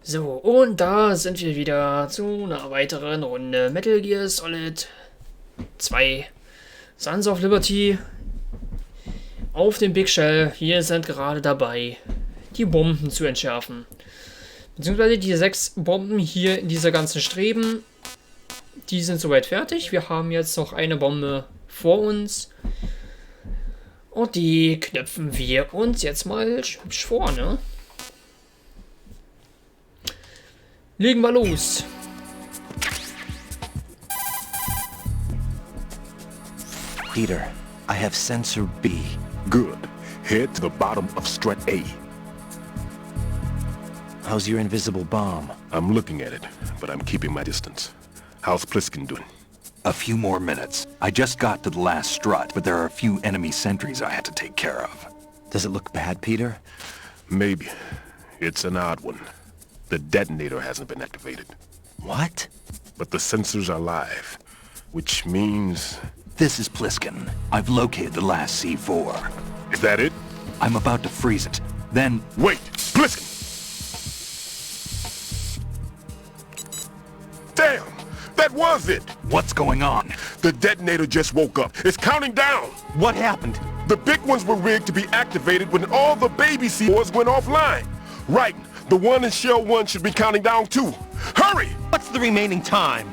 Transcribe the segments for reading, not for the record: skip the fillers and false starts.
So, und da sind wir wieder zu einer weiteren Runde Metal Gear Solid 2 Sons of Liberty auf dem Big Shell. Wir sind gerade dabei, die Bomben zu entschärfen. Beziehungsweise die 6 Bomben hier in dieser ganzen Streben, die sind soweit fertig. Wir haben jetzt noch eine Bombe vor uns. Und die knöpfen wir uns jetzt mal hübsch vor, ne? Legen wir los. Peter, I have sensor B. Good. Head to the bottom of strut A. How's your invisible bomb? I'm looking at it, but I'm keeping my distance. How's Pliskin doing? A few more minutes. I just got to the last strut, but there are a few enemy sentries I had to take care of. Does it look bad, Peter? Maybe. It's an odd one. The detonator hasn't been activated. What? But the sensors are live, which means... This is Pliskin. I've located the last C4. Is that it? I'm about to freeze it. Then... Wait! Pliskin! Damn! That was it! What's going on? The detonator just woke up. It's counting down! What happened? The big ones were rigged to be activated when all the baby C4s went offline. Right. The one in Shell 1 should be counting down too. Hurry! What's the remaining time?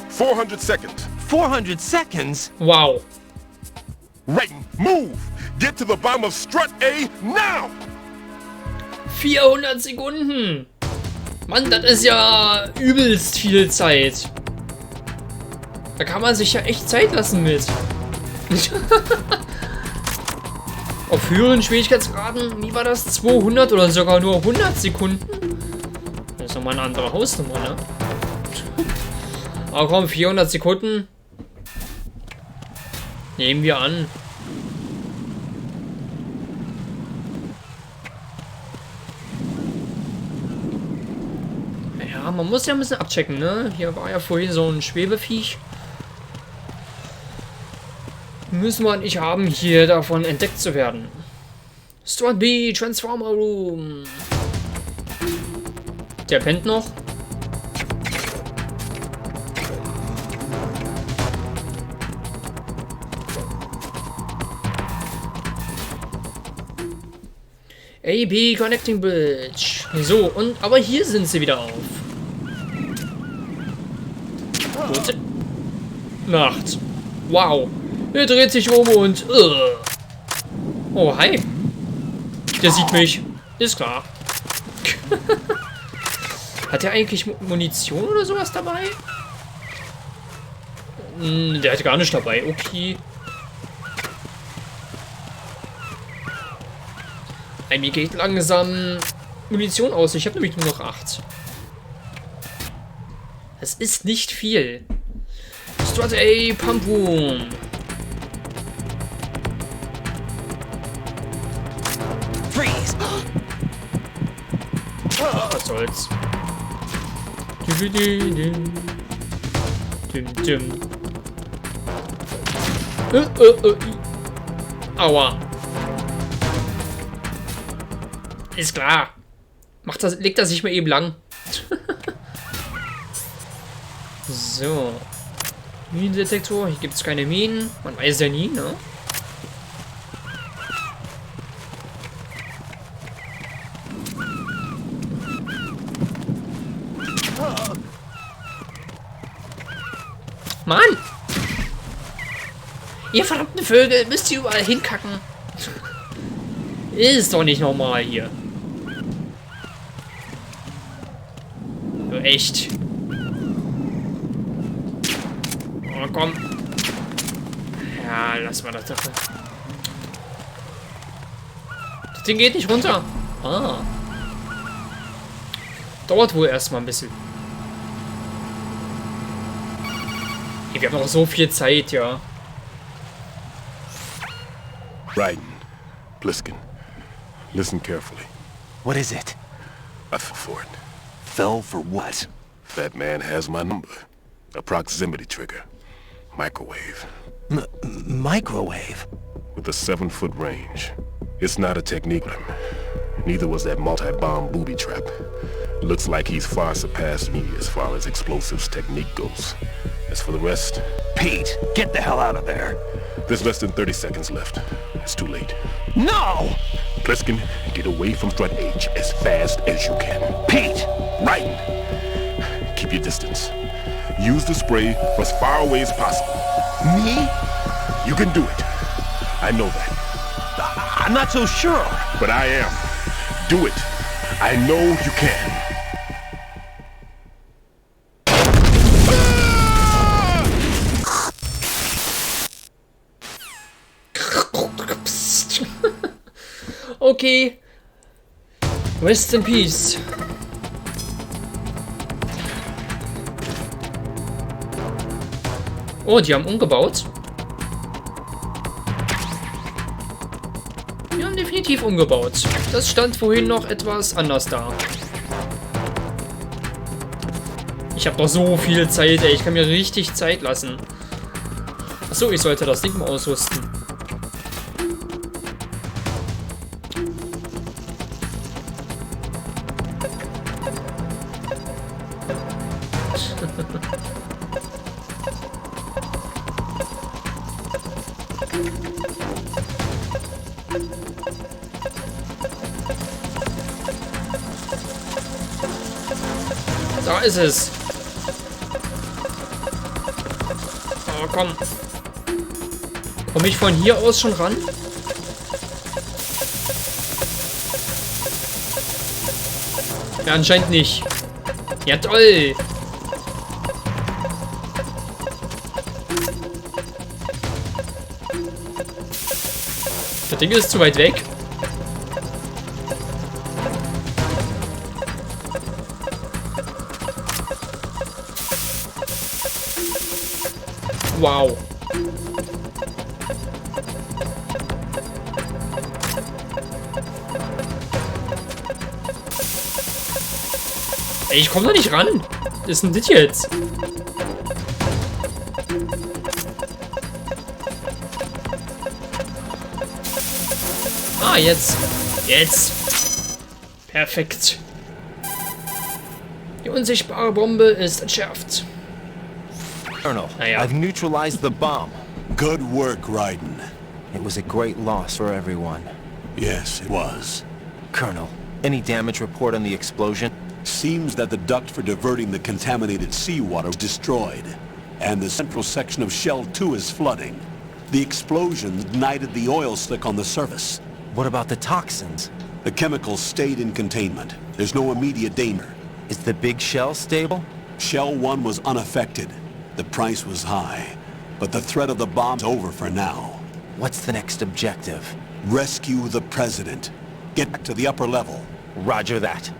400 seconds. 400 seconds? Wow. Raiden, move! Get to the bottom of strut A now! 400 Sekunden. Mann, das ist ja übelst viel Zeit. Da kann man sich ja echt Zeit lassen mit. Auf höheren Schwierigkeitsgraden, wie war das? 200 oder sogar nur 100 Sekunden? Das ist nochmal eine andere Hausnummer, ne? Aber komm, 400 Sekunden. Nehmen wir an. Ja, man muss ja ein bisschen abchecken, ne? Hier war ja vorhin so ein Schwebeviech. Müssen wir nicht haben, hier davon entdeckt zu werden. Strut B, Transformer Room. Der pennt noch. AB Connecting Bridge. So, und aber hier sind sie wieder auf. Gute Nacht. Wow. Er dreht sich um und... Oh, hi. Der sieht mich. Ist klar. Hat er eigentlich Munition oder sowas dabei? Der hat gar nicht dabei. Okay. Mir geht langsam Munition aus. Ich habe nämlich nur noch 8. Das ist nicht viel. Strut A, Pump Room. Freeze! Was soll's? Aua. Ist klar. Legt er sich mal eben lang. So. Minendetektor. Hier gibt es keine Minen. Man weiß ja nie, ne? Mann! Ihr verdammten Vögel, müsst ihr überall hinkacken. Ist doch nicht normal hier. So, echt. Oh, komm. Ja, lass mal das doch. Das Ding geht nicht runter. Ah. Dauert wohl erstmal ein bisschen. Hey, wir haben noch so viel Zeit, ja. Raiden, Pliskin, listen carefully. What is it? I fell for it. Fell for what? That man has my number. A proximity trigger. Microwave. Microwave? With a 7-foot range. It's not a technique. Neither was that multi-bomb booby trap. Looks like he's far surpassed me as far as explosives technique goes. As for the rest... Pete, get the hell out of there. There's less than 30 seconds left. It's too late. No! Pliskin, get away from Strut H as fast as you can. Pete! Raiden, keep your distance. Use the spray for as far away as possible. Me? You can do it. I know that. I'm not so sure. But I am. Do it. I know you can. Okay. Rest in peace. Oh, die haben umgebaut. Die haben definitiv umgebaut. Das stand vorhin noch etwas anders da. Ich habe doch so viel Zeit, ey. Ich kann mir richtig Zeit lassen. Achso, ich sollte das Ding mal ausrüsten. Da ist es. Oh, komm. Komme ich von hier aus schon ran? Ja, anscheinend nicht. Ja, toll. Das Ding ist zu weit weg. Wow. Ey, ich komme da nicht ran. Was ist denn das jetzt? Ah, jetzt. Jetzt. Perfekt. Die unsichtbare Bombe ist entschärft. Colonel, Naja. I've neutralized the bomb. Good work, Raiden. It was a great loss for everyone. Yes, it was. Colonel, any damage report on the explosion? Seems that the duct for diverting the contaminated seawater was destroyed, and the central section of Shell 2 is flooding. The explosion ignited the oil slick on the surface. What about the toxins? The chemicals stayed in containment. There's no immediate danger. Is the big shell stable? Shell 1 was unaffected. The price was high, but the threat of the bomb's over for now. What's the next objective? Rescue the President. Get back to the upper level. Roger that.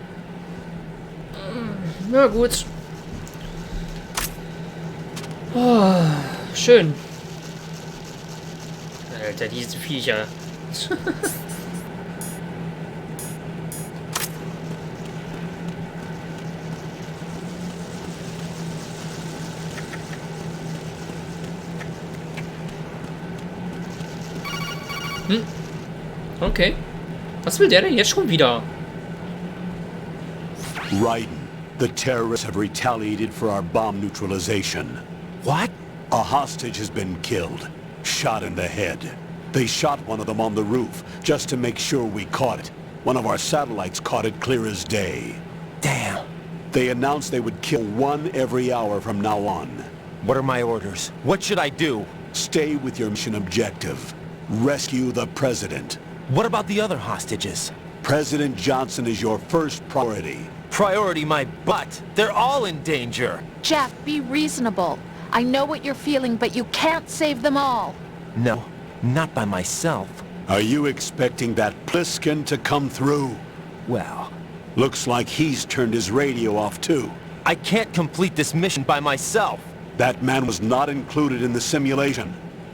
Na gut. Oh, schön. Alter, diese Viecher. Okay. Was will der denn jetzt schon wieder? Raiden, the terrorists have retaliated for our bomb neutralization. What? A hostage has been killed, shot in the head. They shot one of them on the roof, just to make sure we caught it. One of our satellites caught it clear as day. Damn. They announced they would kill one every hour from now on. What are my orders? What should I do? Stay with your mission objective. Rescue the President. What about the other hostages? President Johnson is your first priority. Priority my butt. They're all in danger. Jeff, be reasonable. I know what you're feeling, but you can't save them all. No, not by myself. Are you expecting that Pliskin to come through? Well, Looks like he's turned his radio off too. I can't complete this mission by myself. That man was not included in the simulation.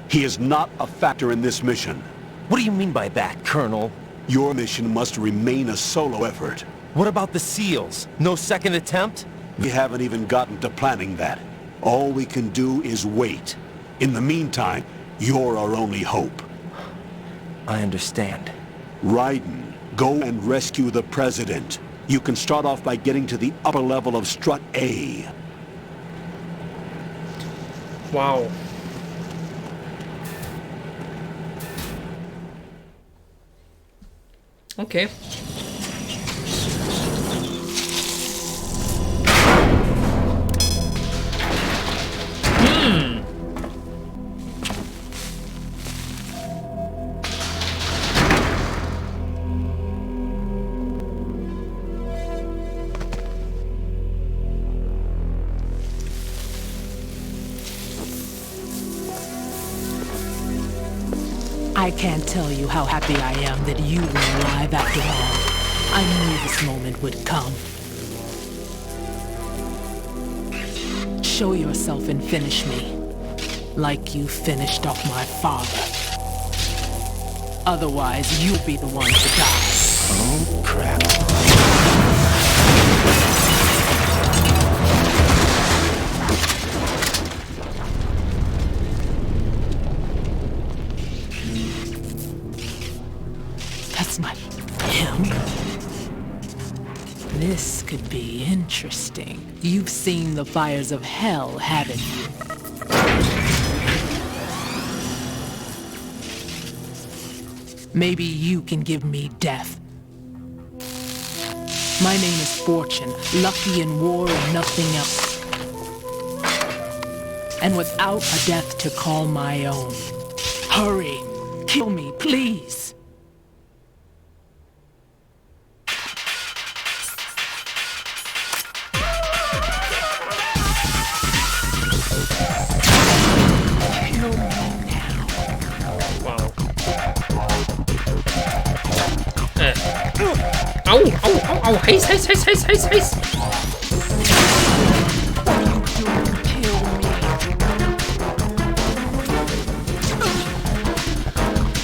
He is not a factor in this mission. What do you mean by that, Colonel? Your mission must remain a solo effort. What about the SEALs? No second attempt? We haven't even gotten to planning that. All we can do is wait. In the meantime, you're our only hope. I understand. Raiden, go and rescue the President. You can start off by getting to the upper level of strut A. Wow. Okay. I can't tell you how happy I am that you were alive after all. I knew this moment would come. Show yourself and finish me, like you finished off my father. Otherwise, you'll be the one to die. Oh, crap. That's not him. This could be interesting. You've seen the fires of hell, haven't you? Maybe you can give me death. My name is Fortune, lucky in war and nothing else. And without a death to call my own. Hurry, kill me, please. Au, au, au, au, heiß, heiß, heiß, heiß, heiß, heiß.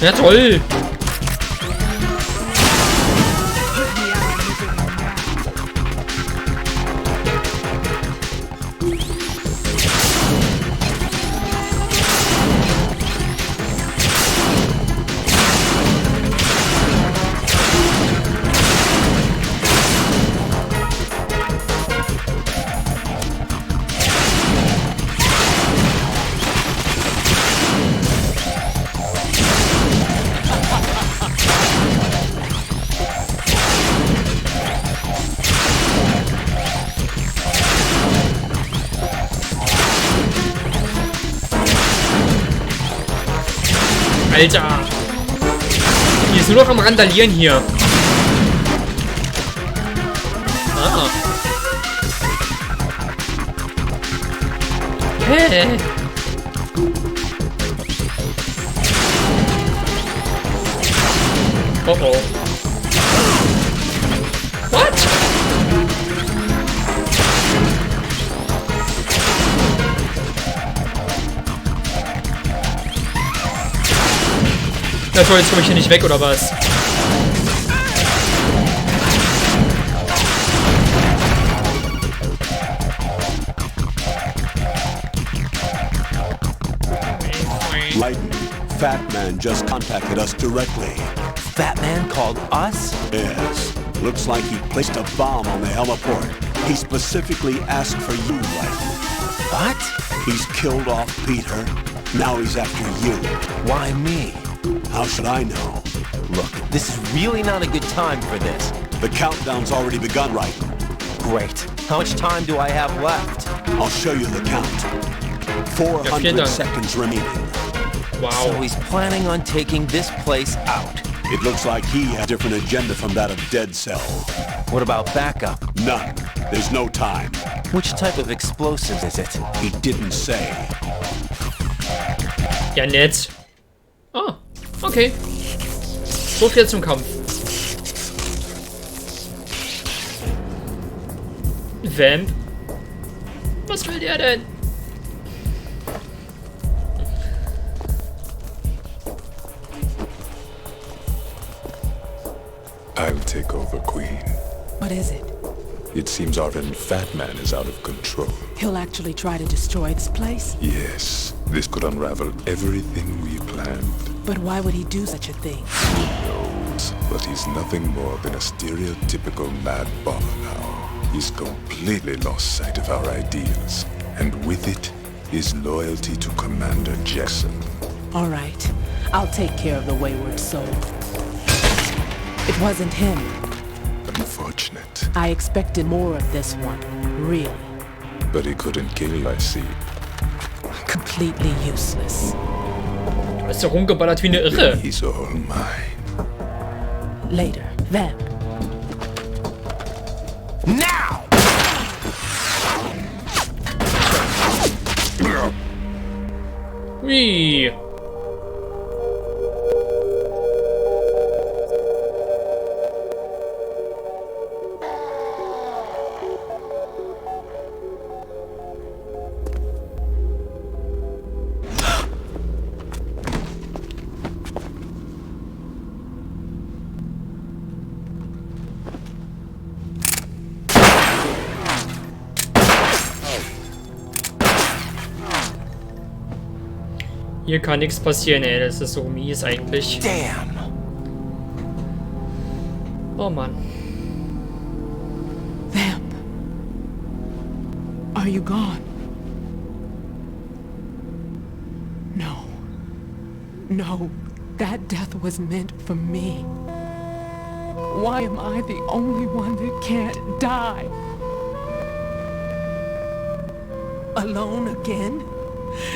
Ja, toll. Alter! Die ist nur noch am Randalieren hier. Ah. Hä? Oh oh. What? Na toll, jetzt komme ich hier nicht weg, oder was? Lightning, Fat Man just contacted us directly. Fat Man called us? Yes. Looks like he placed a bomb on the heliport. He specifically asked for you, Lightning. What? He's killed off Peter. Now he's after you. Why me? How should I know? Look, this is really not a good time for this. The countdown's already begun, right? Great. How much time do I have left? I'll show you the count. 400 seconds remaining. Wow. So he's planning on taking this place out. It looks like he has a different agenda from that of Dead Cell. What about backup? None. There's no time. Which type of explosives is it? He didn't say. Ja, nett. Ah, okay. So viel zum Kampf. Vamp? Was will der denn? I'll take over, Queen. What is it? It seems our friend Fat Man is out of control. He'll actually try to destroy this place? Yes, this could unravel everything we planned. But why would he do such a thing? words, but he's nothing more than a stereotypical mad bomber now. He's completely lost sight of our ideals, and with it, his loyalty to Commander Jackson. All right, I'll take care of the wayward soul. It wasn't him. Unfortunate. I expected more of this one, really. But he couldn't kill, I see. Completely useless. Du hast ja rumgeballert wie eine Irre. He's all mine. Later, then. Now! Ui. Hier kann nichts passieren, ey. Das ist so mies eigentlich. Damn! Oh Mann. Vamp. Are you gone? No. No. That death was meant for me. Why am I the only one that can't die? Alone again?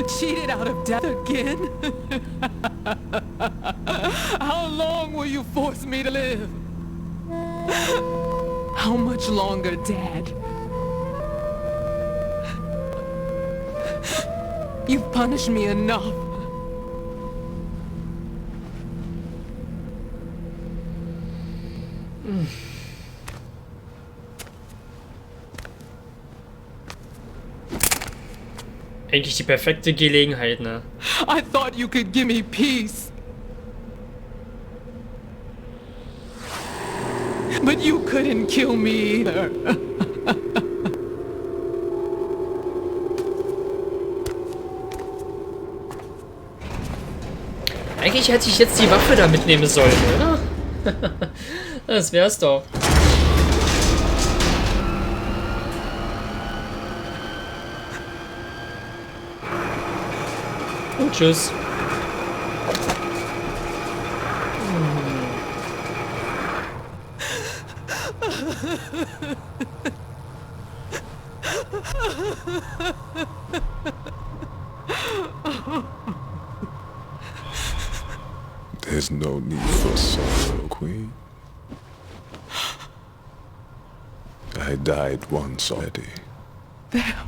Cheated out of death again? How long will you force me to live? How much longer, Dad? You've punished me enough. Eigentlich die perfekte Gelegenheit, ne? I thought you could give me peace. But you couldn't kill me either. Eigentlich hätte ich jetzt die Waffe da mitnehmen sollen, oder? Das wär's doch. Und tschüss. There's no need for sorrow, Queen. I died once already. Damn.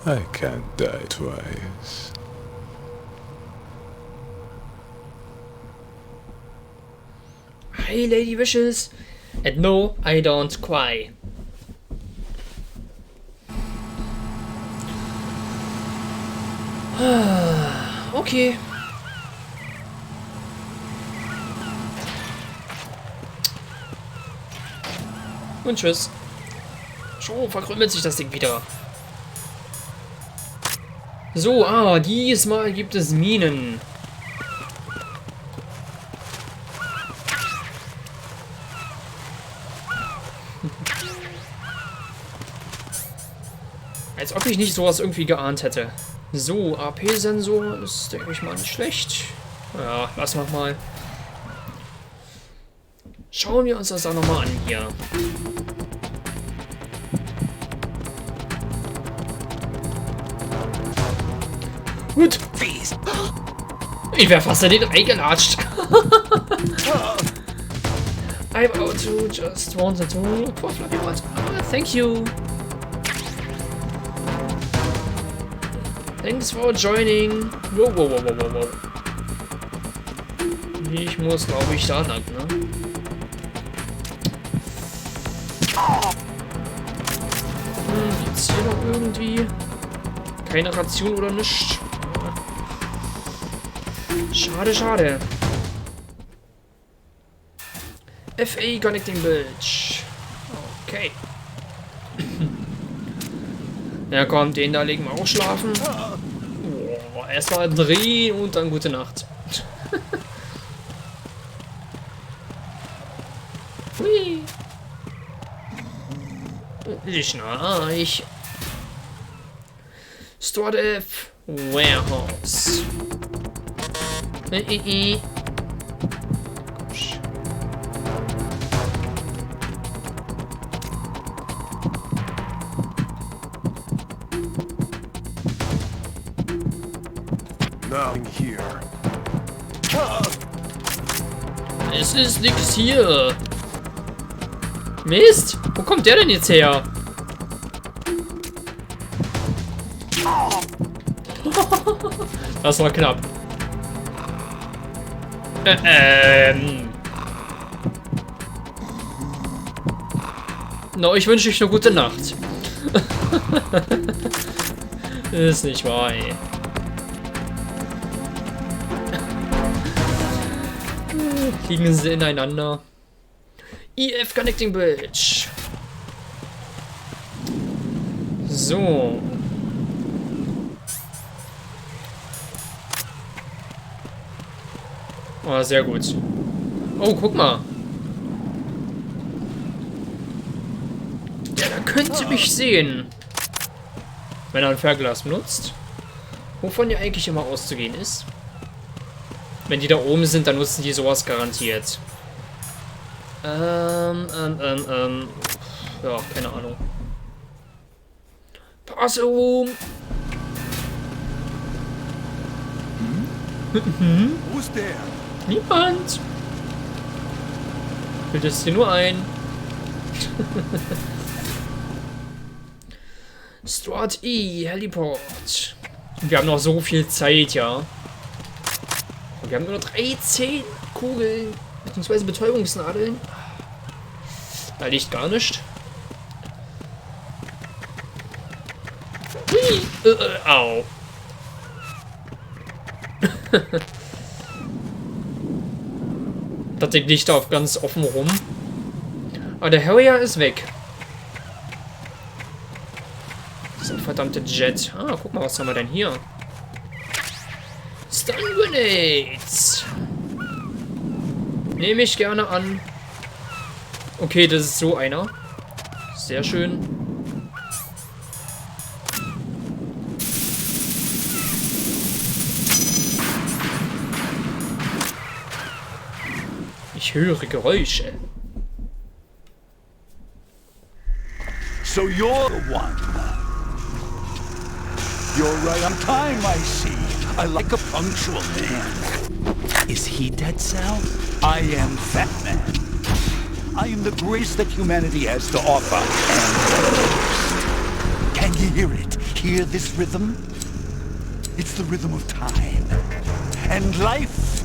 I can't die twice. Hey, Lady Wishes. And no, I don't cry. Okay. Und tschüss. Schon verkrümmelt sich das Ding wieder. So, diesmal gibt es Minen. Als ob ich nicht sowas irgendwie geahnt hätte. So, AP-Sensor ist, denke ich mal, nicht schlecht. Ja, lassen wir mal. Schauen wir uns das auch nochmal an hier. Gut. Ich wäre fast in den reingelatscht. I'm out to just wanted to look for fluffy ones. Thank you. Thanks for joining. Wow, wow, wow, wow, wow. Ich muss, glaube ich, da lang, ne? Jetzt hier noch irgendwie. Keine Ration oder nichts. Schade, schade. FA Connecting Bridge. Okay. Ja komm, den da legen wir auch schlafen. Oh. Oh, erstmal drehen und dann gute Nacht. Hui. Ich schnarch. Store F. Warehouse. Nothing here. Es ist nix hier. Mist. Wo kommt der denn jetzt her? Das war knapp. No, ich wünsche euch eine gute Nacht. Ist nicht wahr, ey. Liegen sie ineinander. EF Connecting Bridge. So. Oh, sehr gut. Oh, guck mal. Ja, da könnte mich sehen. Wenn er ein Fernglas benutzt. Wovon ja eigentlich immer auszugehen ist. Wenn die da oben sind, dann nutzen die sowas garantiert. Ja, keine Ahnung. Passum! Who's there? Niemand! Bildest dir nur ein. Stuart E. Heliport. Wir haben noch so viel Zeit, ja. Und wir haben nur noch 13 Kugeln, beziehungsweise Betäubungsnadeln. Da liegt gar nicht. Hui. Au. Das Ding liegt da auf ganz offen rum. Aber der Harrier ist weg. So, verdammte Jet. Ah, guck mal, was haben wir denn hier? Stun Grenades. Nehme ich gerne an. Okay, das ist so einer. Sehr schön. Ich höre Geräusche. So you're the one. You're right on time, I see. I like a punctual man. Is he Dead Cell? I am Fat Man. I am the grace that humanity has to offer, and can you hear it? Hear this rhythm? It's the rhythm of time and life.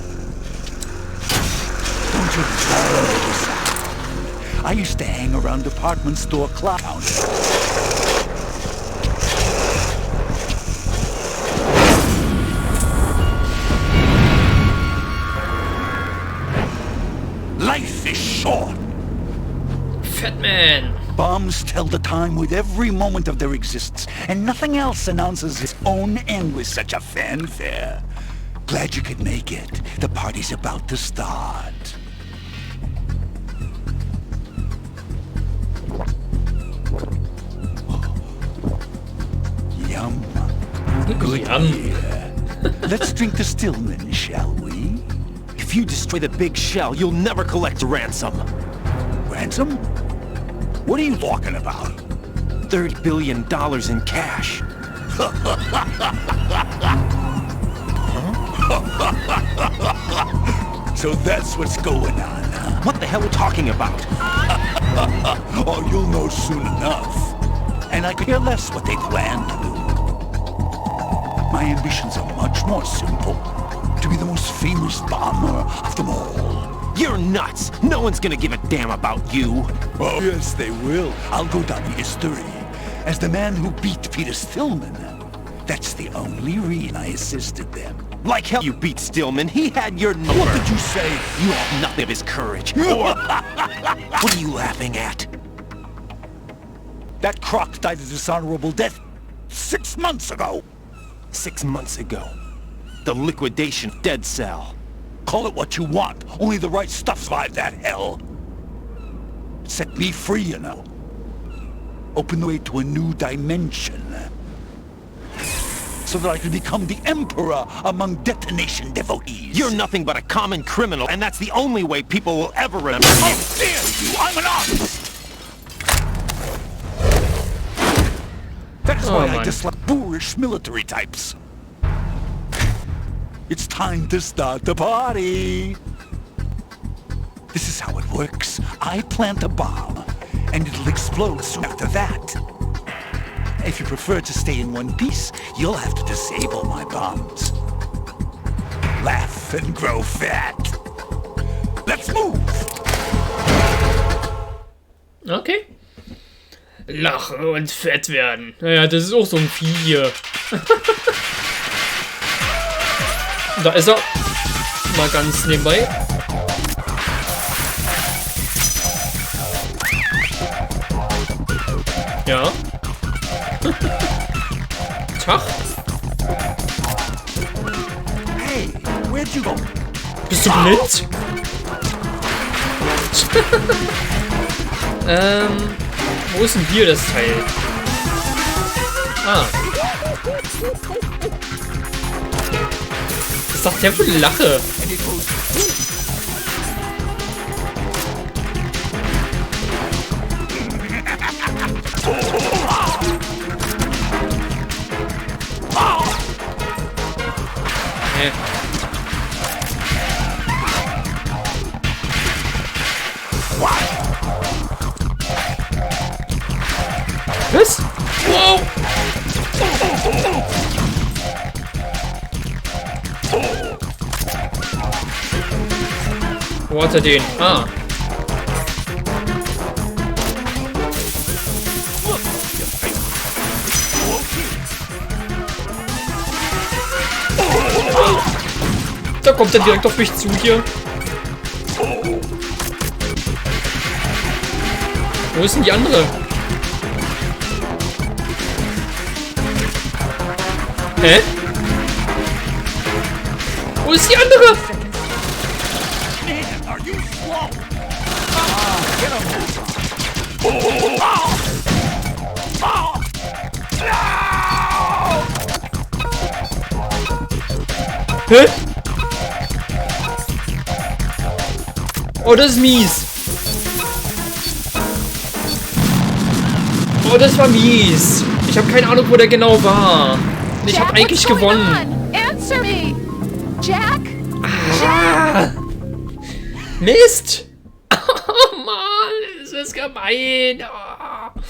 Don't you love the sound? I used to hang around department store clock counters. Life is short. Fat Man. Bombs tell the time with every moment of their existence, and nothing else announces its own end with such a fanfare. Glad you could make it. The party's about to start. Yum. Good Yum. year. Let's drink the Stillman, shall we? If you destroy the big shell, you'll never collect ransom. Ransom? What are you talking about? $30 billion in cash. So that's what's going on, huh? What the hell are you talking about? Oh, you'll know soon enough. And I could care less what they plan to do. My ambitions are much more simple. To be the most famous bomber of them all. You're nuts! No one's gonna give a damn about you! Oh, yes, they will. I'll go down in history as the man who beat Peter Stillman. That's the only reason I assisted them. Like hell you beat Stillman, he had your number! What did you say? You have nothing of his courage, or... What are you laughing at? That croc died a dishonorable death 6 months ago. 6 months ago. The liquidation dead cell. Call it what you want. Only the right stuff survived that hell. Set me free, you know. Open the way to a new dimension. So that I can become the Emperor among detonation devotees. You're nothing but a common criminal, and that's the only way people will ever remember you. How dare you! I'm an artist! That's why I dislike boorish military types. It's time to start the party. This is how it works. I plant a bomb, and it'll explode soon after that. If you prefer to stay in one piece, you'll have to disable my bombs. Laugh and grow fat. Let's move! Okay. Lachen und fett werden. Naja, das ist auch so ein Vieh hier. Da ist er. Mal ganz nebenbei. Ja. Tag. Hey, where'd you go? Bist du blind? Wo ist denn hier das Teil? Ah. Das ist doch der, wo ich lache. Hä? Was? Wow! Wo hat er den? Ah. Da kommt er direkt auf mich zu hier. Wo ist denn die andere? Hä? Wo ist die andere? Hä? Oh, das ist mies. Oh, das war mies. Ich habe keine Ahnung, wo der genau war. Ich habe eigentlich gewonnen. Answer me. Jack? Ah. Mist. Oh Mann, das ist gemein. Oh.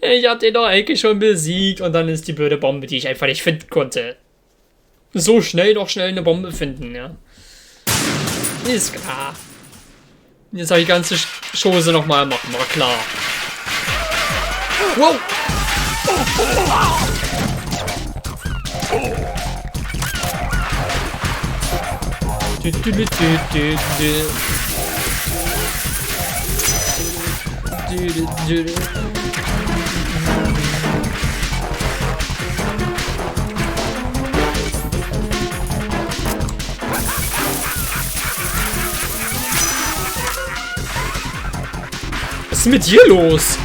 Ich hatte den doch eigentlich schon besiegt und dann ist die blöde Bombe, die ich einfach nicht finden konnte. So schnell noch schnell eine Bombe finden, ja. Ist klar. Jetzt habe ich die ganze Chose nochmal machen, war klar. Wow! Was ist mit dir los?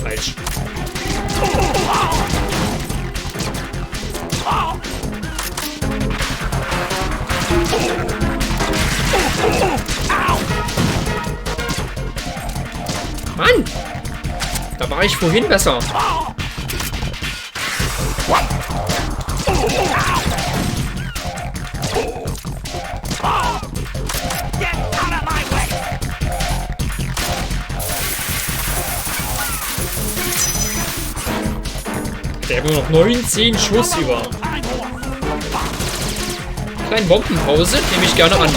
Falsch. Mann! Da war ich vorhin besser. Der hat nur noch 19 Schuss über. Kleine Bombenpause nehme ich gerne an.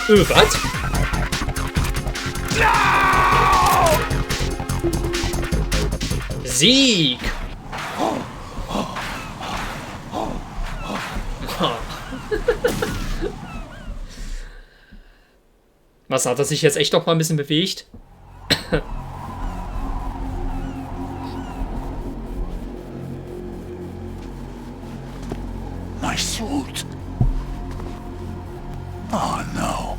Was? Sieg! Was, hat er sich jetzt echt noch mal ein bisschen bewegt? out. Oh no.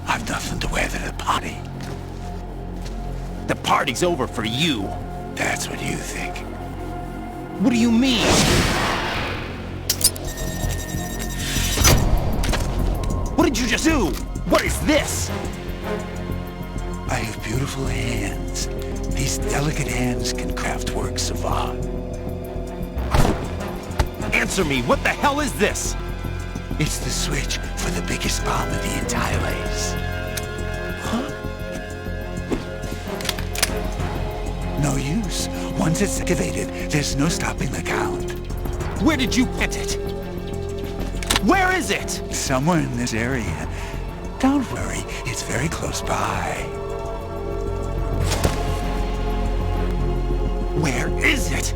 I've nothing to wear to the party. The party's over for you. That's what you think. What do you mean? What did you just do? What is this? I have beautiful hands. These delicate hands can craft works of art. Answer me, what the hell is this? It's the switch for the biggest bomb in the entire place. Huh? No use. Once it's activated, there's no stopping the count. Where did you plant it? Where is it? Somewhere in this area. Don't worry, it's very close by. Where is it?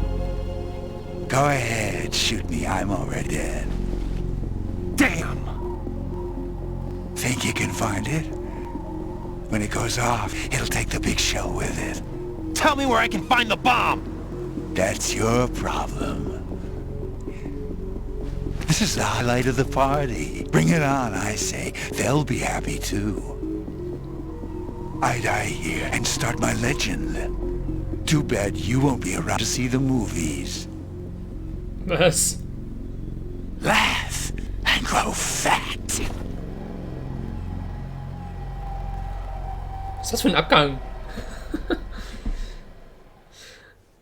Go ahead, shoot me, I'm already dead. Damn! Think you can find it? When it goes off, it'll take the big shell with it. Tell me where I can find the bomb! That's your problem. This is the highlight of the party. Bring it on, I say. They'll be happy too. I die here and start my legend. Too bad you won't be around to see the movies. Was? Laugh and grow fat. Was ist das für ein Abgang?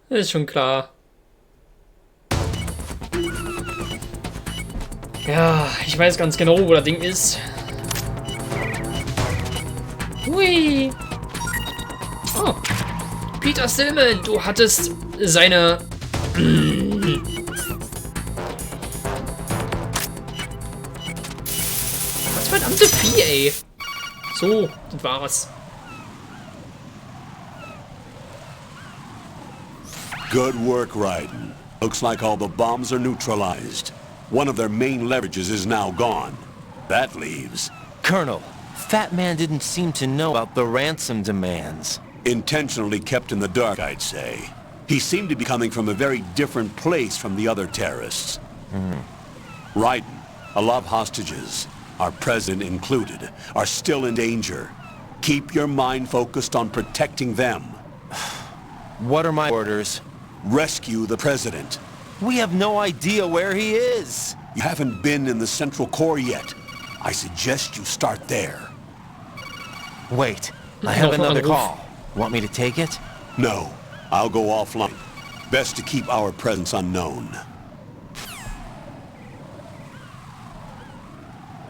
Das ist schon klar. Ja, ich weiß ganz genau, wo das Ding ist. Hui. Oh. Peter Stillman, du hattest seine... Was verdammte Vieh, ey. So, das war's. Good work, Raiden. Looks like all the bombs are neutralized. One of their main leverages is now gone. That leaves... Colonel, Fat Man didn't seem to know about the ransom demands. Intentionally kept in the dark, I'd say. He seemed to be coming from a very different place from the other terrorists. Raiden, a lot of hostages, our president included, are still in danger. Keep your mind focused on protecting them. What are my orders? Rescue the president. We have no idea where he is. You haven't been in the Central Core yet. I suggest you start there. Wait, I have another call. Want me to take it? No, I'll go offline. Best to keep our presence unknown.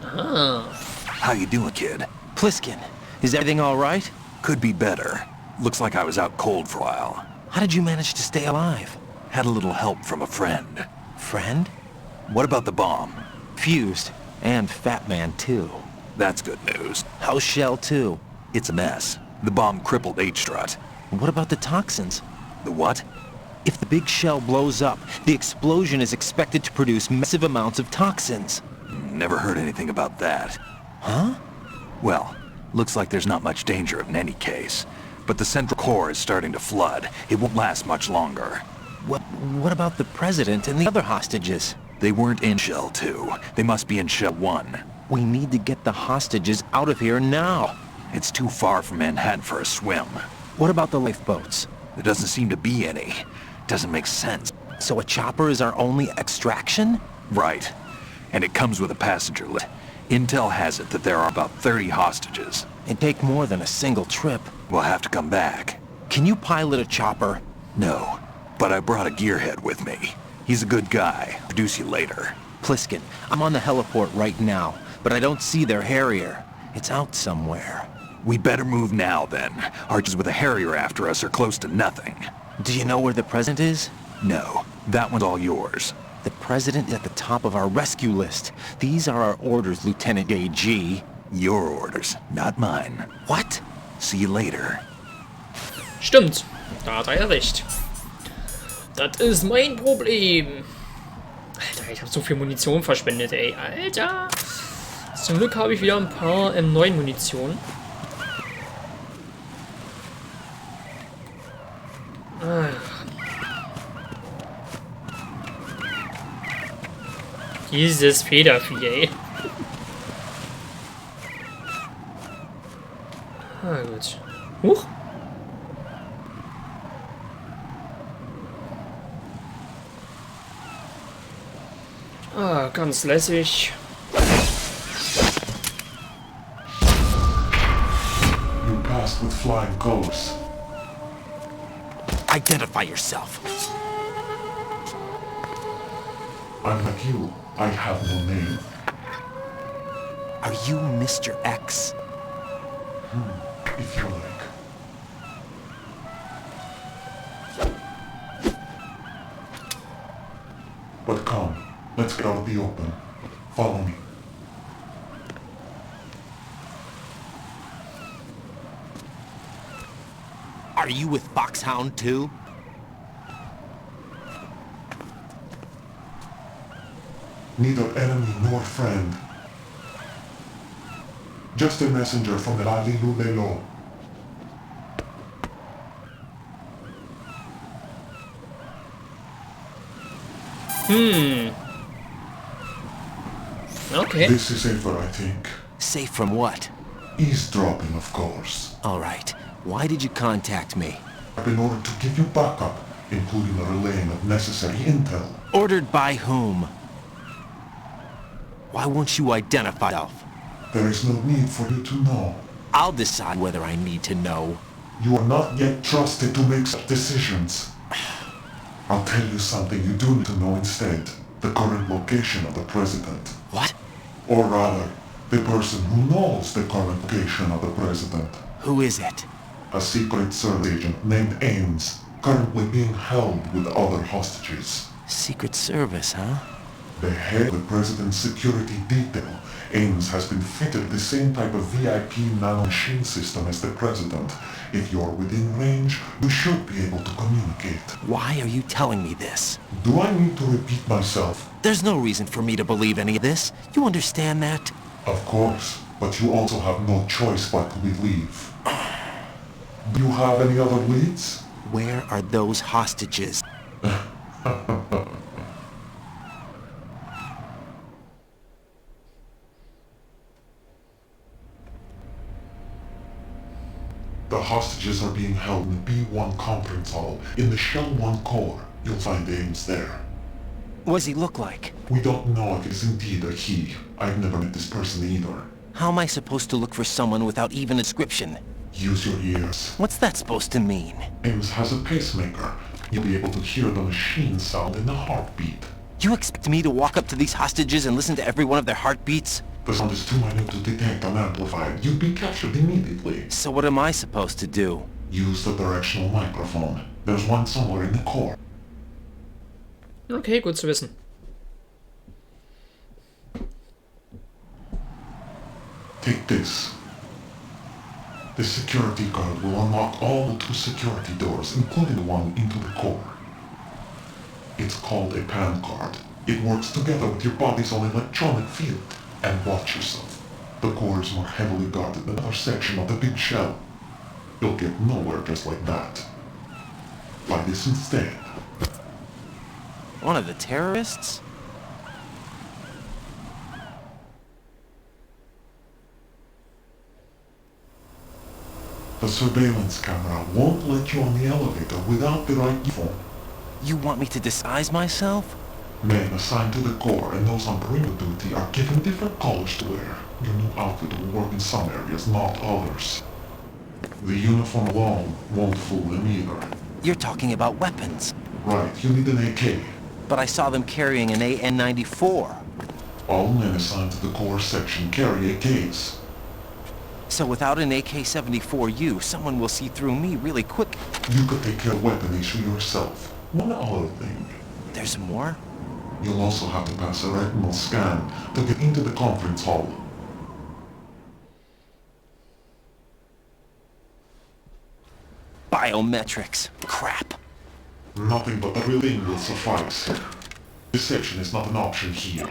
How you doing, kid? Pliskin, is everything all right? Could be better. Looks like I was out cold for a while. How did you manage to stay alive? Had a little help from a friend. Friend? What about the bomb? Fused. And Fat Man, too. That's good news. How's Shell, too? It's a mess. The bomb crippled H-Strut. What about the toxins? The what? If the big shell blows up, the explosion is expected to produce massive amounts of toxins. Never heard anything about that. Huh? Well, looks like there's not much danger in any case. But the Central Core is starting to flood. It won't last much longer. What about the President and the other hostages? They weren't in Shell 2. They must be in Shell 1. We need to get the hostages out of here now. It's too far from Manhattan for a swim. What about the lifeboats? There doesn't seem to be any. Doesn't make sense. So a chopper is our only extraction? Right. And it comes with a passenger list. Intel has it that there are about 30 hostages. It'd take more than a single trip. We'll have to come back. Can you pilot a chopper? No, but I brought a gearhead with me. He's a good guy. Produce you later. Pliskin, I'm on the heliport right now, but I don't see their Harrier. It's out somewhere. We better move now, then. Archers with a Harrier after us are close to nothing. Do you know where the President is? No, that one's all yours. The President is at the top of our rescue list. These are our orders, Lieutenant AG. Your orders, not mine. What? See you later. Stimmt, da hat er recht. Das ist mein Problem. Alter, ich habe so viel Munition verschwendet, ey. Alter. Zum Glück habe ich wieder ein paar neuen Munition. Dieses Federvieh, ey. Ah, gut. Huch. Ah, ganz lässig. You passed with flying colors. Identify yourself. I'm like you. I have no name. Are you Mr. X? If you like. But come, let's get out of the open. Follow me. Are you with Foxhound too? Neither enemy nor friend. Just a messenger from the Lalilu Lelo. Okay. This is safer, I think. Safe from what? Eavesdropping, of course. All right. Why did you contact me? In order to give you backup, including the relaying of necessary intel. Ordered by whom? Why won't you identify yourself? There is no need for you to know. I'll decide whether I need to know. You are not yet trusted to make such decisions. I'll tell you something you do need to know instead. The current location of the president. What? Or rather, the person who knows the current location of the president. Who is it? A secret service agent named Ames, currently being held with other hostages. Secret Service, huh? The head of the president's security detail, Ames has been fitted the same type of VIP nanomachine system as the president. If you're within range, you should be able to communicate. Why are you telling me this? Do I need to repeat myself? There's no reason for me to believe any of this. You understand that? Of course, but you also have no choice but to believe. Do you have any other leads? Where are those hostages? The hostages are being held in the B1 conference hall in the Shell 1 core. You'll find Ames there. What does he look like? We don't know if it's indeed a he. I've never met this person either. How am I supposed to look for someone without even a description? Use your ears. What's that supposed to mean? Ames has a pacemaker. You'll be able to hear the machine sound in the heartbeat. You expect me to walk up to these hostages and listen to every one of their heartbeats? The sound is too minute to detect unamplified. You'd be captured immediately. So what am I supposed to do? Use the directional microphone. There's one somewhere in the core. Okay, gut zu wissen. Take this. The security card will unlock all the 2 security doors, including the one into the core. It's called a PAN card. It works together with your body's own electronic field. And watch yourself. The core is more heavily guarded than another section of the big shell. You'll get nowhere just like that. Try this instead. One of the terrorists? The surveillance camera won't let you on the elevator without the right uniform. You want me to disguise myself? Men assigned to the core and those on perimeter duty are given different colors to wear. Your new outfit will work in some areas, not others. The uniform alone won't fool them either. You're talking about weapons. Right, you need an AK. But I saw them carrying an AN-94. All men assigned to the core section carry AKs. So without an AK-74U, someone will see through me really quick. You could take care of weapon issue yourself. One other thing. There's more? You'll also have to pass a retinal scan to get into the conference hall. Biometrics. Crap. Nothing but the real thing will suffice. Deception is not an option here.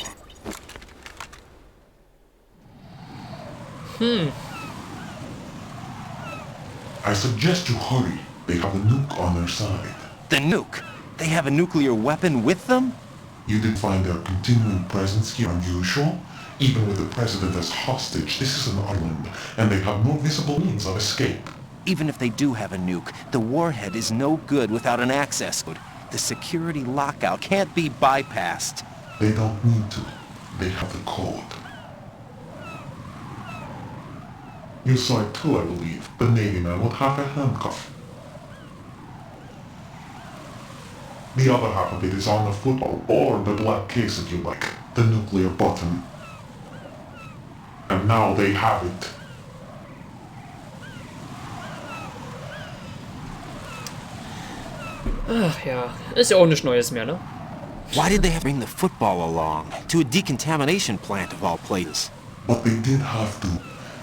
I suggest you hurry. They have a nuke on their side. The nuke? They have a nuclear weapon with them? You didn't find their continuing presence here unusual? Even with the president as hostage, this is an island, and they have no visible means of escape. Even if they do have a nuke, the warhead is no good without an access code. The security lockout can't be bypassed. They don't need to. They have the code. You saw it too, I believe. The Navy man with half a handcuff. The other half of it is on the football, or the black case if you like. The nuclear button. And now they have it. Ach ja, ist ja auch nichts Neues mehr, ne? Why did they have to bring the football along? To a decontamination plant of all places. But they did have to.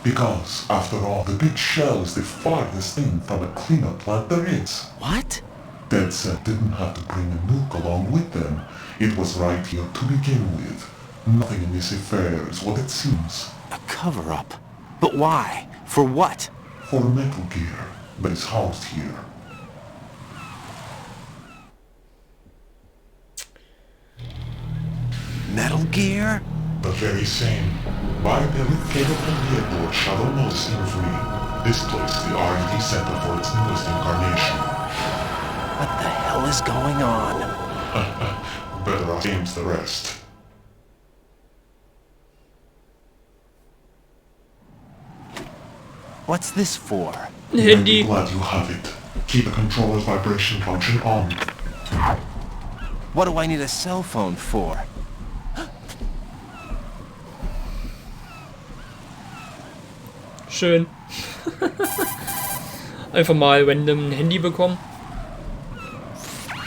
Because, after all, the big shell is the farthest thing from a cleanup plant there is. What? Dead Set didn't have to bring a nuke along with them. It was right here to begin with. Nothing in this affair is what it seems. A cover-up? But why? For what? For Metal Gear that is housed here. Metal Gear? The very same. Bipedal capable vehicle Shadow Nose infamy. This place is the R&D center for its newest incarnation. What the hell is going on? Better ask James the rest. What's this for? I'm glad you have it. Keep the controller's vibration function on. What do I need a cell phone for? Schön. Einfach mal random ein Handy bekommen.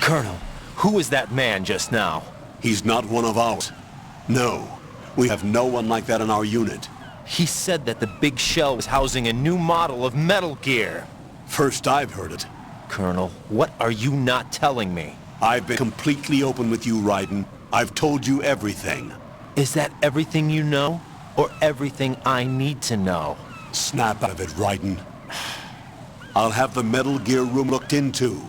Colonel, who was that man just now? He's not one of ours. No, we have no one like that in our unit. He said that the big shell was housing a new model of Metal Gear. First I've heard it. Colonel, what are you not telling me? I've been completely open with you, Raiden. I've told you everything. Is that everything you know? Or everything I need to know? Snap out of it, Raiden. I'll have the Metal Gear room looked into.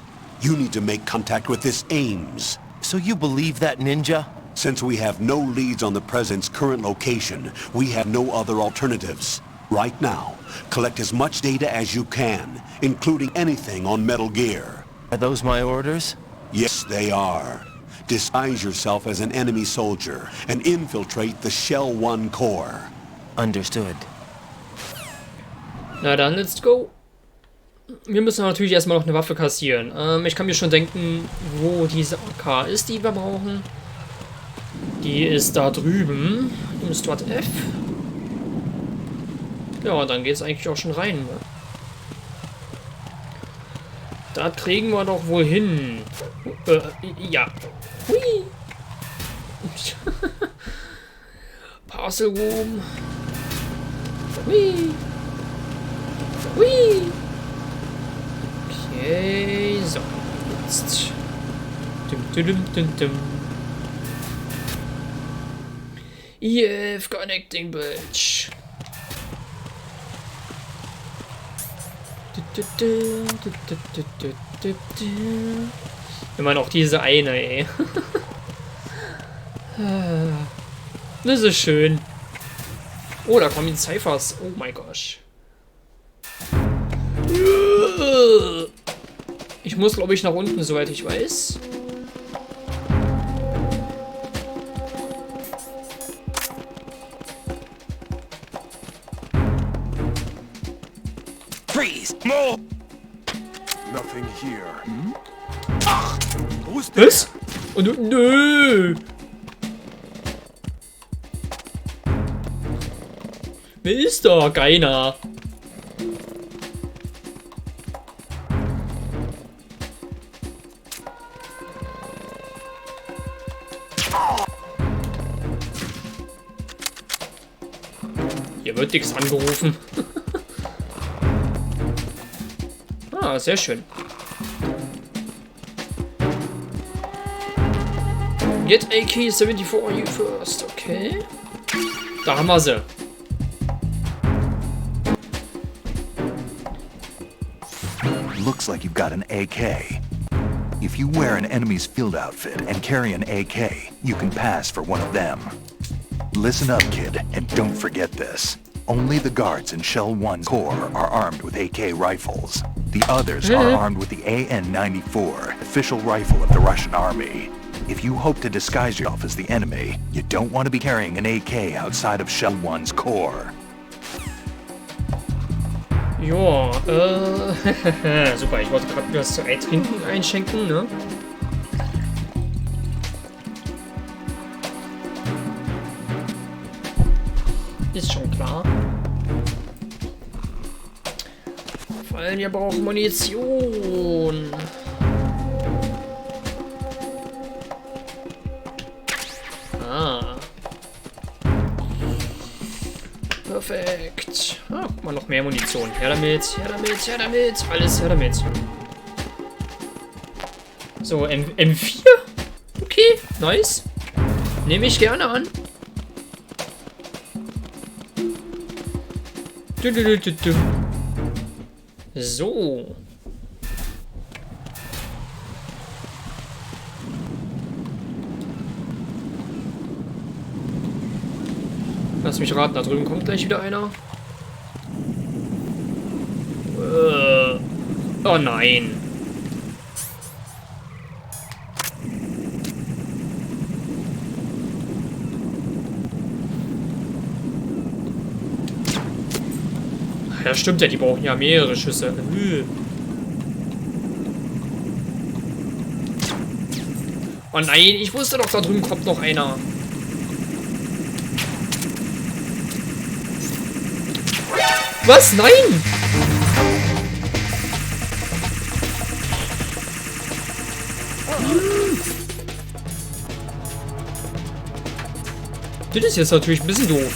You need to make contact with this Ames. So you believe that ninja? Since we have no leads on the President's current location, we have no other alternatives. Right now, collect as much data as you can, including anything on Metal Gear. Are those my orders? Yes, they are. Disguise yourself as an enemy soldier and infiltrate the Shell 1 core. Understood. Na dann, let's go. Wir müssen natürlich erstmal noch eine Waffe kassieren. Ich kann mir schon denken, wo diese AK ist, die wir brauchen. Die ist da drüben, im Strat F. Ja, und dann geht's eigentlich auch schon rein. Ne? Da kriegen wir doch wohl hin. Ja. Hui. Parcel Room. Hui. Hui. Okay, so. Jetzt. EF Connecting Bridge. Ich meine auch diese eine, ey. Das ist schön. Oh, da kommen die Cyphers. Oh mein Gott. Ich muss, glaube ich, nach unten, soweit ich weiß. Freeze! No! Nothing here. Who's there? Was? Oh, nö. Wer ist da? Keiner. Hier wird nichts angerufen. Ah, sehr schön. Get AK-74 you first, okay. Da haben wir sie. Looks like you've got an AK. If you wear an enemy's field outfit and carry an AK, you can pass for one of them. Listen up, kid, and don't forget this. Only the guards in Shell 1's core are armed with AK rifles. The others are armed with the AN-94, official rifle of the Russian army. If you hope to disguise yourself as the enemy, you don't want to be carrying an AK outside of Shell 1's core. Ja, super, ich wollte gerade was zu trinken einschenken, ne? Ist schon klar. Vor allem, wir brauchen Munition. Ah. Perfekt. Ah, guck mal, noch mehr Munition. Her damit, her damit, her damit. Alles her damit. So, M4? Okay, nice. Nehme ich gerne an. So. Lass mich raten, da drüben kommt gleich wieder einer. Oh nein. Ja, stimmt ja, die brauchen ja mehrere Schüsse. Oh nein, ich wusste doch, da drüben kommt noch einer. Was? Nein! Das ist jetzt natürlich ein bisschen doof.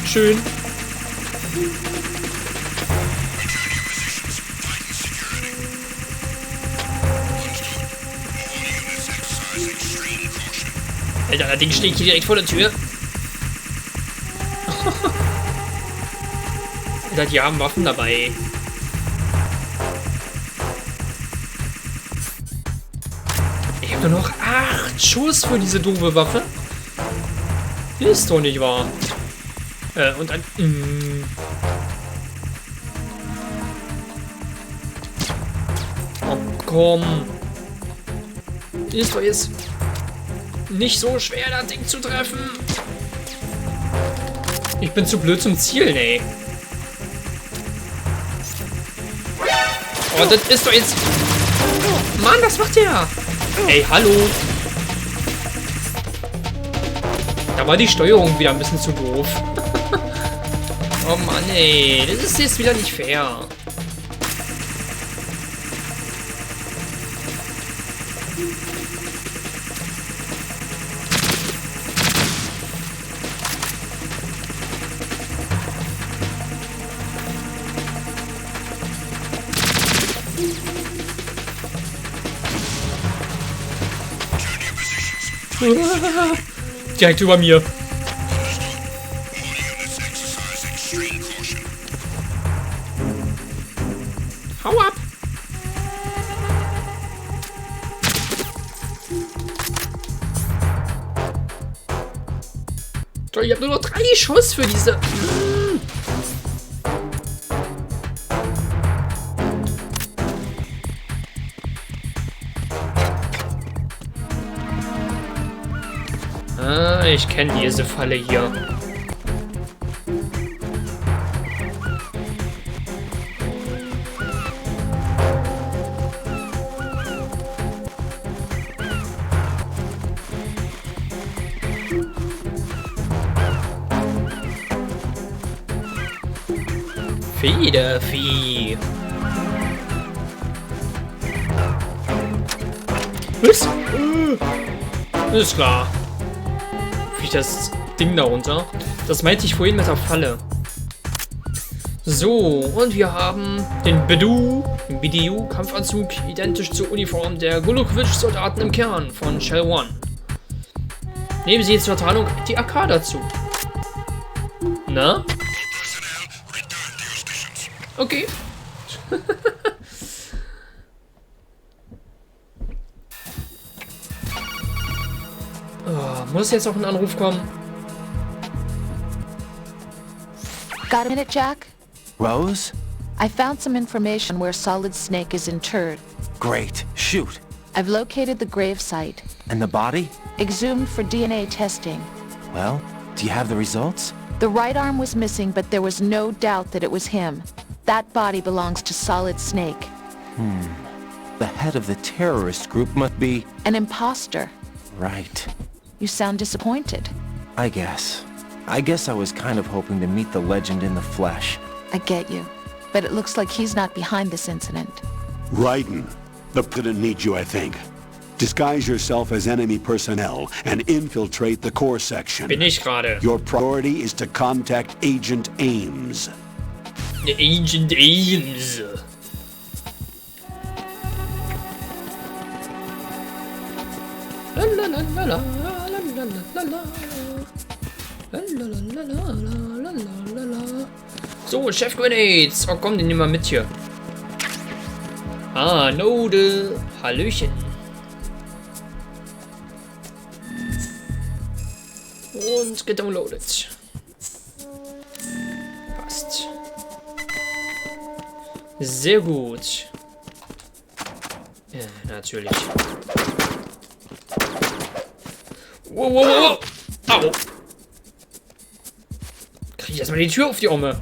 Schön. Alter, das Ding steht hier direkt vor der Tür. Alter, die haben Waffen dabei. Ich habe nur noch 8 Schuss für diese doofe Waffe. Ist doch nicht wahr. Und dann... Oh, komm. Ist doch jetzt nicht so schwer, das Ding zu treffen. Ich bin zu blöd zum Zielen, ey. Oh, das ist doch jetzt... Mann, was macht der? Ey, hallo. Da war die Steuerung wieder ein bisschen zu doof. Oh Mann, ey. Das ist jetzt wieder nicht fair. Direkt über mir. Hau ab! Toll, ich habe nur noch 3 Schuss für diese... Ich kenne diese Falle hier. Federvieh. Was? Ist klar. Das Ding darunter. Das meinte ich vorhin mit der Falle. So, und wir haben den BDU-Kampfanzug, identisch zur Uniform der Gulukwitsch-Soldaten im Kern von Shell 1. Nehmen Sie zur Tarnung die AK dazu. Na? Okay. Oh, muss jetzt noch ein Anruf kommen? Got a minute, Jack? Rose? I found some information where Solid Snake is interred. Great. Shoot. I've located the grave site. And the body? Exhumed for DNA testing. Well, do you have the results? The right arm was missing, but there was no doubt that it was him. That body belongs to Solid Snake. The head of the terrorist group must be... An imposter. Right. You sound disappointed. I guess I was kind of hoping to meet the legend in the flesh. I get you. But it looks like he's not behind this incident. Raiden, the president needs you, I think. Disguise yourself as enemy personnel and infiltrate the core section. Bin ich gerade. Your priority is to contact Agent Ames. Agent Ames. So, Chef Grenades. Oh komm, den nehmen wir mit hier. Ah, Node. Hallöchen. Und gedownloadet. Passt. Sehr gut. Ja, natürlich. Wow, wow, wow. Au. Krieg ich erstmal die Tür auf die Arme.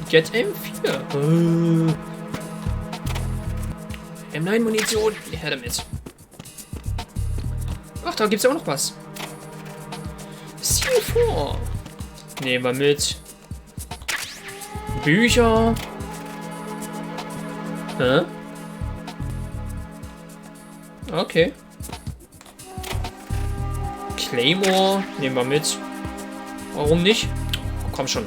Get M4. M9 Munition. Her damit. Ach, da gibt's ja auch noch was. C4. Nehmen wir mit. Bücher. Hä? Okay. Claymore. Nehmen wir mit. Warum nicht? Oh, komm schon.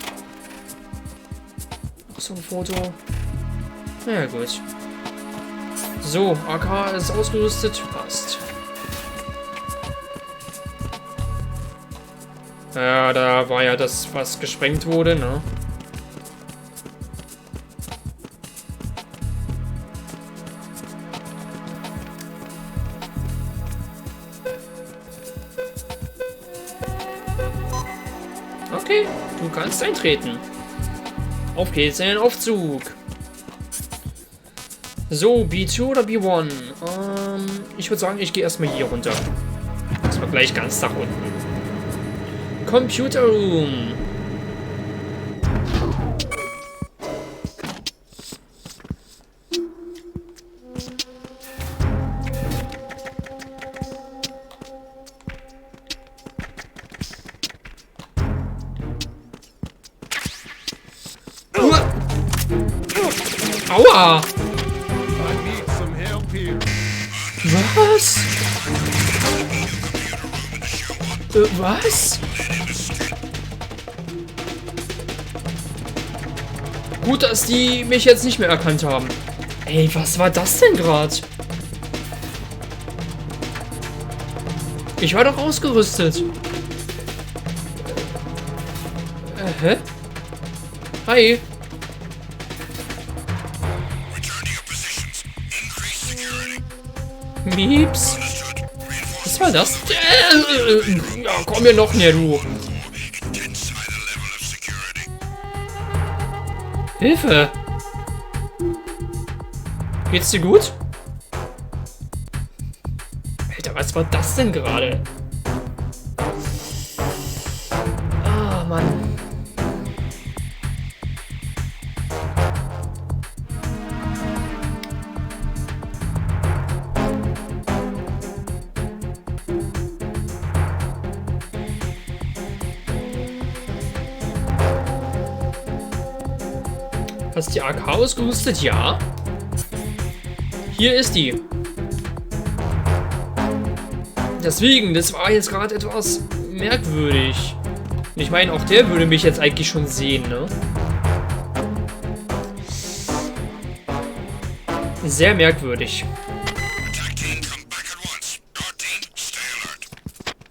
Ach, so ein Foto. Ja, gut. So, AK ist ausgerüstet. Passt. Ja, da war ja das, was gesprengt wurde, ne? Okay, du kannst eintreten. Auf geht's in den Aufzug. So, B2 oder B1? Ich würde sagen, ich gehe erstmal hier runter. Das war gleich ganz nach unten. Computer Room. Aua! Was? Was? Gut, dass die mich jetzt nicht mehr erkannt haben. Ey, was war das denn gerade? Ich war doch ausgerüstet. Hä? Hi. Mieps. Was war das? Ja, komm mir noch näher, du. Hilfe! Geht's dir gut? Alter, was war das denn gerade? Ah, Mann. Hast die AK ausgerüstet? Ja. Hier ist die. Deswegen, das war jetzt gerade etwas merkwürdig. Und ich meine, auch der würde mich jetzt eigentlich schon sehen, ne? Sehr merkwürdig.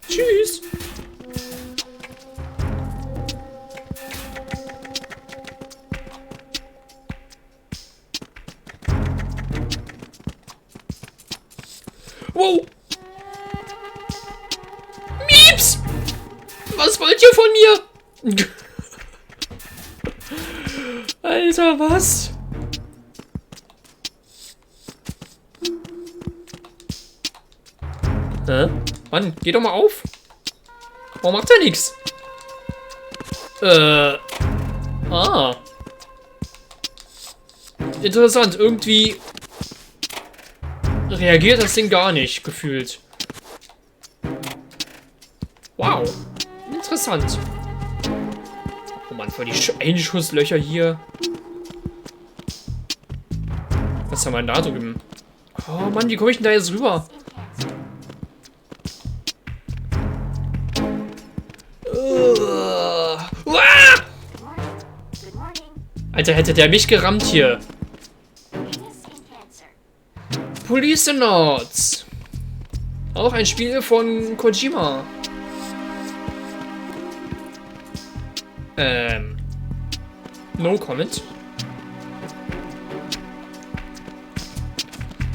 Tschüss. Was wollt ihr von mir? Alter, was? Hä? Mann, geh doch mal auf. Warum macht er nichts? Ah. Interessant, irgendwie reagiert das Ding gar nicht, gefühlt. Wow. Interessant. Oh Mann, voll die Einschusslöcher hier. Was haben wir denn da drüben? Oh Mann, wie komme ich denn da jetzt rüber? Alter, hätte der mich gerammt hier. Police Notes. Auch ein Spiel von Kojima. No comment.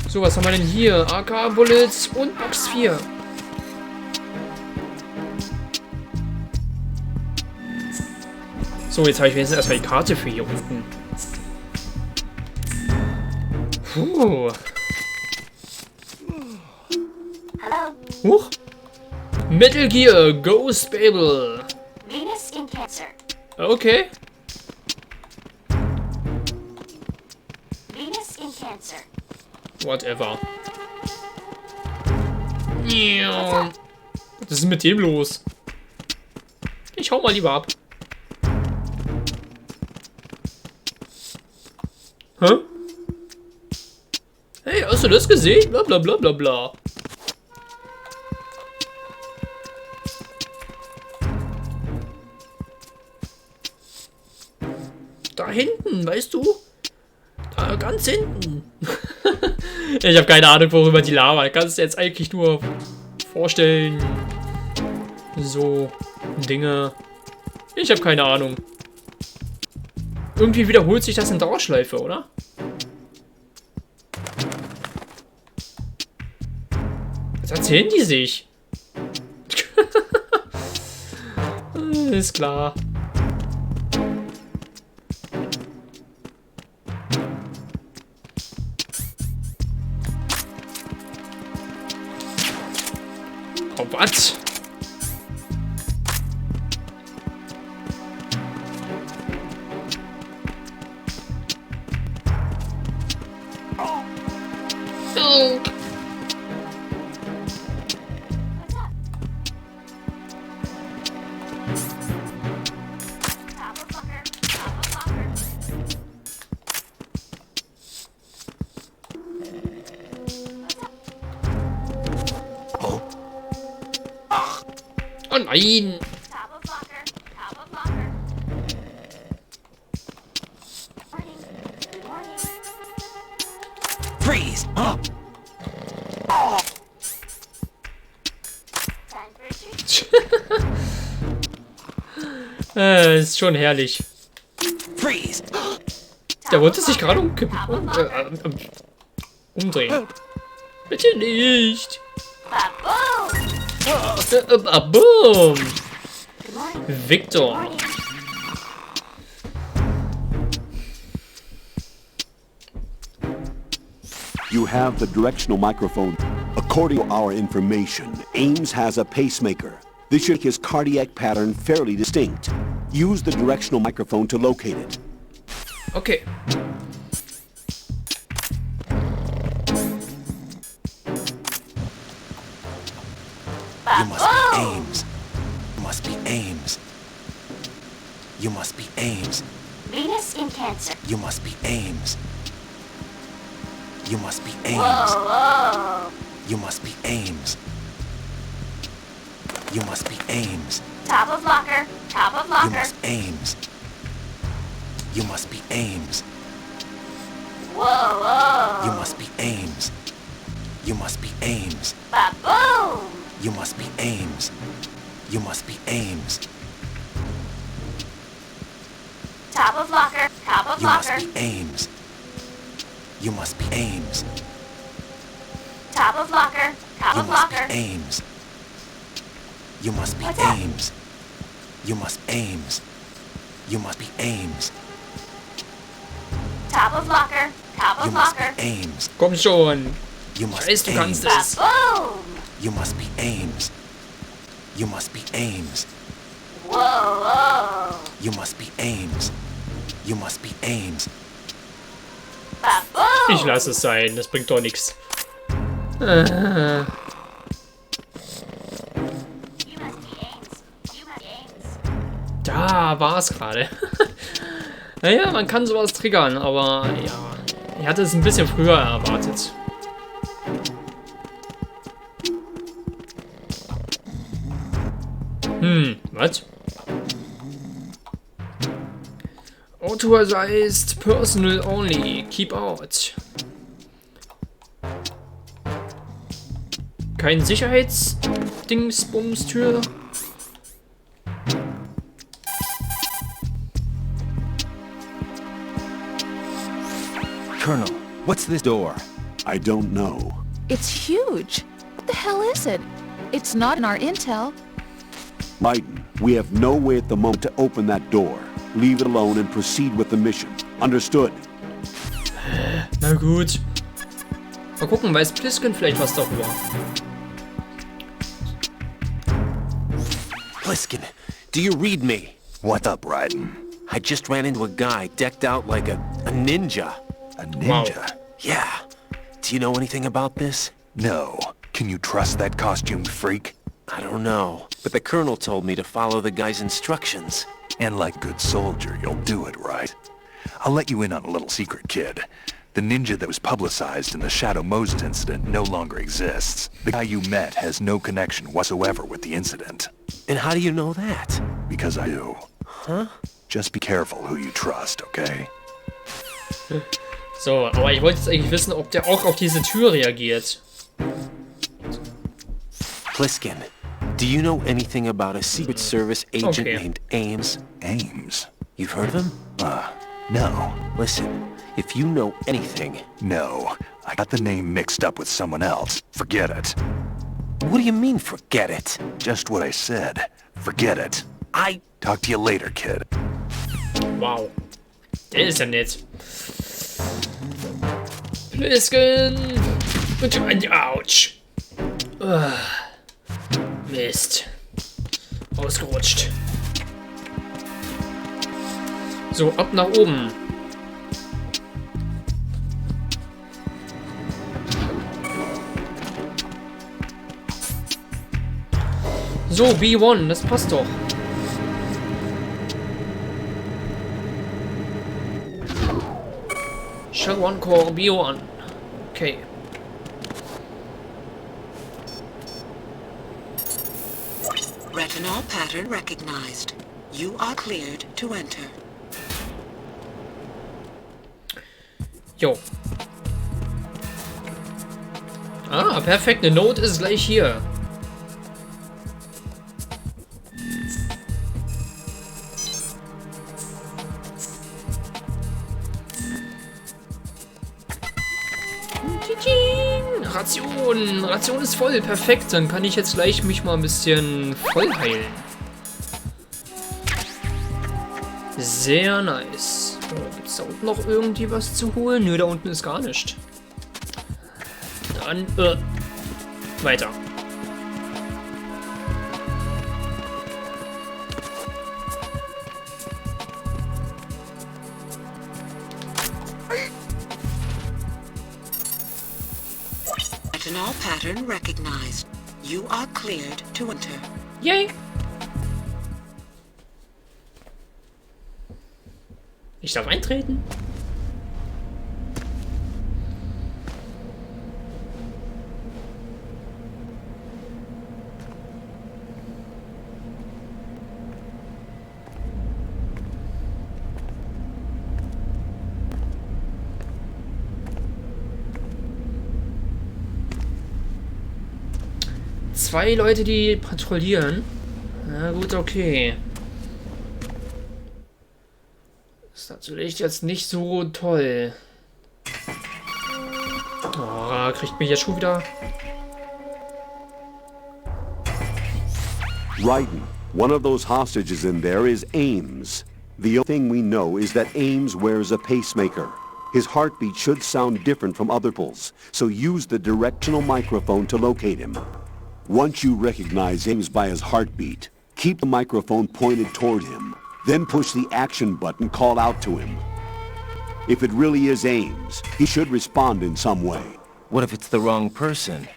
So, was haben wir denn hier? AK Bullets und Box 4. So, jetzt habe ich wenigstens erstmal die Karte für hier unten. Puh. Huch. Metal Gear Ghost Babel. Venus in Cancer. Okay. Venus in Cancer. Whatever. Was ist denn mit dem los? Ich hau mal lieber ab. Hä? Hey, hast du das gesehen? Bla bla bla bla bla. Da hinten, weißt du? Da ganz hinten. Ich habe keine Ahnung, worüber die labern. Kannst du jetzt eigentlich nur vorstellen. So Dinge. Ich habe keine Ahnung. Irgendwie wiederholt sich das in Dauerschleife, oder? Was erzählen die sich? Ist klar. Oh, was? Oh. Oh nein! Freeze! Ist schon herrlich. Freeze! Der wollte sich gerade umdrehen. Bitte nicht. Boom. Victor. You have the directional microphone. According to our information, Ames has a pacemaker. This should make his cardiac pattern fairly distinct. Use the directional microphone to locate it. Okay. You must be Ames. You must be Ames. You must be Ames. Venus in Cancer. You must be Ames. You must be Ames. Whoa. You must be Ames. You must be Ames. Top of locker. Top of You locker. must Ames. You must be Ames. Whoa. You must be Ames. You must be Ames. Ba-boom. You must be Ames. You must be Ames. Top of locker. Top of You must locker. be Ames. You must be Ames. Top of locker. Top You of must be locker. Ames. You must be What's up? Ames. You must Ames. You must be Ames. Top of locker. Top You of must locker. be Ames. Komm schon. You Ich must weiß, du Ames. kannst es. Boom! You must be Ames. You must be Ames. Whoa, whoa. You must be Ames. You must be Ames. Ba-boom! Ich lasse es sein, das bringt doch nichts. You must be Ames. You must be Ames. Da war es gerade. Naja, man kann sowas triggern, aber ja, ich hatte es ein bisschen früher erwartet. Was? Authorized personal only. Keep out. Kein Sicherheitsdingsbums-Tür. Colonel, what's this door? I don't know. It's huge. What the hell is it? It's not in our intel. Raiden, we have no way at the moment to open that door. Leave it alone and proceed with the mission. Understood? Na gut. Mal gucken, weiß Plisken vielleicht was darüber. Pliskin, do you read me? What's up, Raiden? I just ran into a guy decked out like a ninja. A ninja? Yeah. Do you know anything about this? No. Can you trust that costumed freak? I don't know, but the colonel told me to follow the guy's instructions. And like good soldier, you'll do it, right? I'll let you in on a little secret, kid. The ninja that was publicized in the Shadow Moses incident no longer exists. The guy you met has no connection whatsoever with the incident. And how do you know that? Because I do. Huh? Just be careful who you trust, okay? So, aber ich wollte jetzt eigentlich wissen, ob der auch auf diese Tür reagiert. Pliskin, do you know anything about a Secret Service agent Okay. named Ames? Ames? You've heard of him? No. Listen, if you know anything... No. I got the name mixed up with someone else. Forget it. What do you mean, forget it? Just what I said. Forget it. I... Talk to you later, kid. Wow. Der ist ja nett. Plisken! Autsch! Mist. Ausgerutscht. So, ab nach oben. So, B1, das passt doch. Shell 1 Core B1. Okay. Retinol pattern recognized. You are cleared to enter. Jo. Ah, perfekt. Eine Note ist gleich hier. Ration. Ration ist voll. Perfekt. Dann kann ich jetzt gleich mich mal ein bisschen voll heilen. Sehr nice. So, gibt es da unten noch irgendwie was zu holen? Nö, da unten ist gar nichts. Dann, weiter. Retinol pattern recognized. You are cleared to enter. Yay! Ich darf eintreten. Zwei Leute, die patrouillieren. Na gut, okay. Ist natürlich jetzt nicht so toll. Oh, kriegt mich jetzt schon wieder. Raiden, One of those hostages in there is Ames. The only thing we know is that Ames wears a pacemaker. His heartbeat should sound different from other people's, so use the directional microphone to locate him. Once you recognize Ames by his heartbeat, keep the microphone pointed toward him. Then push the action button, call out to him. If it really is Ames, he should respond in some way. What if it's the wrong person?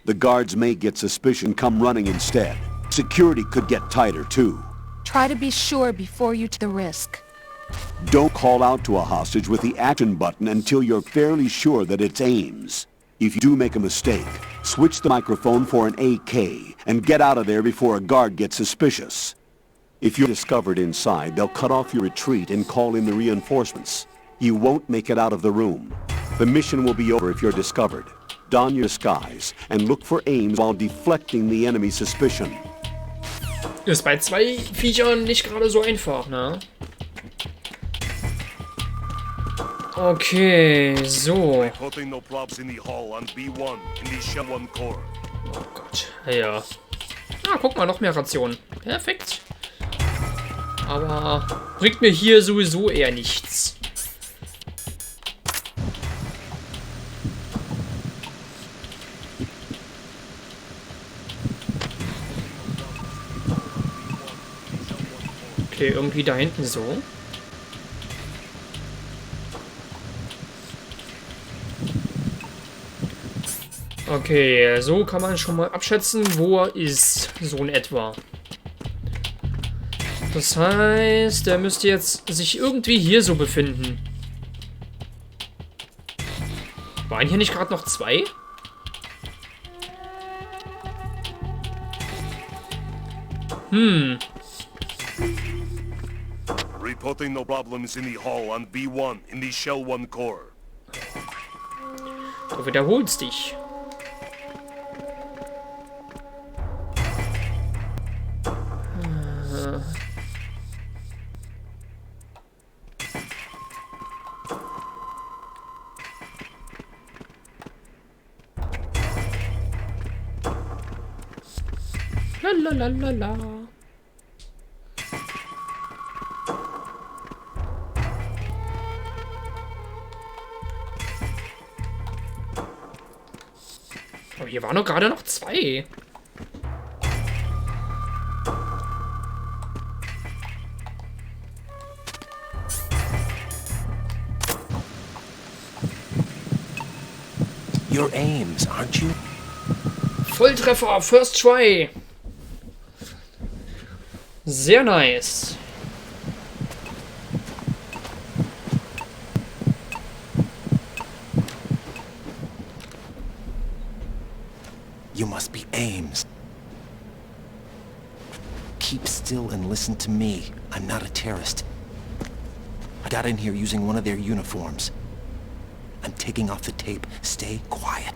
The guards may get suspicious and come running instead. Security could get tighter too. Try to be sure before you take the risk. Don't call out to a hostage with the action button until you're fairly sure that it's Ames. If you do make a mistake, switch the microphone for an AK and get out of there before a guard gets suspicious. If you're discovered inside, they'll cut off your retreat and call in the reinforcements. You won't make it out of the room. The mission will be over if you're discovered. Don your disguise and look for Ames while deflecting the enemy's suspicion. Ist bei zwei Viechern nicht gerade so einfach, ne? Okay, so. Oh Gott, ja. Ah, guck mal, noch mehr Rationen. Perfekt. Aber bringt mir hier sowieso eher nichts. Okay, irgendwie da hinten so. Okay, so kann man schon mal abschätzen, wo er ist, so in etwa. Das heißt, er müsste jetzt sich irgendwie hier so befinden. Waren hier nicht gerade noch zwei? Reporting no problems in the hall on B1 in the Shell 1 core. Du wiederholst dich. Lalalala. Aber hier waren doch gerade noch zwei. You're Ames, aren't you? Volltreffer, first try. Sehr nice. You must be Ames. Keep still and listen to me. I'm not a terrorist. I got in here using one of their uniforms. I'm taking off the tape. Stay quiet.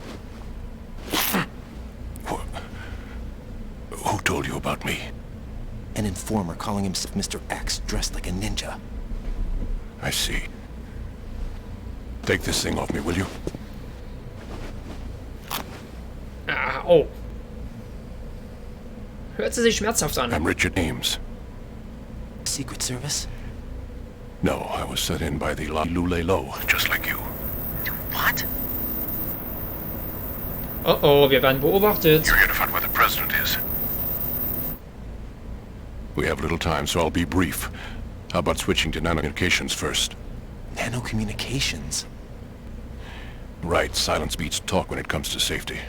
Who told you about me? An informer calling himself Mr. X, dressed like a ninja. I see. Take this thing off me, will you? Ah, oh. Hört sie sich schmerzhaft an. I'm Richard Ames. Secret Service? No, I was set in by the Lulelo, just like you. What? Oh oh, wir werden beobachtet. You're here to find where the president is. We have little time, so I'll be brief. How about switching to nanocommunications first? Nanocommunications? Right, silence beats talk when it comes to safety.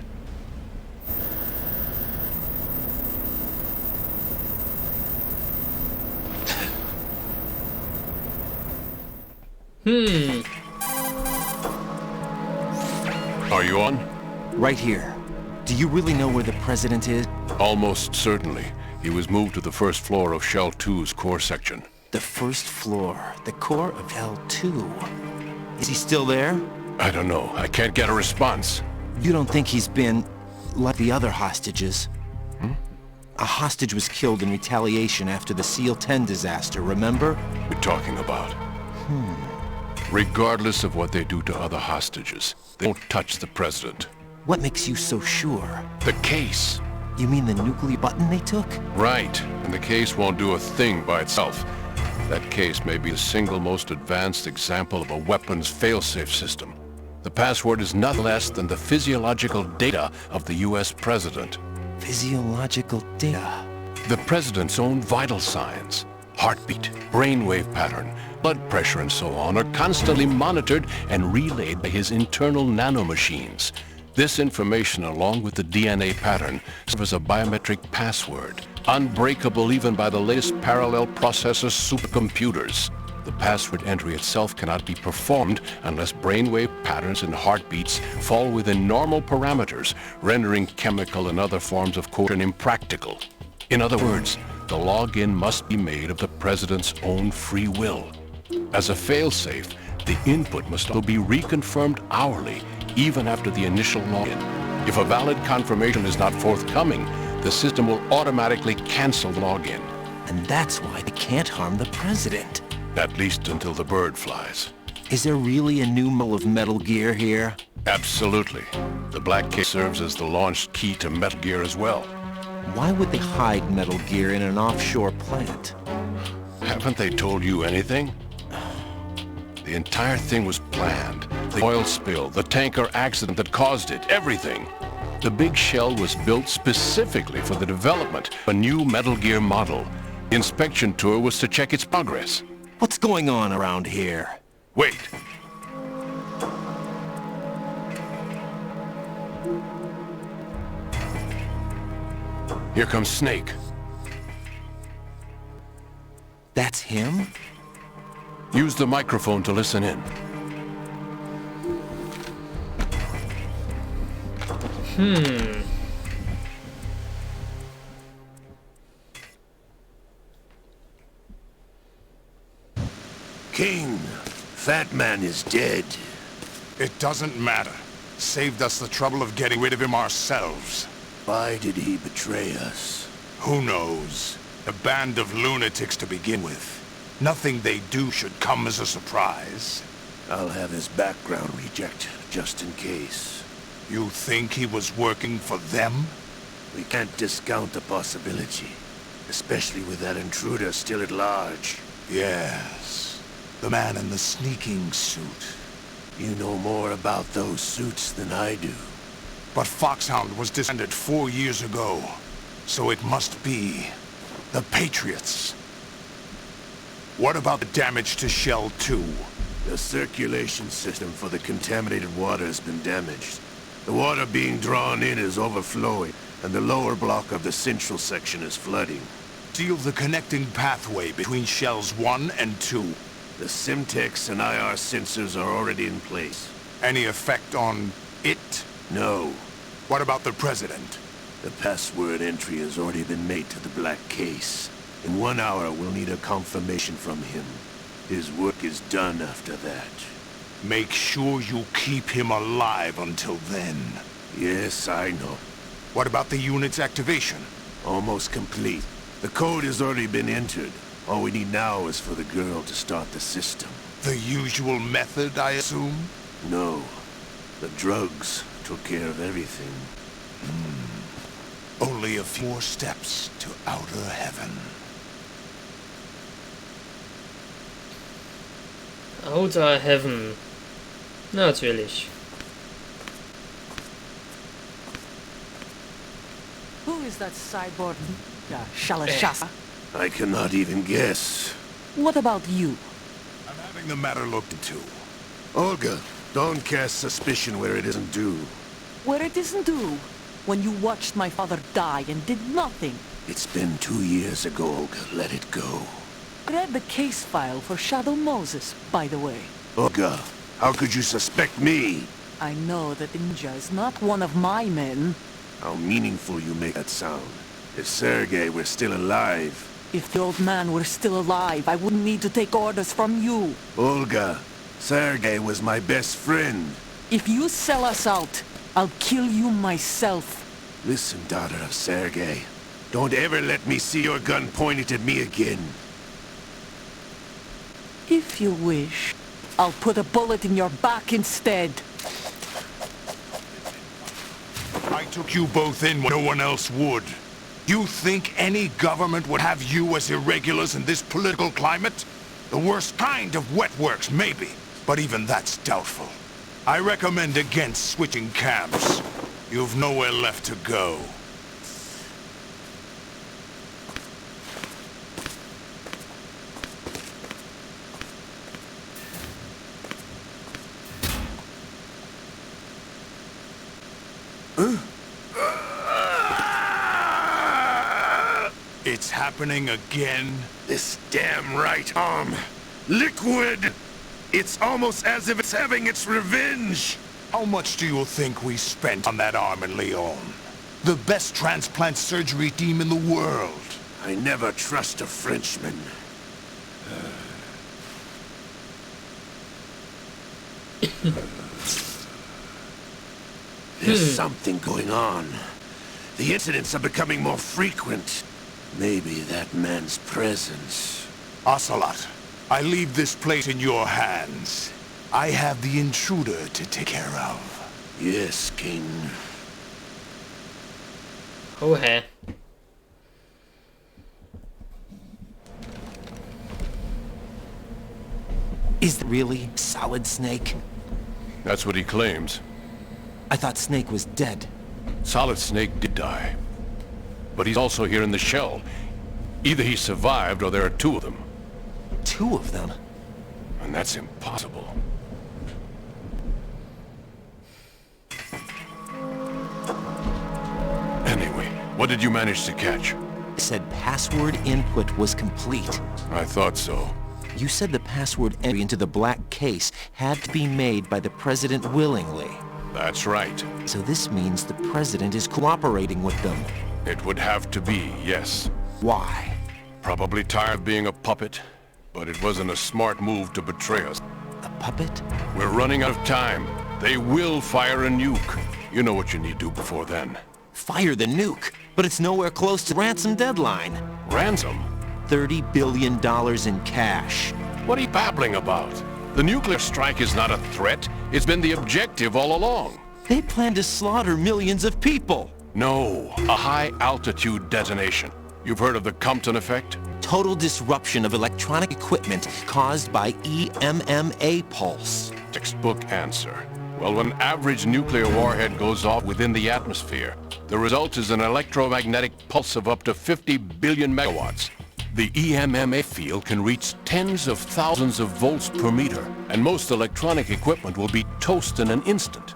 Are you on? Right here. Do you really know where the president is? Almost certainly. He was moved to the first floor of Shell 2's core section. The first floor. The core of L2. Is he still there? I don't know. I can't get a response. You don't think he's been like the other hostages? A hostage was killed in retaliation after the SEAL 10 disaster, remember? We're talking about. Regardless of what they do to other hostages, they won't touch the president. What makes you so sure? The case. You mean the nuclear button they took? Right, and the case won't do a thing by itself. That case may be the single most advanced example of a weapons failsafe system. The password is nothing less than the physiological data of the U.S. president. Physiological data? The president's own vital signs, heartbeat, brainwave pattern, blood pressure and so on are constantly monitored and relayed by his internal nanomachines. This information, along with the DNA pattern, serves as a biometric password, unbreakable even by the latest parallel processor supercomputers. The password entry itself cannot be performed unless brainwave patterns and heartbeats fall within normal parameters, rendering chemical and other forms of code impractical. In other words, the login must be made of the president's own free will. As a failsafe, the input must also be reconfirmed hourly, even after the initial login. If a valid confirmation is not forthcoming, the system will automatically cancel the login. And that's why they can't harm the president. At least until the bird flies. Is there really a new model of Metal Gear here? Absolutely. The black case serves as the launch key to Metal Gear as well. Why would they hide Metal Gear in an offshore plant? Haven't they told you anything? The entire thing was planned. The oil spill, the tanker accident that caused it, everything. The big shell was built specifically for the development of a new Metal Gear model. The inspection tour was to check its progress. What's going on around here? Wait. Here comes Snake. That's him? Use the microphone to listen in. King, Fat Man is dead. It doesn't matter. Saved us the trouble of getting rid of him ourselves. Why did he betray us? Who knows? A band of lunatics to begin with. Nothing they do should come as a surprise. I'll have his background rechecked, just in case. You think he was working for them? We can't discount the possibility. Especially with that intruder still at large. Yes. The man in the sneaking suit. You know more about those suits than I do. But Foxhound was disbanded 4 years ago. So it must be the Patriots. What about the damage to Shell 2? The circulation system for the contaminated water has been damaged. The water being drawn in is overflowing, and the lower block of the central section is flooding. Seal the connecting pathway between Shells 1 and 2. The Simtex and IR sensors are already in place. Any effect on it? No. What about the President? The password entry has already been made to the black case. In 1 hour, we'll need a confirmation from him. His work is done after that. Make sure you keep him alive until then. Yes, I know. What about the unit's activation? Almost complete. The code has already been entered. All we need now is for the girl to start the system. The usual method, I assume? No. The drugs took care of everything. Only a few more steps to outer heaven. Outer Heaven. Natürlich. Who is that cyborg? Shalashasa? I cannot even guess. What about you? I'm having the matter looked into. Olga, don't cast suspicion where it isn't due. Where it isn't due? When you watched my father die and did nothing. It's been 2 years ago, Olga. Let it go. Read the case file for Shadow Moses, by the way. Olga, how could you suspect me? I know that Ninja is not one of my men. How meaningful you make that sound. If Sergei were still alive... If the old man were still alive, I wouldn't need to take orders from you. Olga, Sergei was my best friend. If you sell us out, I'll kill you myself. Listen, daughter of Sergei. Don't ever let me see your gun pointed at me again. If you wish, I'll put a bullet in your back instead. I took you both in when no one else would. You think any government would have you as irregulars in this political climate? The worst kind of wet works, maybe, but even that's doubtful. I recommend against switching camps. You've nowhere left to go. It's happening again? This damn right arm. Liquid! It's almost as if it's having its revenge! How much do you think we spent on that arm in Lyon? The best transplant surgery team in the world. I never trust a Frenchman. There's something going on. The incidents are becoming more frequent. Maybe that man's presence. Ocelot, I leave this place in your hands. I have the intruder to take care of. Yes, King. Oh, hey. Is it really Solid Snake? That's what he claims. I thought Snake was dead. Solid Snake did die. But he's also here in the shell. Either he survived or there are two of them. Two of them? And that's impossible. Anyway, what did you manage to catch? It said password input was complete. I thought so. You said the password entry into the black case had to be made by the President willingly. That's right. So this means the President is cooperating with them. It would have to be, yes. Why? Probably tired of being a puppet, but it wasn't a smart move to betray us. A puppet? We're running out of time. They will fire a nuke. You know what you need to do before then. Fire the nuke? But it's nowhere close to ransom deadline. Ransom? $30 billion in cash. What are you babbling about? The nuclear strike is not a threat. It's been the objective all along. They plan to slaughter millions of people. No, a high-altitude detonation. You've heard of the Compton effect? Total disruption of electronic equipment caused by EMMA pulse. Textbook answer. Well, when average nuclear warhead goes off within the atmosphere, the result is an electromagnetic pulse of up to 50 billion megawatts. The EMMA field can reach tens of thousands of volts per meter, and most electronic equipment will be toast in an instant.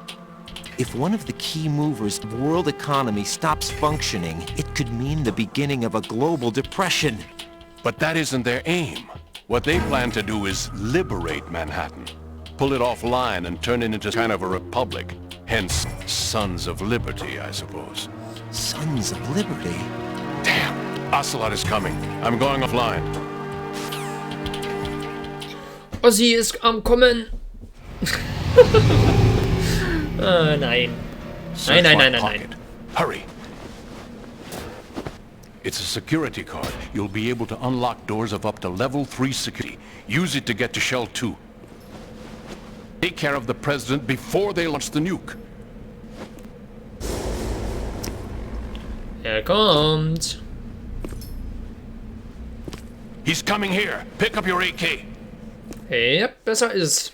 If one of the key movers of world economy stops functioning, it could mean the beginning of a global depression. But that isn't their aim. What they plan to do is liberate Manhattan. Pull it offline and turn it into kind of a republic. Hence, Sons of Liberty, I suppose. Sons of Liberty? Damn! Ocelot is coming. I'm going offline. Ozzy ist am Kommen. Nein. Nein. Hurry. It's a security card. You'll be able to unlock doors of up to level 3 security. Use it to get to Shell 2. Take care of the President before they launch the nuke. Kommt. He's coming here. Pick up your AK. Ja, besser ist.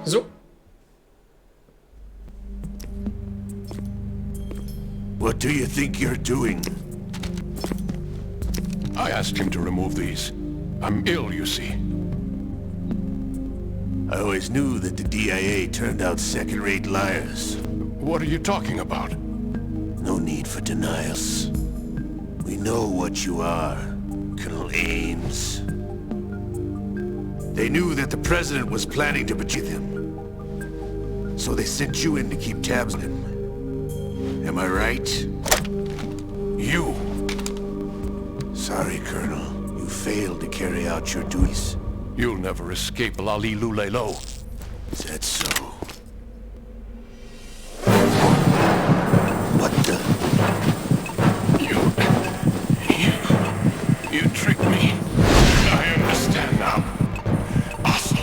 So. What do you think you're doing? I asked him to remove these. I'm ill, you see. I always knew that the DIA turned out second-rate liars. What are you talking about? No need for denials. We know what you are, Colonel Ames. They knew that the President was planning to betray them. So they sent you in to keep tabs on him. Am I right? You! Sorry, Colonel. You failed to carry out your duties. You'll never escape Lali Lulelo. Is that so? What the? You tricked me. I understand now. Ocelot.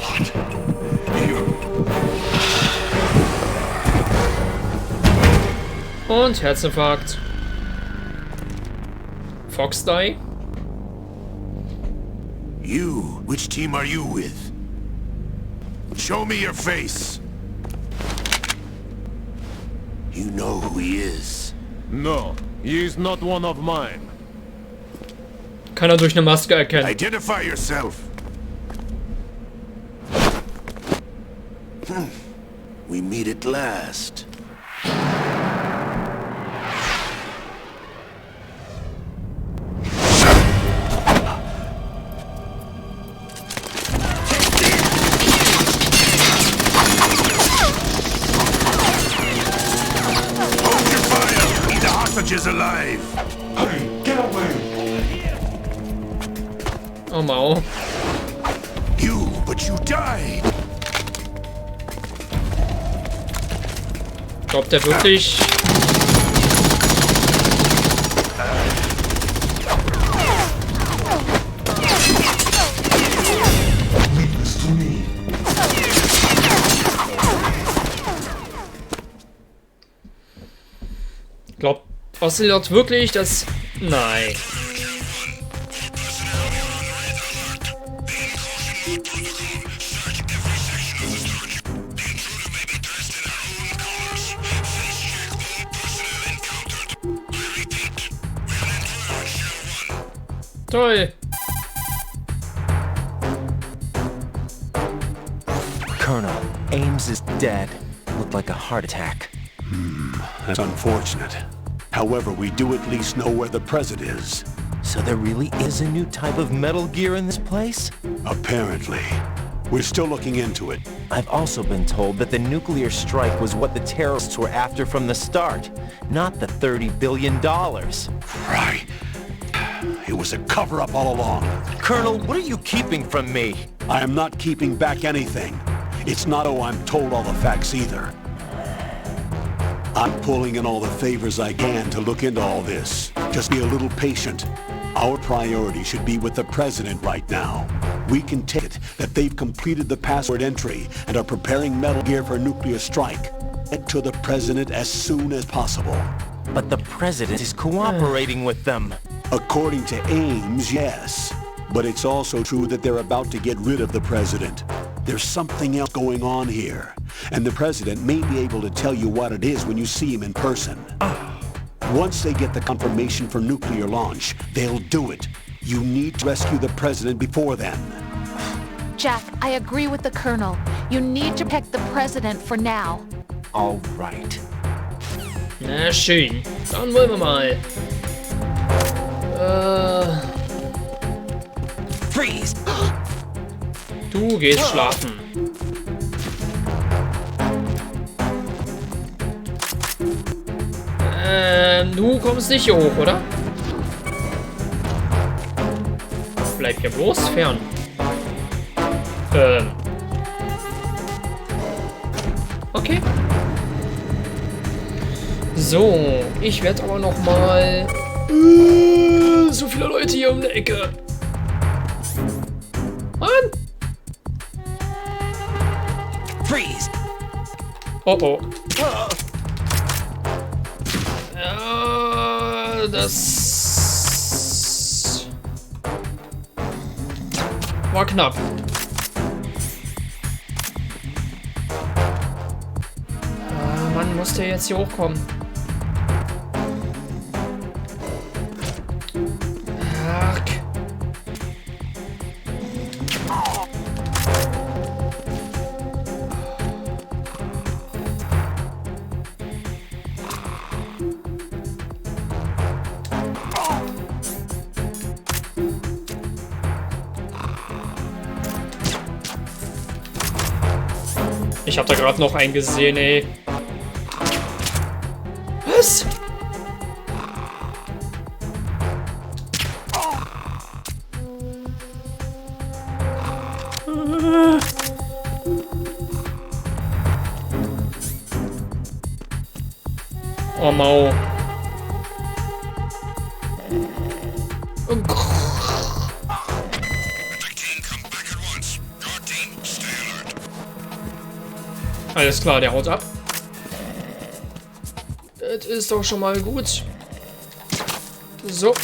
Und Herzinfarkt. Fox die. You, which team are you with? Show me your face. You know who he is. No, he is not one of mine. Kann er durch eine Maske erkennen. Identify yourself. We meet at last. Hold your fire! Keep the hostages alive! Hurry, get away! Oh Mau. You, but you died! Glaubt er wirklich? Leave this to me. Glaubt Ocelot wirklich, dass... Nein. Toll. Colonel, Ames is dead. Looked like a heart attack. That's unfortunate. However, we do at least know where the president is. So there really is a new type of Metal Gear in this place? Apparently. We're still looking into it. I've also been told that the nuclear strike was what the terrorists were after from the start, not the $30 billion. Right. It was a cover-up all along. Colonel, what are you keeping from me? I am not keeping back anything. It's not I'm told all the facts either. I'm pulling in all the favors I can to look into all this. Just be a little patient. Our priority should be with the president right now. We can take it that they've completed the password entry and are preparing Metal Gear for a nuclear strike. Get to the president as soon as possible. But the president is cooperating with them. According to Ames, yes. But it's also true that they're about to get rid of the president. There's something else going on here. And the president may be able to tell you what it is when you see him in person. Once they get the confirmation for nuclear launch, they'll do it. You need to rescue the president before then. Jack, I agree with the Colonel. You need to protect the President for now. All right. Na schön. Dann wollen wir mal. Freeze! Du gehst schlafen. Du kommst nicht hier hoch, oder? Bleib hier bloß fern. Okay. So, ich werde aber noch mal... so viele Leute hier um die Ecke. Mann! Freeze! Oh oh. Ja, das... war knapp. Mann, muss der jetzt hier hochkommen? Ach. Ich hab da gerade noch einen gesehen, ey. Was? Oh Mau. Alles klar, der haut ab. Das ist doch schon mal gut. So.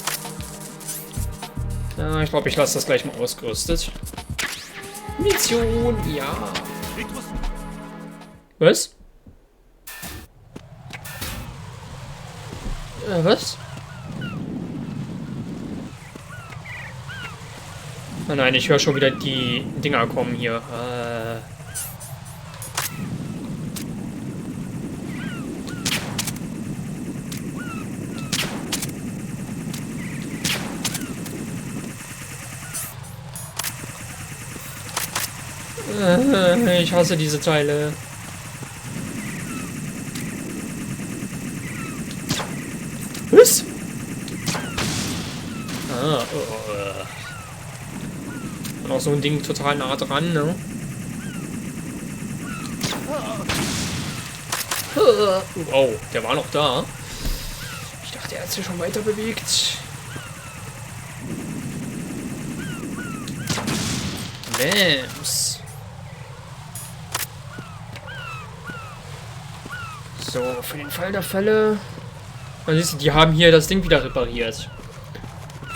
Ja, ich glaube, ich lasse das gleich mal ausgerüstet. Munition, ja. Was? Was? Oh nein, ich höre schon wieder die Dinger kommen hier. Ich hasse diese Teile. Was? Und auch so ein Ding total nah dran, ne? Wow, der war noch da. Ich dachte, er hat sich schon weiter bewegt. Bams. So, für den Fall der Fälle. Man sieht, die haben hier das Ding wieder repariert.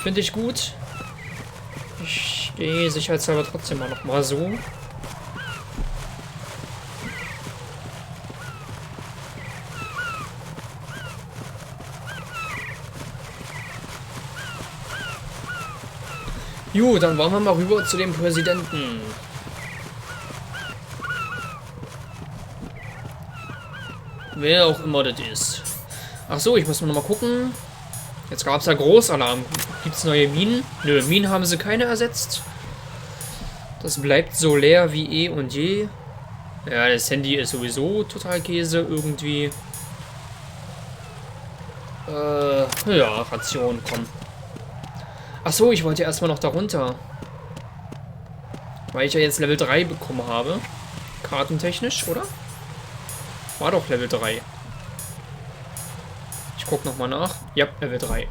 Finde ich gut. Ich gehe sicherheitshalber trotzdem mal noch mal so. Gut, dann wollen wir mal rüber zu dem Präsidenten. Wer auch immer das ist. Ach so, ich muss noch mal gucken. Jetzt gab es ja Großalarm. Gibt es neue Minen? Nö, Minen haben sie keine ersetzt. Das bleibt so leer wie eh und je. Ja, das Handy ist sowieso total Käse irgendwie. Ja, Ration, komm. Ach so, ich wollte erstmal noch darunter. Weil ich ja jetzt Level 3 bekommen habe. Kartentechnisch, oder? War doch Level 3. Ich guck nochmal nach. Ja, Level 3.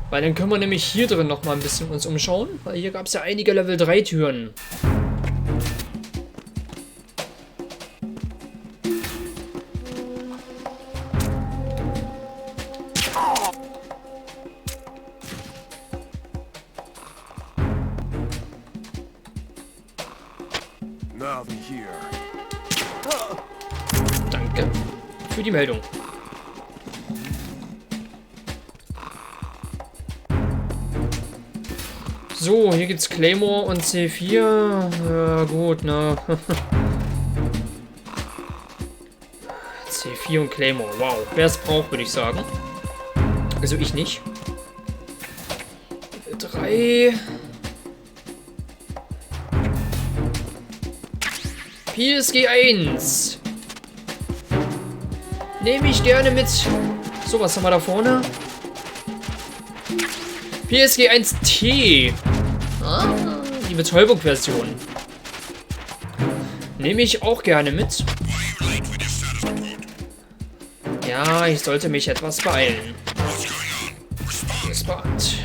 Weil dann können wir nämlich hier drin nochmal ein bisschen uns umschauen. Weil hier gab es ja einige Level 3 Türen. Danke für die Meldung. So, hier gibt's Claymore und C4. Ja, gut, ne? C4 und Claymore, wow. Wer es braucht, würde ich sagen. Also ich nicht. 3. PSG 1. Nehme ich gerne mit. So, was haben wir da vorne? PSG 1T. Ah, die Betäubung-Version. Nehme ich auch gerne mit. Ja, ich sollte mich etwas beeilen. Respond.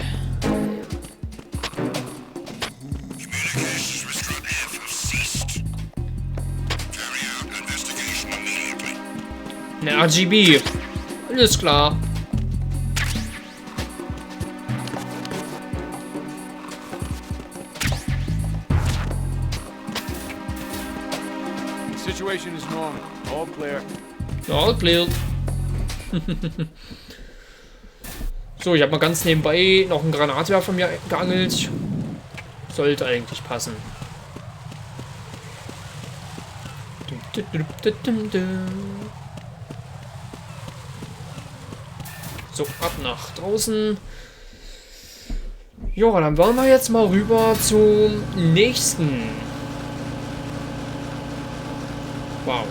Eine RGB. Alles klar. Situation is normal. All clear. All clear. So, ich habe mal ganz nebenbei noch einen Granatwerfer mir geangelt. Sollte eigentlich passen. So, ab nach draußen. Ja, dann wollen wir jetzt mal rüber zum nächsten. Wow.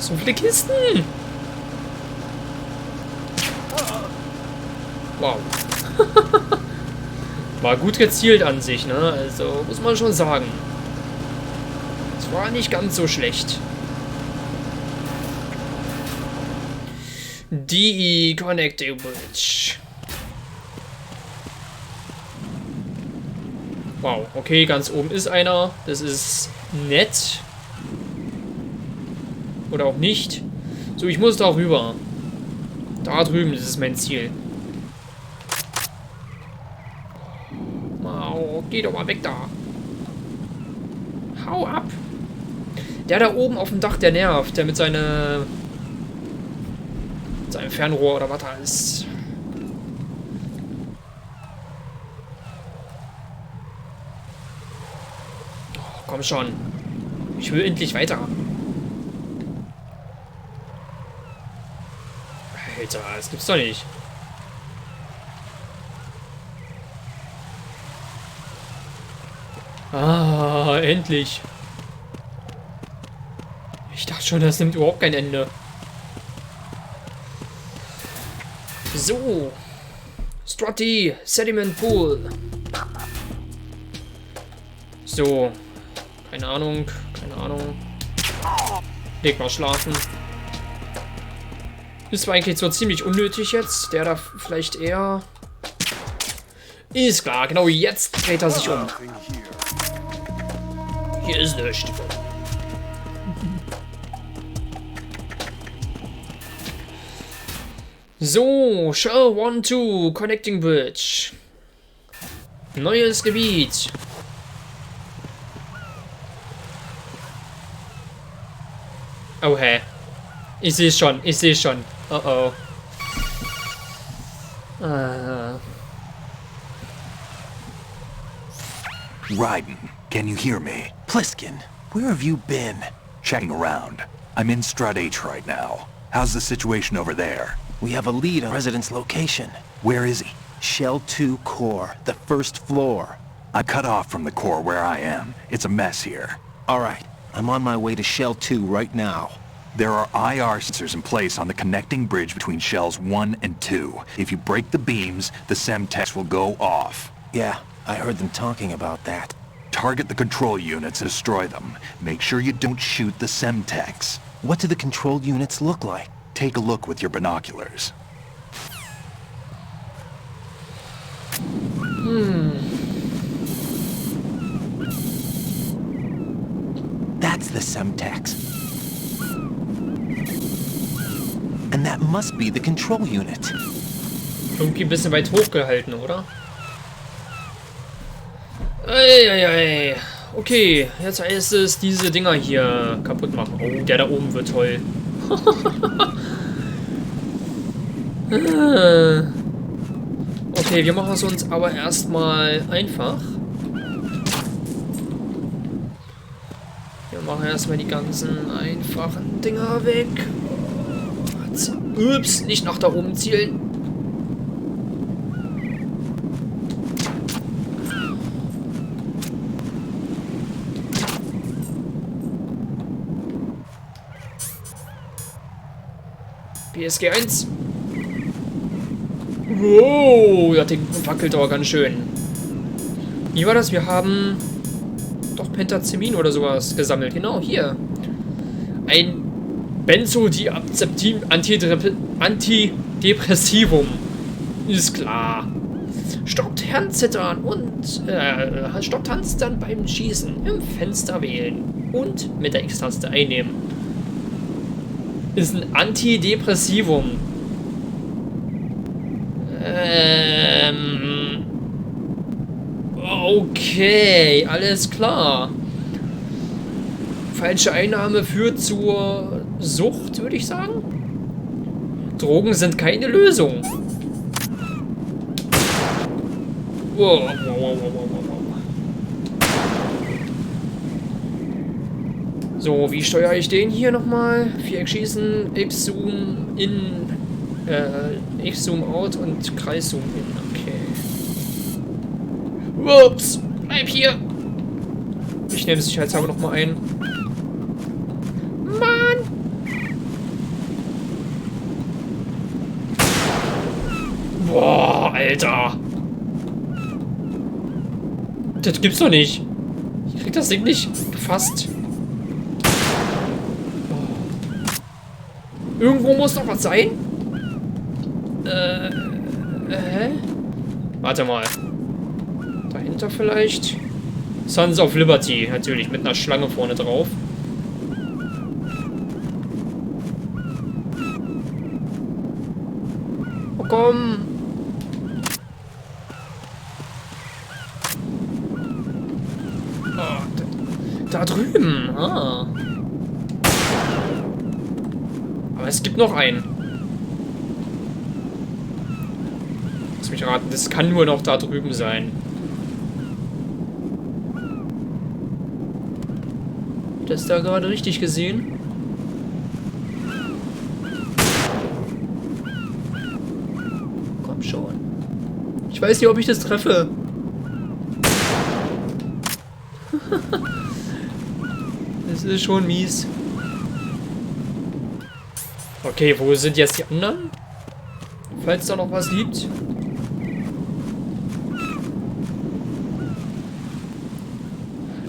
So viele Kisten. Wow. War gut gezielt an sich, ne? Also, muss man schon sagen. Es war nicht ganz so schlecht. DE Connecting Bridge. Wow, okay, ganz oben ist einer. Das ist nett. Oder auch nicht. So, ich muss da rüber. Da drüben, das ist mein Ziel. Wow, geh doch mal weg da. Hau ab. Der da oben auf dem Dach, der nervt. Der mit seinem Fernrohr oder was da ist. Oh, komm schon. Ich will endlich weiter. Alter, das gibt's doch nicht. Ah, endlich. Ich dachte schon, das nimmt überhaupt kein Ende. So. Strutty, Sediment Pool. So. Keine Ahnung, keine Ahnung. Leg mal schlafen. Ist zwar eigentlich so ziemlich unnötig jetzt. Der da vielleicht eher... Ist klar, genau jetzt dreht er sich um. Hier ist nichts. So, Shell 1-2, Connecting Bridge. Neues Gebiet. Oh, hä. Ich sehe schon, ich sehe schon. Oh, oh. Raiden, can you hear me? Pliskin, where have you been? Checking around. I'm in Strut H right now. How's the situation over there? We have a lead on President's location. Where is he? Shell 2 core, the first floor. I cut off from the core where I am. It's a mess here. All right, I'm on my way to Shell 2 right now. There are IR sensors in place on the connecting bridge between Shells 1 and 2. If you break the beams, the Semtex will go off. Yeah, I heard them talking about that. Target the control units and destroy them. Make sure you don't shoot the Semtex. What do the control units look like? Take a look with your binoculars. That's the Semtex. And that must be the control unit. Irgendwie ein bisschen weit hochgehalten, oder? Eieiei. Okay, jetzt heißt es, diese Dinger hier kaputt machen. Oh, der da oben wird toll. Okay, wir machen es uns aber erstmal einfach. Wir machen erstmal die ganzen einfachen Dinger weg. Ups, nicht nach da oben zielen. PSG 1. Wow, das Ding wackelt aber ganz schön. Wie war das? Wir haben doch Pentazemin oder sowas gesammelt. Genau, hier. Ein Antidepressivum. Ist klar. Stoppt Handzittern und stoppt Handzittern beim Schießen. Im Fenster wählen. Und mit der X-Taste einnehmen. Ist ein Antidepressivum. Okay, alles klar. Falsche Einnahme führt zur Sucht, würde ich sagen. Drogen sind keine Lösung. Wow, wow, wow, wow, wow, wow. So, wie steuere ich den hier nochmal? Viereck schießen, X-Zoom in, X-Zoom out und Kreis-Zoom in. Okay. Ups, bleib hier. Ich nehme sicherheitshalber nochmal ein. Mann! Boah, Alter! Das gibt's doch nicht! Ich krieg das Ding nicht gefasst. Irgendwo muss noch was sein? Warte mal. Dahinter vielleicht? Sons of Liberty, natürlich, mit einer Schlange vorne drauf. komm! Oh, da drüben. Ah. Aber es gibt noch einen. Lass mich raten, das kann nur noch da drüben sein. Das da gerade richtig gesehen? Komm schon. Ich weiß nicht, ob ich das treffe. Das ist schon mies. Okay, wo sind jetzt die anderen? Falls da noch was liegt.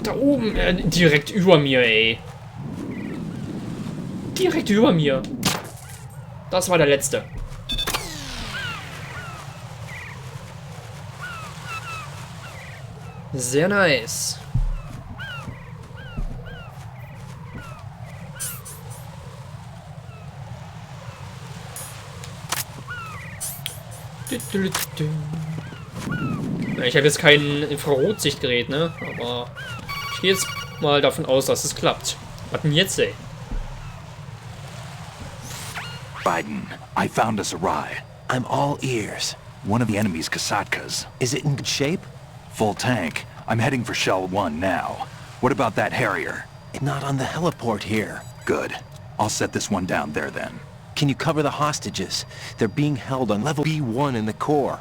Da oben, direkt über mir, ey. Direkt über mir. Das war der letzte. Sehr nice. Ich habe jetzt kein Infrarotsichtgerät, ne? Aber ich gehe jetzt mal davon aus, dass es klappt. Was denn jetzt, ey? Biden, I found us a ride. I'm all ears. One of the enemy's Kasatkas. Is it in good shape? Full tank. I'm heading for Shell 1 now. What about that Harrier? Not on the heliport here. Good. I'll set this one down there then. Can you cover the hostages? They're being held on level B1 in the core.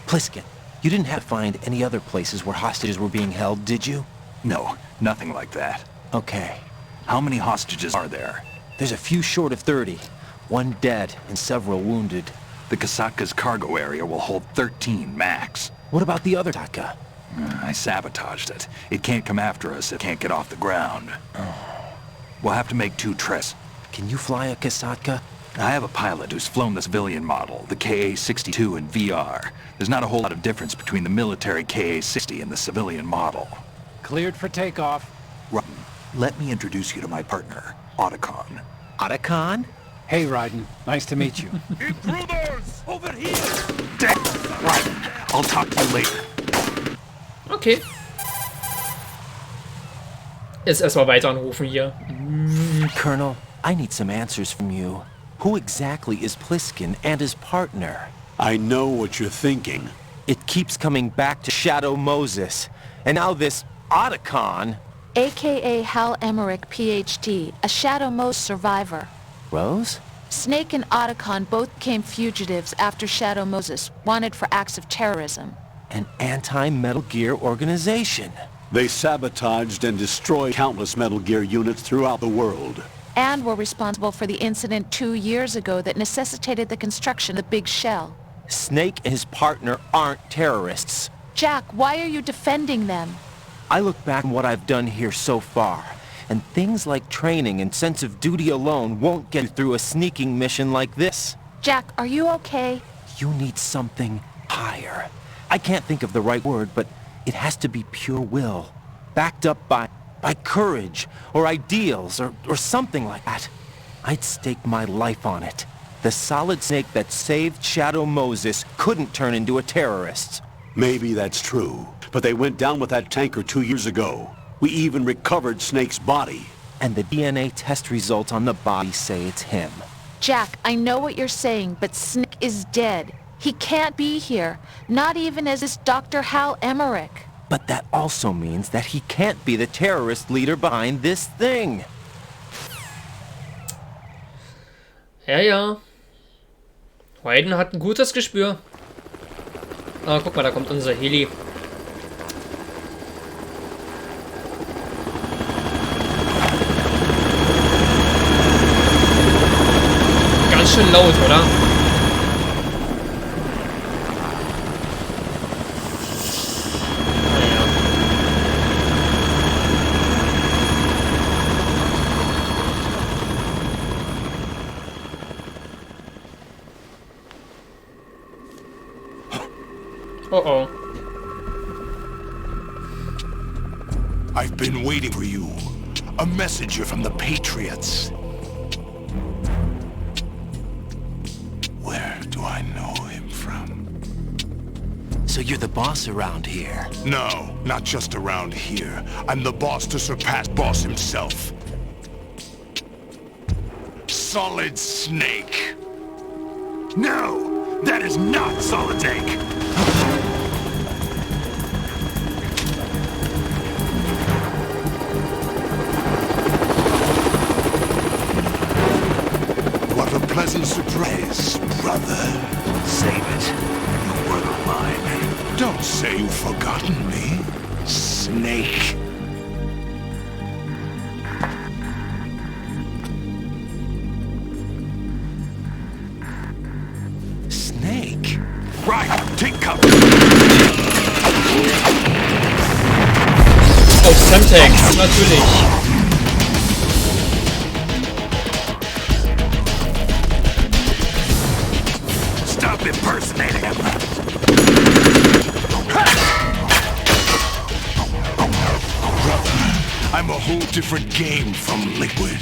Pliskin, you didn't have to find any other places where hostages were being held, did you? No, nothing like that. Okay. How many hostages are there? There's a few short of 30. One dead and several wounded. The Kasatka's cargo area will hold 13 max. What about the other Taka? I sabotaged it. It can't come after us if it can't get off the ground. We'll have to make 2 trips. Can you fly a Kasatka? I have a pilot who's flown the civilian model, the KA-62 in VR. There's not a whole lot of difference between the military KA-60 and the civilian model. Cleared for takeoff. Raiden, let me introduce you to my partner, Otacon. Otacon? Hey, Raiden. Nice to meet you. Intruders! Over here! Damn! Raiden, I'll talk to you later. Okay. Jetzt erstmal weiter anrufen hier. Colonel, I need some answers from you. Who exactly is Pliskin and his partner? I know what you're thinking. It keeps coming back to Shadow Moses. And now this Otacon. AKA Hal Emmerich, PhD, a Shadow Moses survivor. Rose? Snake and Otacon both became fugitives after Shadow Moses, wanted for acts of terrorism. An anti-Metal Gear organization. They sabotaged and destroyed countless Metal Gear units throughout the world. And were responsible for the incident 2 years ago that necessitated the construction of the Big Shell. Snake and his partner aren't terrorists. Jack, why are you defending them? I look back on what I've done here so far, and things like training and sense of duty alone won't get you through a sneaking mission like this. Jack, are you okay? You need something higher. I can't think of the right word, but it has to be pure will, backed up by courage, or ideals, or something like that. I'd stake my life on it. The Solid Snake that saved Shadow Moses couldn't turn into a terrorist. Maybe that's true, but they went down with that tanker 2 years ago. We even recovered Snake's body. And the DNA test results on the body say it's him. Jack, I know what you're saying, but Snake is dead. He can't be here, not even as this Dr. Hal Emmerich. But that also means that he can't be the terrorist leader behind this thing. Ja, ja. Raiden hat ein gutes Gespür. Ah, guck mal, da kommt unser Heli. Ganz schön laut, oder? Uh-oh. I've been waiting for you. A messenger from the Patriots. Where do I So you're the boss around here? No, not just around here. I'm the boss to surpass boss himself. Solid Snake. No, that is not Solid Snake. What a pleasant surprise, brother. Save it. You were the mine. Don't say you've forgotten me, Snake. Snake? Right, take cover. Auf Semtex, natürlich. Stop impersonating him. Brother, I'm a whole different game from Liquid.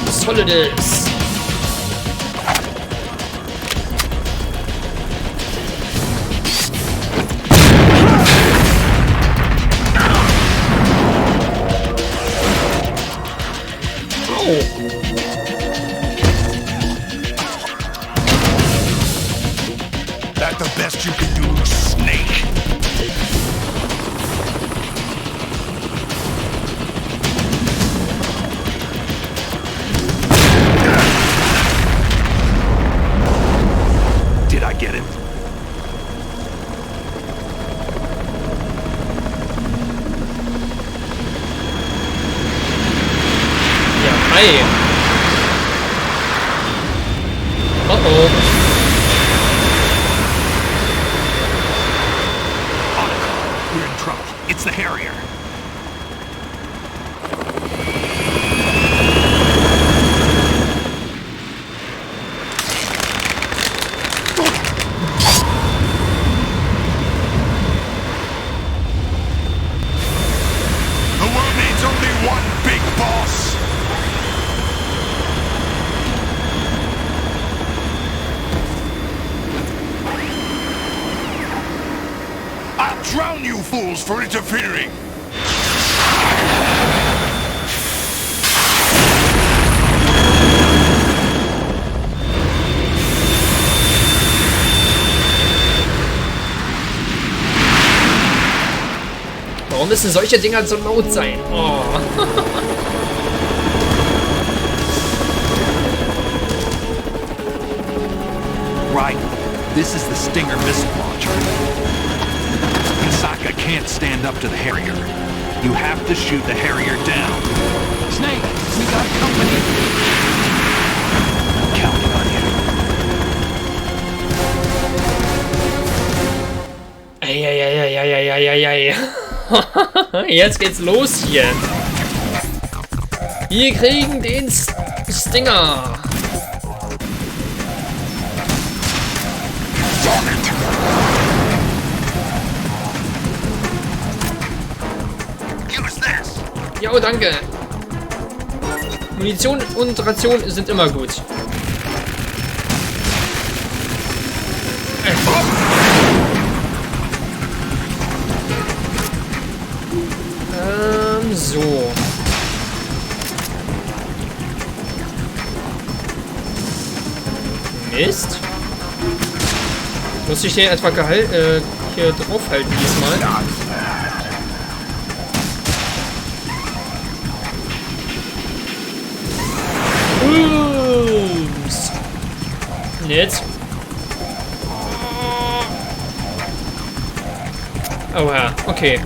Solid ist. That the best you can do, Snake? Did I get him? Ja, hi. Uh-oh. We're in trouble. It's the Harrier. The world needs only one big boss. I'll drown you fools for interfering. Warum müssen solche Dinger so laut sein? Oh. Right. This is the Stinger missile launcher. Kasaka can't stand up to the Harrier. You have to shoot the Harrier down. Snake, we got company. Counting on you. Eieieiei. Jetzt geht's los hier. Wir kriegen den Stinger. Ja, danke. Munition und Ration sind immer gut. So. Mist. Muss ich den etwa hier draufhalten diesmal? Jetzt. Oha, okay.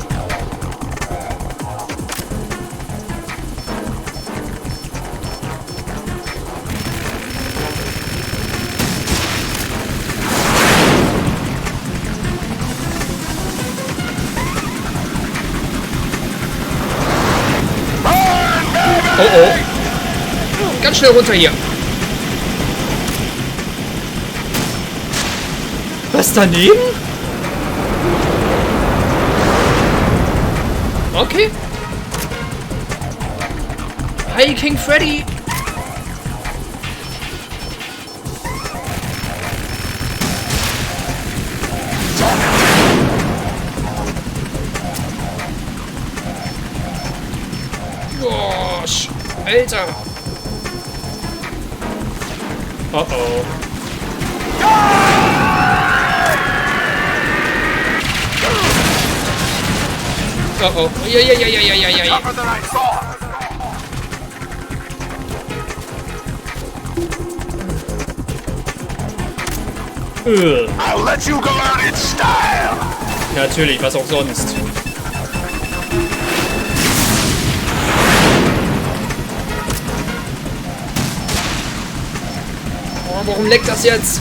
Oh oh. Ganz schnell runter hier. das daneben? Okay. Hi, King Freddy. Gosh. Alter. Oh oh. Oh oh. Yeah. I'll let you go out in style. Natürlich, was auch sonst. Oh, warum leckt das jetzt?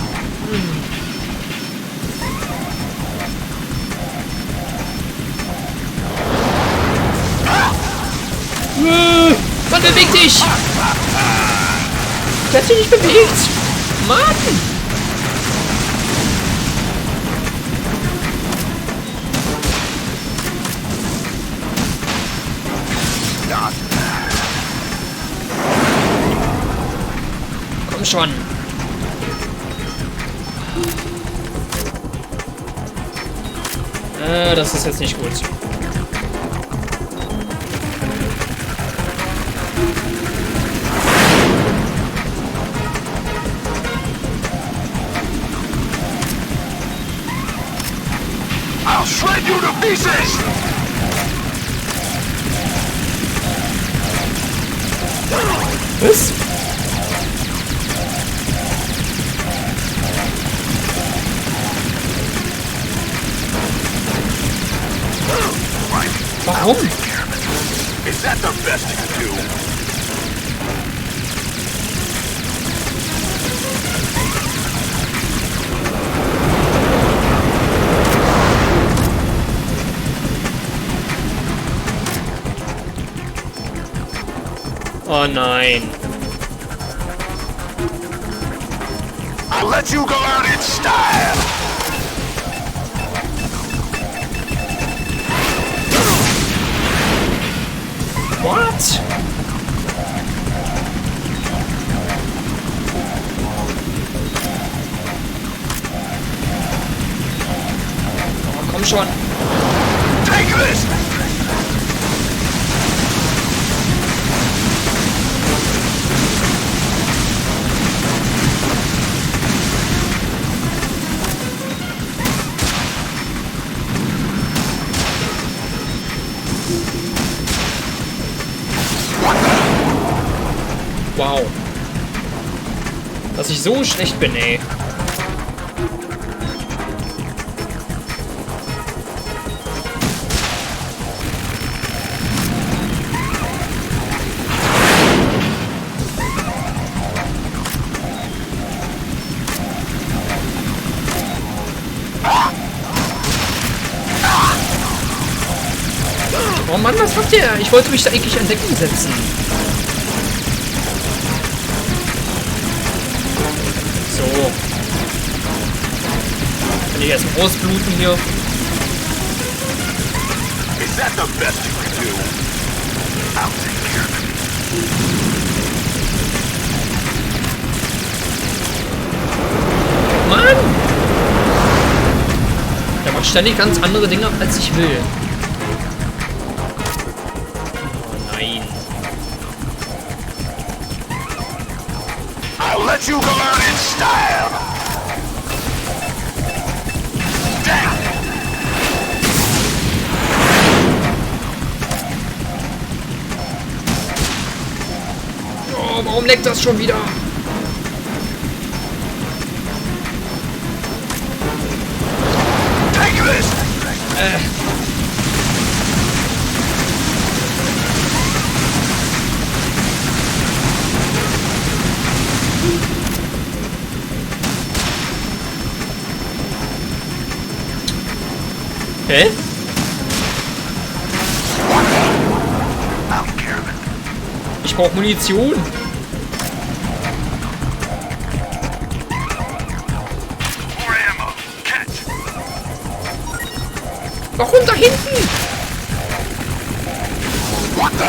Mann, beweg dich! Ich hab dich nicht bewegt! Mann! Komm schon! Das ist jetzt nicht gut. I'll shred you to pieces! Was? Warum? Is that the best you can do? Oh nein. I'll let you go out in style. What? Oh, komm schon. Take this. Wow. Dass ich so schlecht bin, ey. Oh Mann, was macht ihr? Ich wollte mich da eigentlich an Deckung setzen. So. Kann ich erst mal ausbluten hier? Is that the best you can do? I'll take care of it. Mann! Der macht ständig ganz andere Dinge, als ich will. Oh nein. I'll let you go out in style. Damn. Oh, warum leckt das schon wieder? Take this. Hä? Ich brauche Munition. More ammo. Catch. Warum da hinten? What the?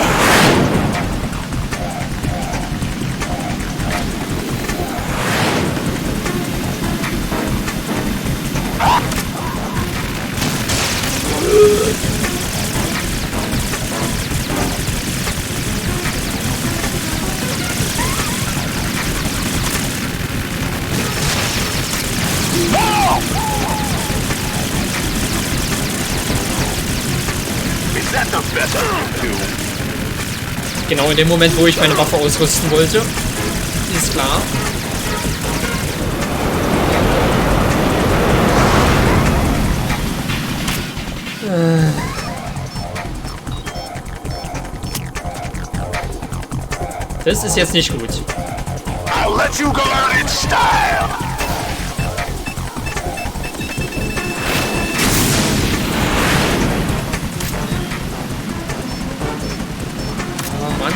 Genau in dem Moment, wo ich meine Waffe ausrüsten wollte. Ist klar. Das ist jetzt nicht gut. I'll let you go out in style. Oh Mann.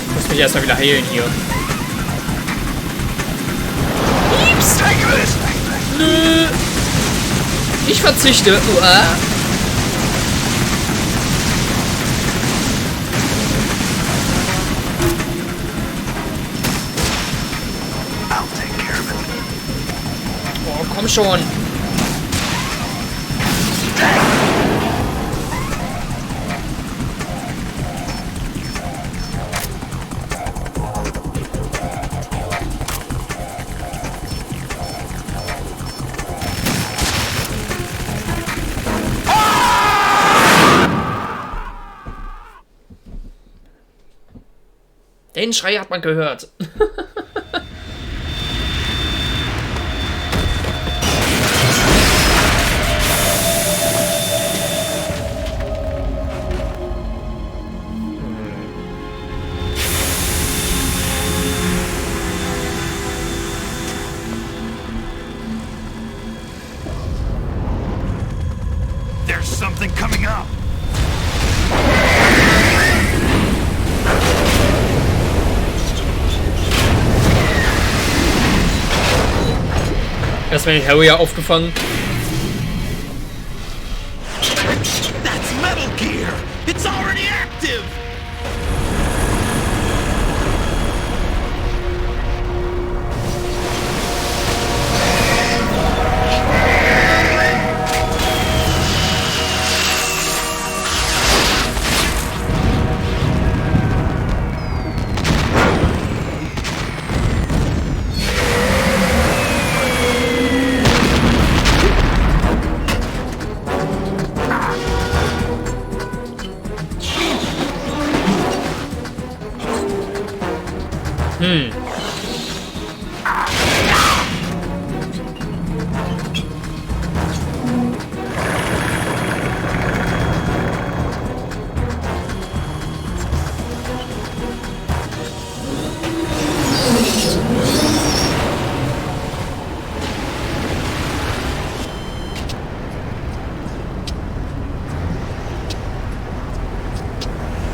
Ich muss mich erstmal wieder heilen hier. Ups. Nö. Ich verzichte. Uah. Oh, komm schon. Den Schrei hat man gehört. There's something coming up. Erstmal den Harry aufgefangen. That's Metal Gear. It's already active.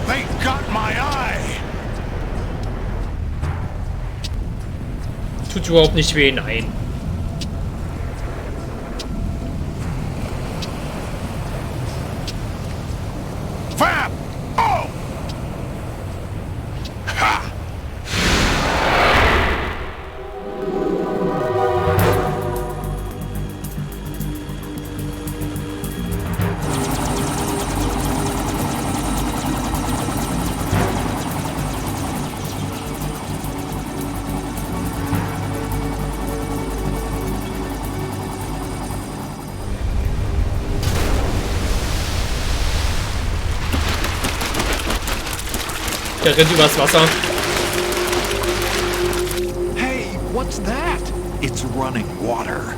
They got my eye. Tut überhaupt nicht weh, nein. Fab. Oh. Ha. Der rennt übers Wasser. Hey, what's that? It's running water.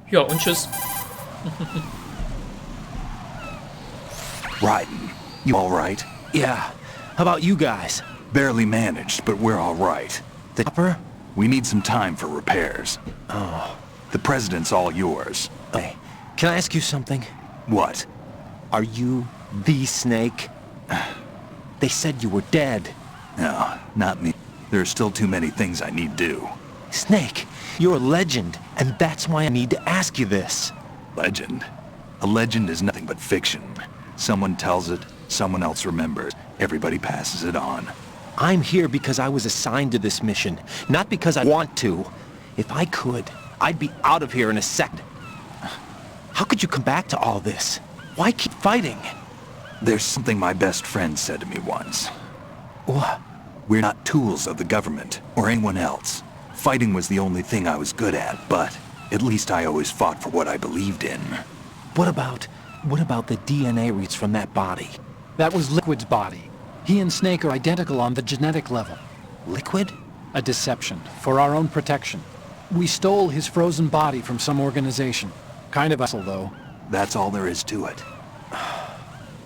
Ja, und tschüss. Raiden, you alright? Yeah. How about you guys? Barely managed, but we're alright. The chopper? We need some time for repairs. Oh. The president's all yours. Hey, can I ask you something? What? Are you the Snake? They said you were dead. No, not me. There are still too many things I need to do. Snake, you're a legend, and that's why I need to ask you this. Legend? A legend is nothing but fiction. Someone tells it, someone else remembers, everybody passes it on. I'm here because I was assigned to this mission, not because I want to. If I could, I'd be out of here in a second. How could you come back to all this? Why keep fighting? There's something my best friend said to me once. What? We're not tools of the government, or anyone else. Fighting was the only thing I was good at, but at least I always fought for what I believed in. What about the DNA reads from that body? That was Liquid's body. He and Snake are identical on the genetic level. Liquid? A deception, for our own protection. We stole his frozen body from some organization. Kind of hustle, though. That's all there is to it.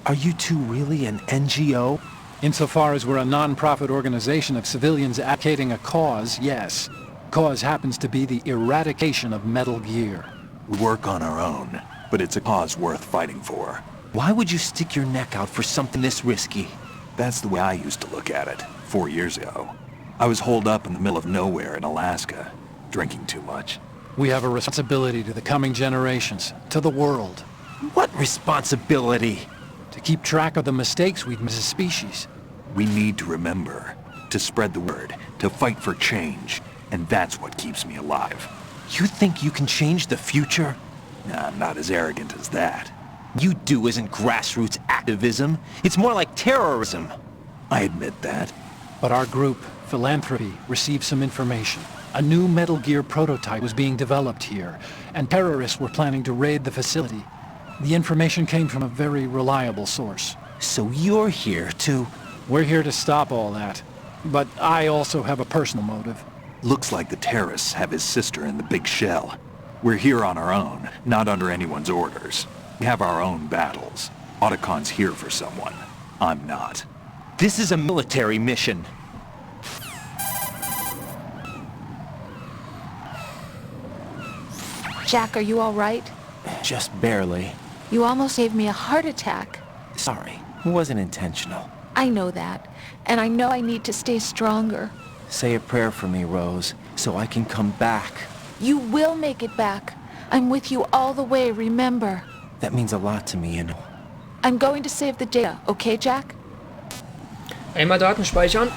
Are you two really an NGO? Insofar as we're a non-profit organization of civilians advocating a cause, yes. Cause happens to be the eradication of Metal Gear. We work on our own, but it's a cause worth fighting for. Why would you stick your neck out for something this risky? That's the way I used to look at it, 4 years ago. I was holed up in the middle of nowhere in Alaska, drinking too much. We have a responsibility to the coming generations, to the world. What responsibility? To keep track of the mistakes we've made as a species. We need to remember, to spread the word, to fight for change, and that's what keeps me alive. You think you can change the future? Nah, I'm not as arrogant as that. You do isn't grassroots activism. It's more like terrorism. I admit that. But our group, Philanthropy, received some information. A new Metal Gear prototype was being developed here, and terrorists were planning to raid the facility. The information came from a very reliable source. So you're here to... We're here to stop all that. But I also have a personal motive. Looks like the terrorists have his sister in the big shell. We're here on our own, not under anyone's orders. We have our own battles. Otacon's here for someone. I'm not. This is a military mission. Jack, are you all right? Just barely. You almost gave me a heart attack. Sorry, it wasn't intentional. I know that, and I know I need to stay stronger. Say a prayer for me, Rose, so I can come back. You will make it back. I'm with you all the way, remember. That means a lot to me, you know. I'm going to save the data, okay, Jack? Einmal Daten speichern.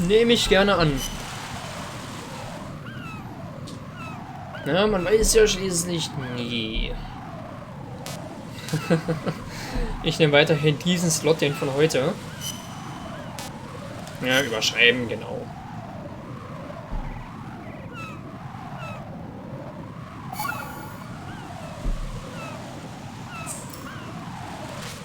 Nehme ich gerne an. Ja, man weiß ja schließlich nie. Ich nehme weiterhin diesen Slot, den von heute. Ja, überschreiben, genau.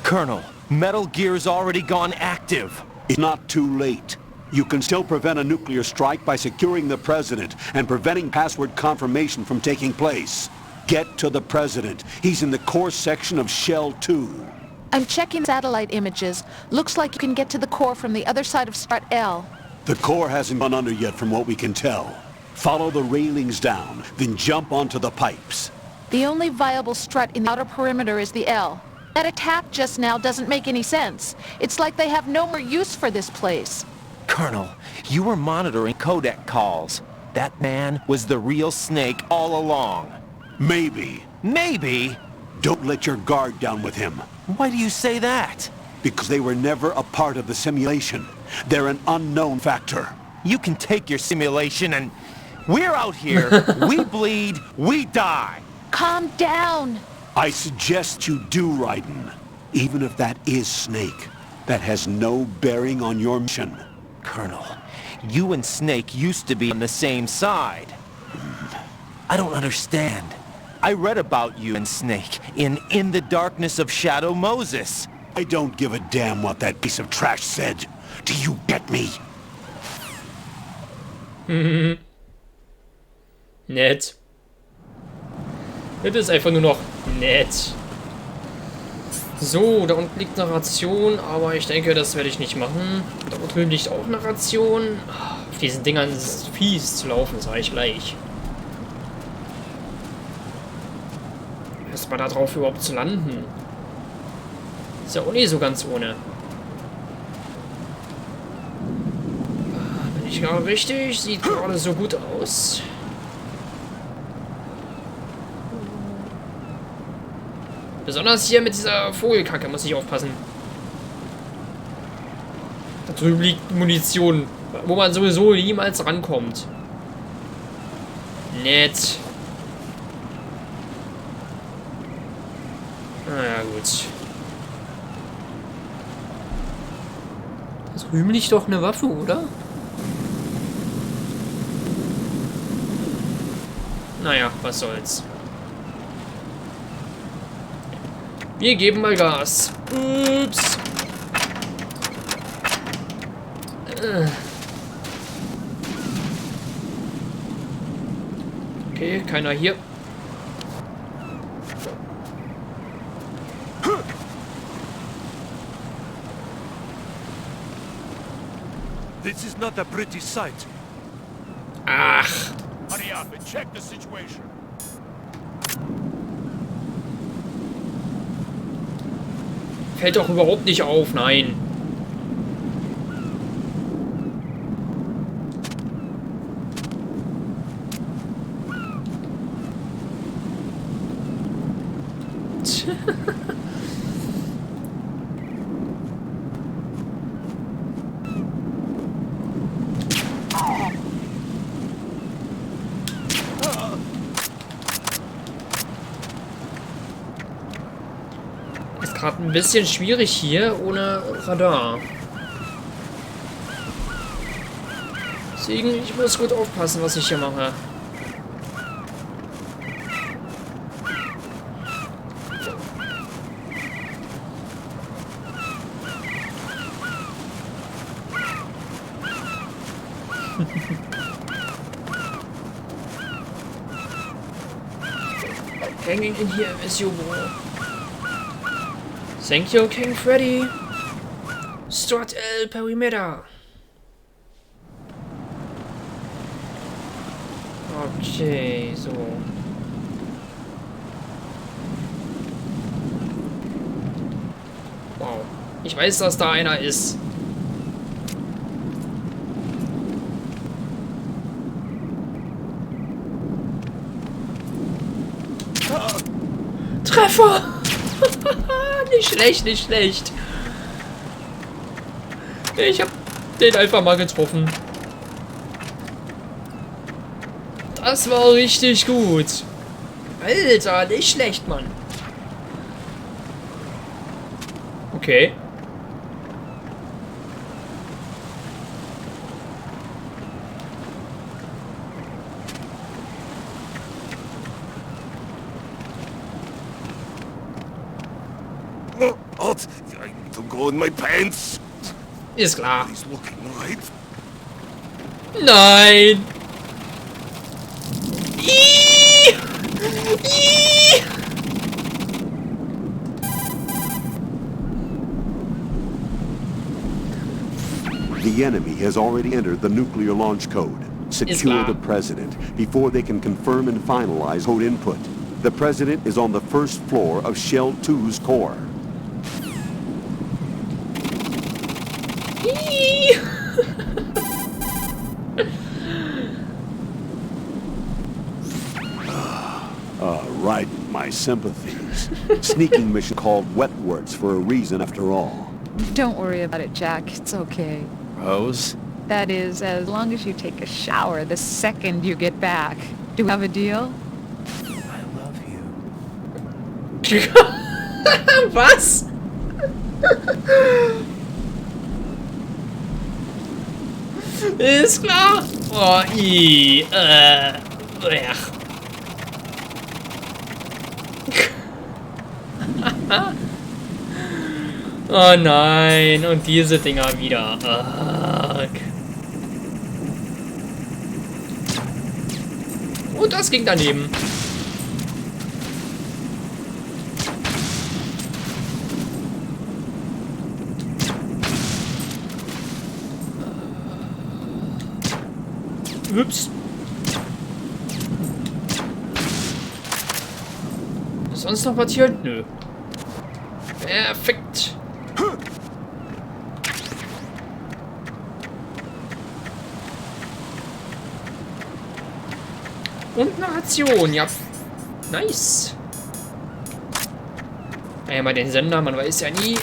Colonel, Metal Gear's already gone active. It's not too late. You can still prevent a nuclear strike by securing the President and preventing password confirmation from taking place. Get to the President. He's in the core section of Shell 2. I'm checking satellite images. Looks like you can get to the core from the other side of Strat L. The core hasn't gone under yet from what we can tell. Follow the railings down, then jump onto the pipes. The only viable strut in the outer perimeter is the L. That attack just now doesn't make any sense. It's like they have no more use for this place. Colonel, you were monitoring codec calls. That man was the real Snake all along. Maybe. Maybe? Don't let your guard down with him. Why do you say that? Because they were never a part of the simulation. They're an unknown factor. You can take your simulation and... We're out here. We bleed. We die. Calm down. I suggest you do, Raiden. Even if that is Snake, that has no bearing on your mission. Colonel, you and Snake used to be on the same side. I don't understand. I read about you and Snake in the Darkness of Shadow Moses. I don't give a damn what that piece of trash said. Do you get me? Nett. Das ist einfach nur noch nett. So, da unten liegt eine Ration, aber ich denke, das werde ich nicht machen. Da drüben liegt auch eine Ration. Auf diesen Dingern ist es fies zu laufen, sage ich gleich. Erstmal da drauf überhaupt zu landen. Ist ja auch nicht so ganz ohne. Bin ich gerade richtig? Sieht gerade so gut aus. Besonders hier mit dieser Vogelkacke muss ich aufpassen. Da drüben liegt Munition, wo man sowieso niemals rankommt. Nett. Naja, gut. Da drüben liegt doch eine Waffe, oder? Naja, was soll's. Wir geben mal Gas. Ups. Okay, keiner hier. This is not a pretty sight. Ach. Hurry up and check the situation. Fällt doch überhaupt nicht auf, nein. Ist gerade ein bisschen schwierig hier ohne Radar. Deswegen, ich muss gut aufpassen, was ich hier mache. Hanging in here is you, bro. Thank you, King Freddy. Start el Perimeter. Okay, so. Wow. Ich weiß, dass da einer ist. Treffer! Nicht schlecht, nicht schlecht. Ich hab den einfach mal getroffen. Das war richtig gut. Alter, nicht schlecht, Mann. Okay. Don't go in my pants. Ist klar. He's looking right. Nein. Ihhh! Ihhh! The enemy has already entered the nuclear launch code. Secure the president before they can confirm and finalize code input. The president is on the first floor of Shell 2's core. Right, my sympathies. Sneaking mission called Wetworks for a reason after all. Don't worry about it, Jack. It's okay. Rose? That is, as long as you take a shower the second you get back. Do we have a deal? I love you. Was? Ist klar. Oh, Oh nein, und diese Dinger wieder. Und das ging daneben. Ups. Ist sonst noch was hier? Nö. Perfekt. Und eine Ration, ja. Nice. Einmal den Sender, man weiß ja nie.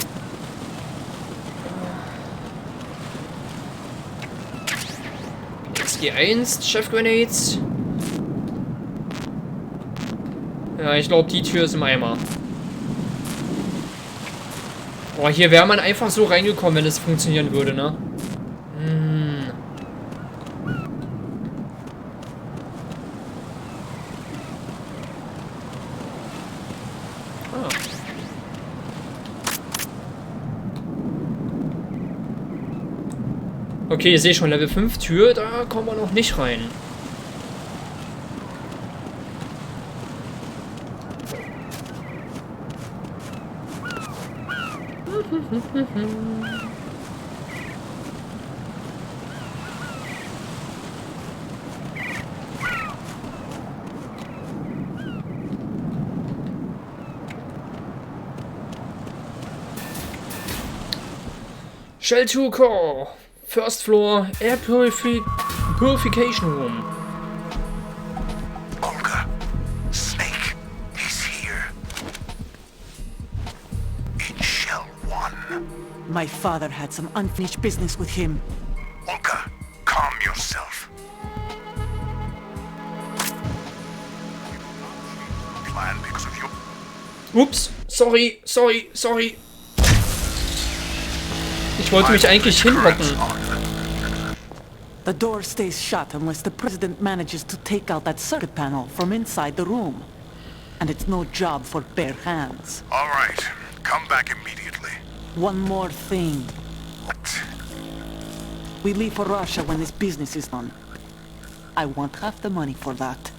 XG1, Chef Grenades. Ja, ich glaube, die Tür ist im Eimer. Boah, hier wäre man einfach so reingekommen, wenn es funktionieren würde, ne? Okay, ich sehe schon Level 5 Tür, da kommen wir noch nicht rein. Shell 2 Core. First floor, air purification room. Olga, Snake, he's here. In Shell 1. My father had some unfinished business with him. Olga, calm yourself. Plan because of your... Ups, sorry. Ich wollte mich eigentlich hinhocken. The door stays shut unless the president manages to take out that circuit panel from inside the room. And it's no job for bare hands. All right, come back immediately. One more thing. What? We leave for Russia when this business is done. I want half the money for that.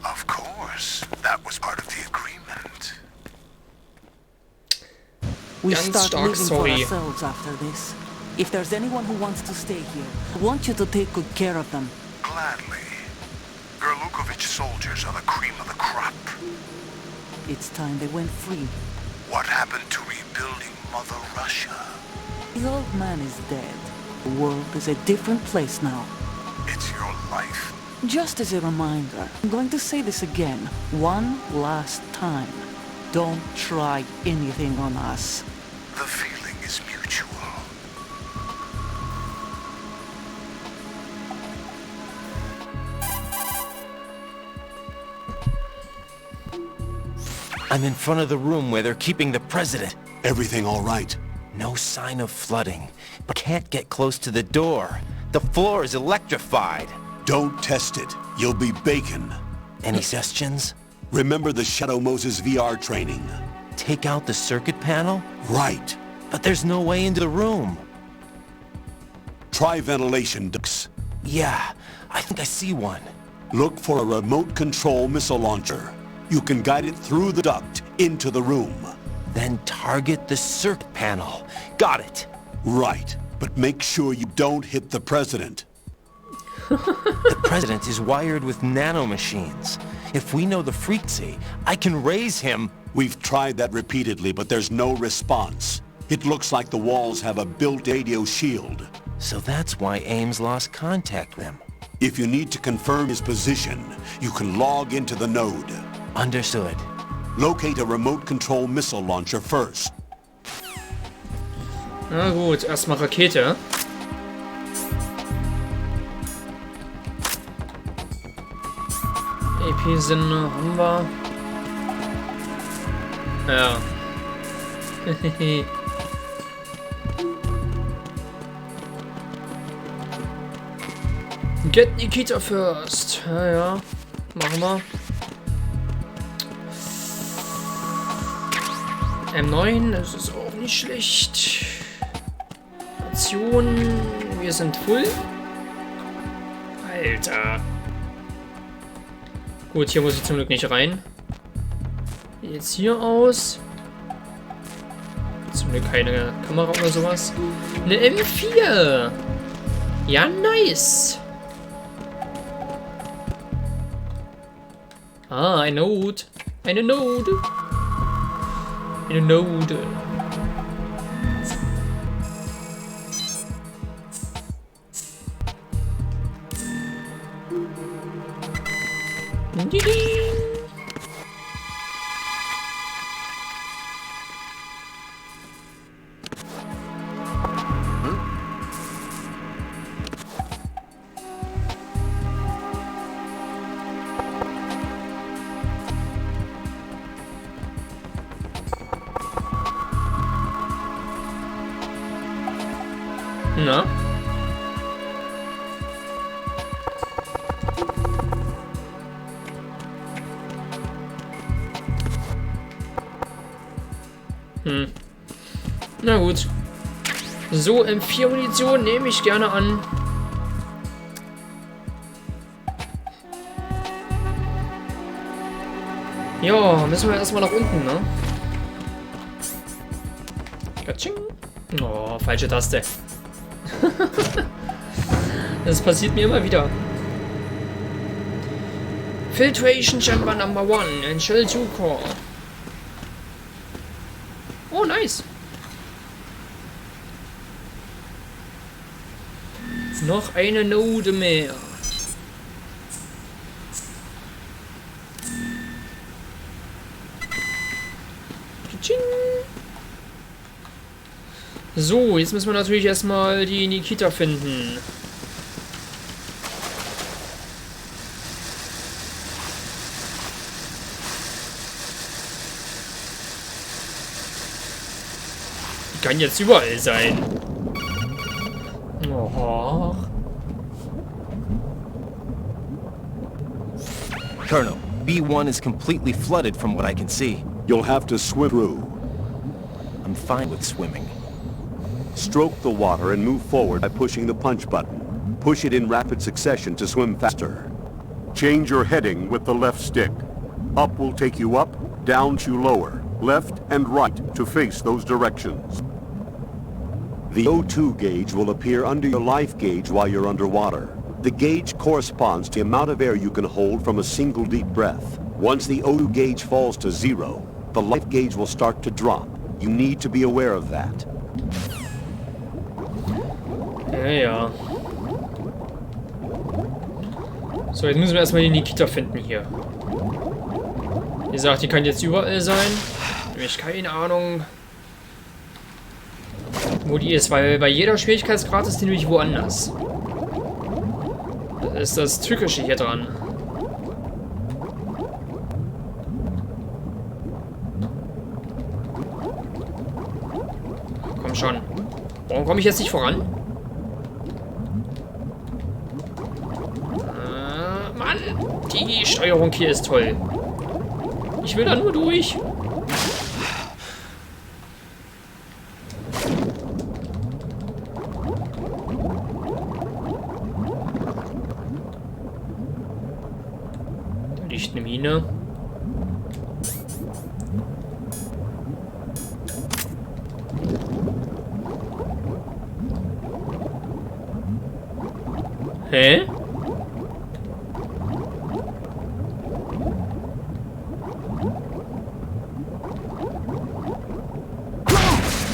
Of course, that was part of the agreement. We Ganz start stark, living sorry. for ourselves after this. If there's anyone who wants to stay here, I want you to take good care of them. Gladly. Gerlukovich soldiers are the cream of the crop. It's time they went free. What happened to rebuilding Mother Russia? The old man is dead. The world is a different place now. It's your life. Just as a reminder, I'm going to say this again, one last time. Don't try anything on us. The feeling is mutual. I'm in front of the room where they're keeping the president. Everything all right? No sign of flooding, but can't get close to the door. The floor is electrified. Don't test it. You'll be bacon. Any suggestions? Remember the Shadow Moses VR training? Take out the circuit panel? Right. But there's no way into the room. Try ventilation ducts. Yeah, I think I see one. Look for a remote control missile launcher. You can guide it through the duct into the room. Then target the circuit panel. Got it. Right, but make sure you don't hit the president. The president is wired with nanomachines. If we know the frequency, I can raise him. We've tried that repeatedly, but there's no response. It looks like the walls have a built radio shield. So that's why Ames lost contact with him. If you need to confirm his position, you can log into the node. Understood. Locate a remote control missile launcher first. Na gut, erstmal Rakete. AP-Sender haben wir. Ja. Get Nikita first. Ja. Machen wir. M9, das ist auch nicht schlecht. Ration, wir sind full. Alter. Gut, hier muss ich zum Glück nicht rein. Jetzt hier aus. Zum Glück keine Kamera oder sowas. Eine M4. Ja, nice. Ah, ein Node. Eine Node. Eine Node. Na? Na gut. So, M4-Munition nehme ich gerne an. Ja, müssen wir erstmal nach unten, ne? Katsching. Oh, falsche Taste. Das passiert mir immer wieder. Filtration Chamber Number 1 and Shell 2 Core. Oh, nice. Noch eine Node mehr. So, jetzt müssen wir natürlich erstmal die Nikita finden. Die kann jetzt überall sein. Oh. Colonel, B1 is completely flooded from what I can see. You'll have to swim through. I'm fine with swimming. Stroke the water and move forward by pushing the punch button. Push it in rapid succession to swim faster. Change your heading with the left stick. Up will take you up, down to lower, left and right to face those directions. The O2 gauge will appear under your life gauge while you're underwater. The gauge corresponds to the amount of air you can hold from a single deep breath. Once the O2 gauge falls to 0, the life gauge will start to drop. You need to be aware of that. Ja. So, jetzt müssen wir erstmal die Nikita finden hier. Wie gesagt, die kann jetzt überall sein. Ich habe keine Ahnung, wo die ist, weil bei jeder Schwierigkeitsgrad ist die nämlich woanders. Das ist das Tückische hier dran. Komm schon. Warum komme ich jetzt nicht voran? Mann, die Steuerung hier ist toll. Ich will da nur durch. Da liegt eine Mine. Hä?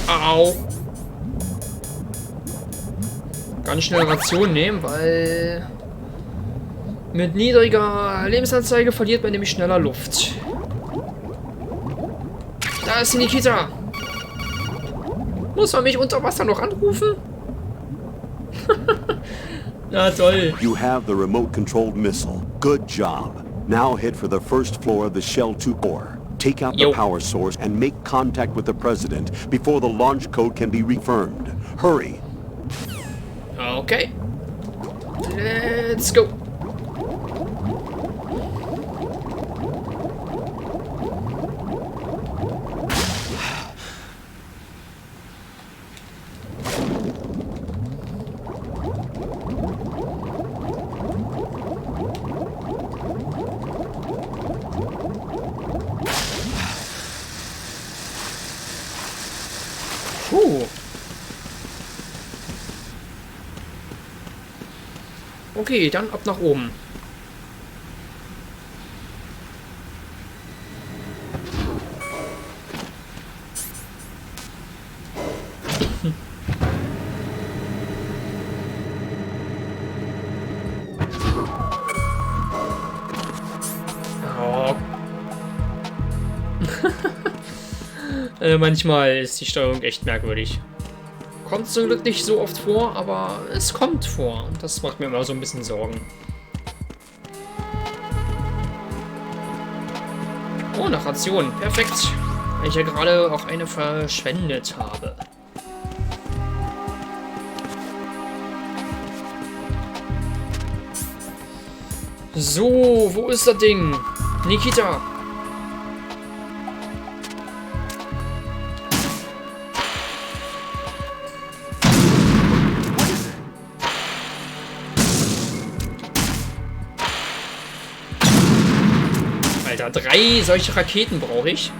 Au. Ganz schnell Ration nehmen, weil mit niedriger Lebensanzeige verliert man nämlich schneller Luft. Da ist die Nikita. Muss man mich unter Wasser noch anrufen? Na toll. You have the remote-controlled missile. Good job. Now head for the first floor of the Shell 2 core. Take out the power source and make contact with the President before the launch code can be reaffirmed. Hurry. Okay. Let's go. Okay, dann ab nach oben. Manchmal ist die Steuerung echt merkwürdig. Kommt zum Glück nicht so oft vor, aber es kommt vor. Das macht mir immer so ein bisschen Sorgen. Oh, eine Ration. Perfekt. Weil ich ja gerade auch eine verschwendet habe. So, wo ist das Ding? Nikita. Alter, 3 solche Raketen brauche ich.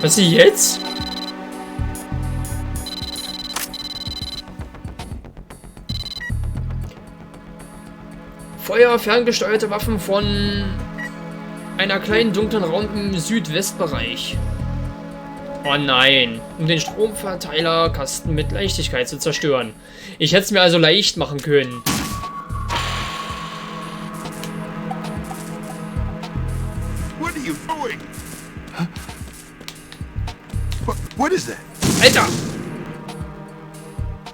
Was ist jetzt? Feuer, ferngesteuerte Waffen von einer kleinen dunklen Raum im Südwestbereich. Oh nein, um den Stromverteilerkasten mit Leichtigkeit zu zerstören. Ich hätte es mir also leicht machen können. What are you doing? Huh? What is that? Alter!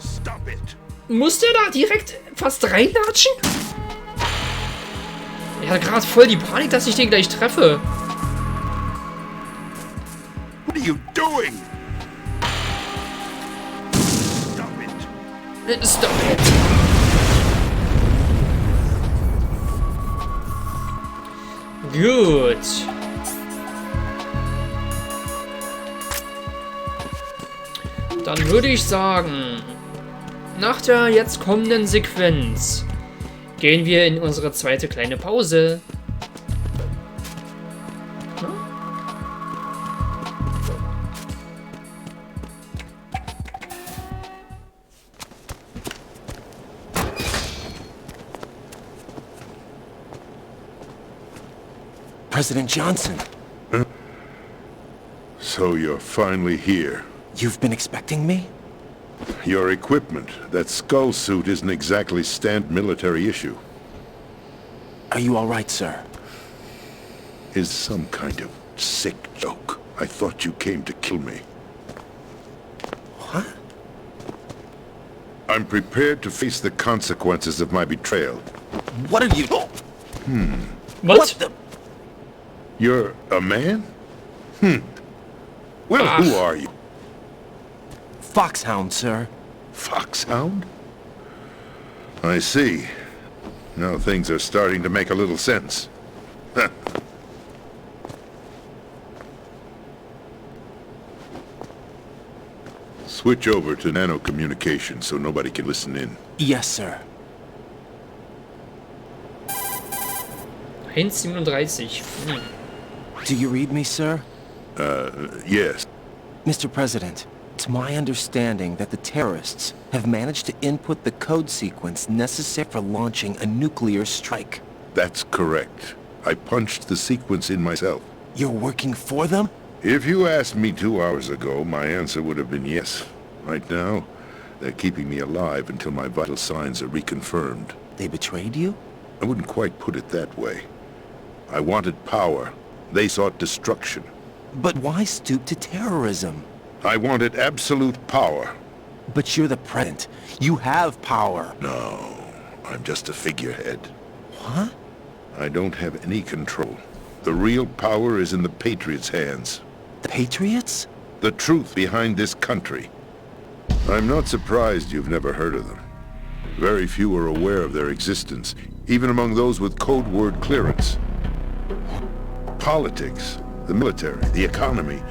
Stop it. Muss der da direkt fast reinlatschen? Ich hatte gerade voll die Panik, dass ich den gleich treffe. What are you doing? Stop it. Stop it. Gut. Dann würde ich sagen, nach der jetzt kommenden Sequenz gehen wir in unsere zweite kleine Pause. President Johnson. Huh? So you're finally here. You've been expecting me? Your equipment, that skull suit, isn't exactly standard military issue. Are you all right, sir? Is some kind of sick joke. I thought you came to kill me. What? I'm prepared to face the consequences of my betrayal. What are you... What the... You're a man? Well, who are you? Foxhound, sir. Foxhound? I see. Now things are starting to make a little sense. Switch over to nano-communication so nobody can listen in. Yes, sir. 1:37. Do you read me, sir? Yes. Mr. President, it's my understanding that the terrorists have managed to input the code sequence necessary for launching a nuclear strike. That's correct. I punched the sequence in myself. You're working for them? If you asked me 2 hours ago, my answer would have been yes. Right now, they're keeping me alive until my vital signs are reconfirmed. They betrayed you? I wouldn't quite put it that way. I wanted power. They sought destruction. But why stoop to terrorism? I wanted absolute power. But you're the president. You have power. No, I'm just a figurehead. What? I don't have any control. The real power is in the Patriots' hands. The Patriots? The truth behind this country. I'm not surprised you've never heard of them. Very few are aware of their existence, even among those with code word clearance. Politics, the military, the economy,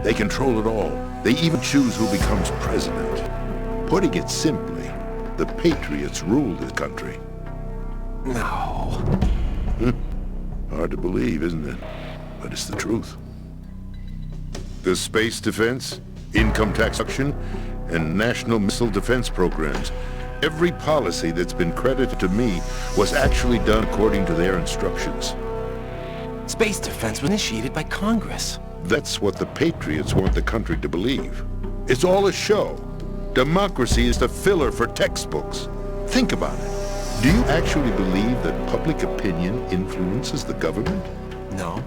they control it all. They even choose who becomes president. Putting it simply, the Patriots rule this country. No. Hard to believe, isn't it? But it's the truth. The space defense, income tax reduction, and national missile defense programs. Every policy that's been credited to me was actually done according to their instructions. Space defense was initiated by Congress. That's what the Patriots want the country to believe. It's all a show. Democracy is the filler for textbooks. Think about it. Do you actually believe that public opinion influences the government? No.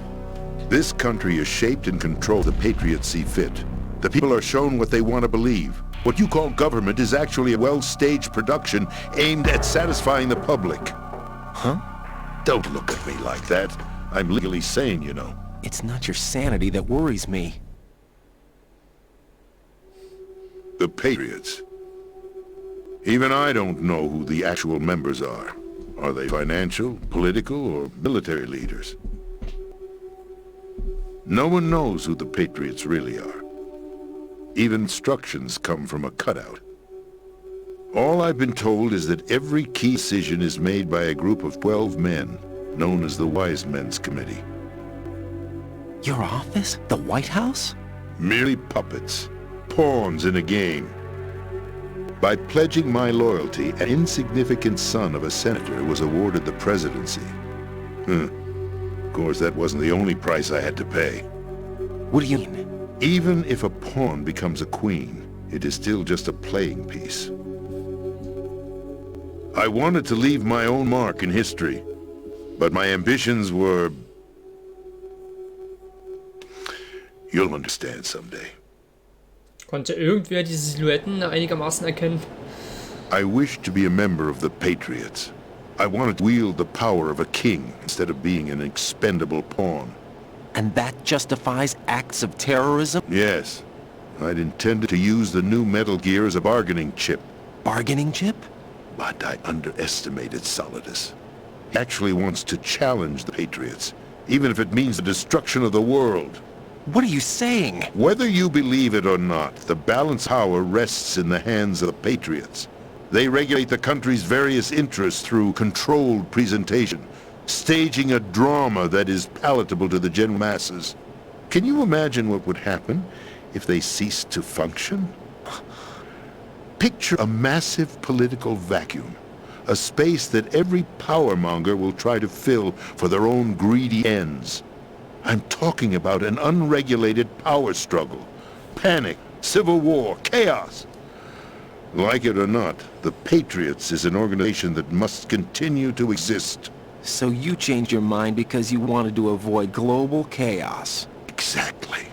This country is shaped and controlled the patriots see fit. The people are shown what they want to believe. What you call government is actually a well-staged production aimed at satisfying the public. Huh? Don't look at me like that. I'm legally sane, you know. It's not your sanity that worries me. The Patriots. Even I don't know who the actual members are. Are they financial, political, or military leaders? No one knows who the Patriots really are. Even instructions come from a cutout. All I've been told is that every key decision is made by a group of 12 men, known as the Wise Men's Committee. Your office? The White House? Merely puppets, pawns in a game. By pledging my loyalty, an insignificant son of a senator was awarded the presidency. Of course, that wasn't the only price I had to pay. What do you mean? Even if a pawn becomes a queen, it is still just a playing piece. I wanted to leave my own mark in history, but my ambitions were... You'll understand someday. Konnte irgendwer diese Silhouetten einigermaßen erkennen? I wished to be a member of the Patriots. I wanted to wield the power of a king instead of being an expendable pawn. And that justifies acts of terrorism? Yes. I'd intended to use the new Metal Gear as a bargaining chip. Bargaining chip? But I underestimated Solidus. He actually wants to challenge the Patriots, even if it means the destruction of the world. What are you saying? Whether you believe it or not, the balance of power rests in the hands of the Patriots. They regulate the country's various interests through controlled presentation, staging a drama that is palatable to the general masses. Can you imagine what would happen if they ceased to function? Picture a massive political vacuum, a space that every powermonger will try to fill for their own greedy ends. I'm talking about an unregulated power struggle, panic, civil war, chaos. Like it or not, the Patriots is an organization that must continue to exist. So you changed your mind because you wanted to avoid global chaos. Exactly.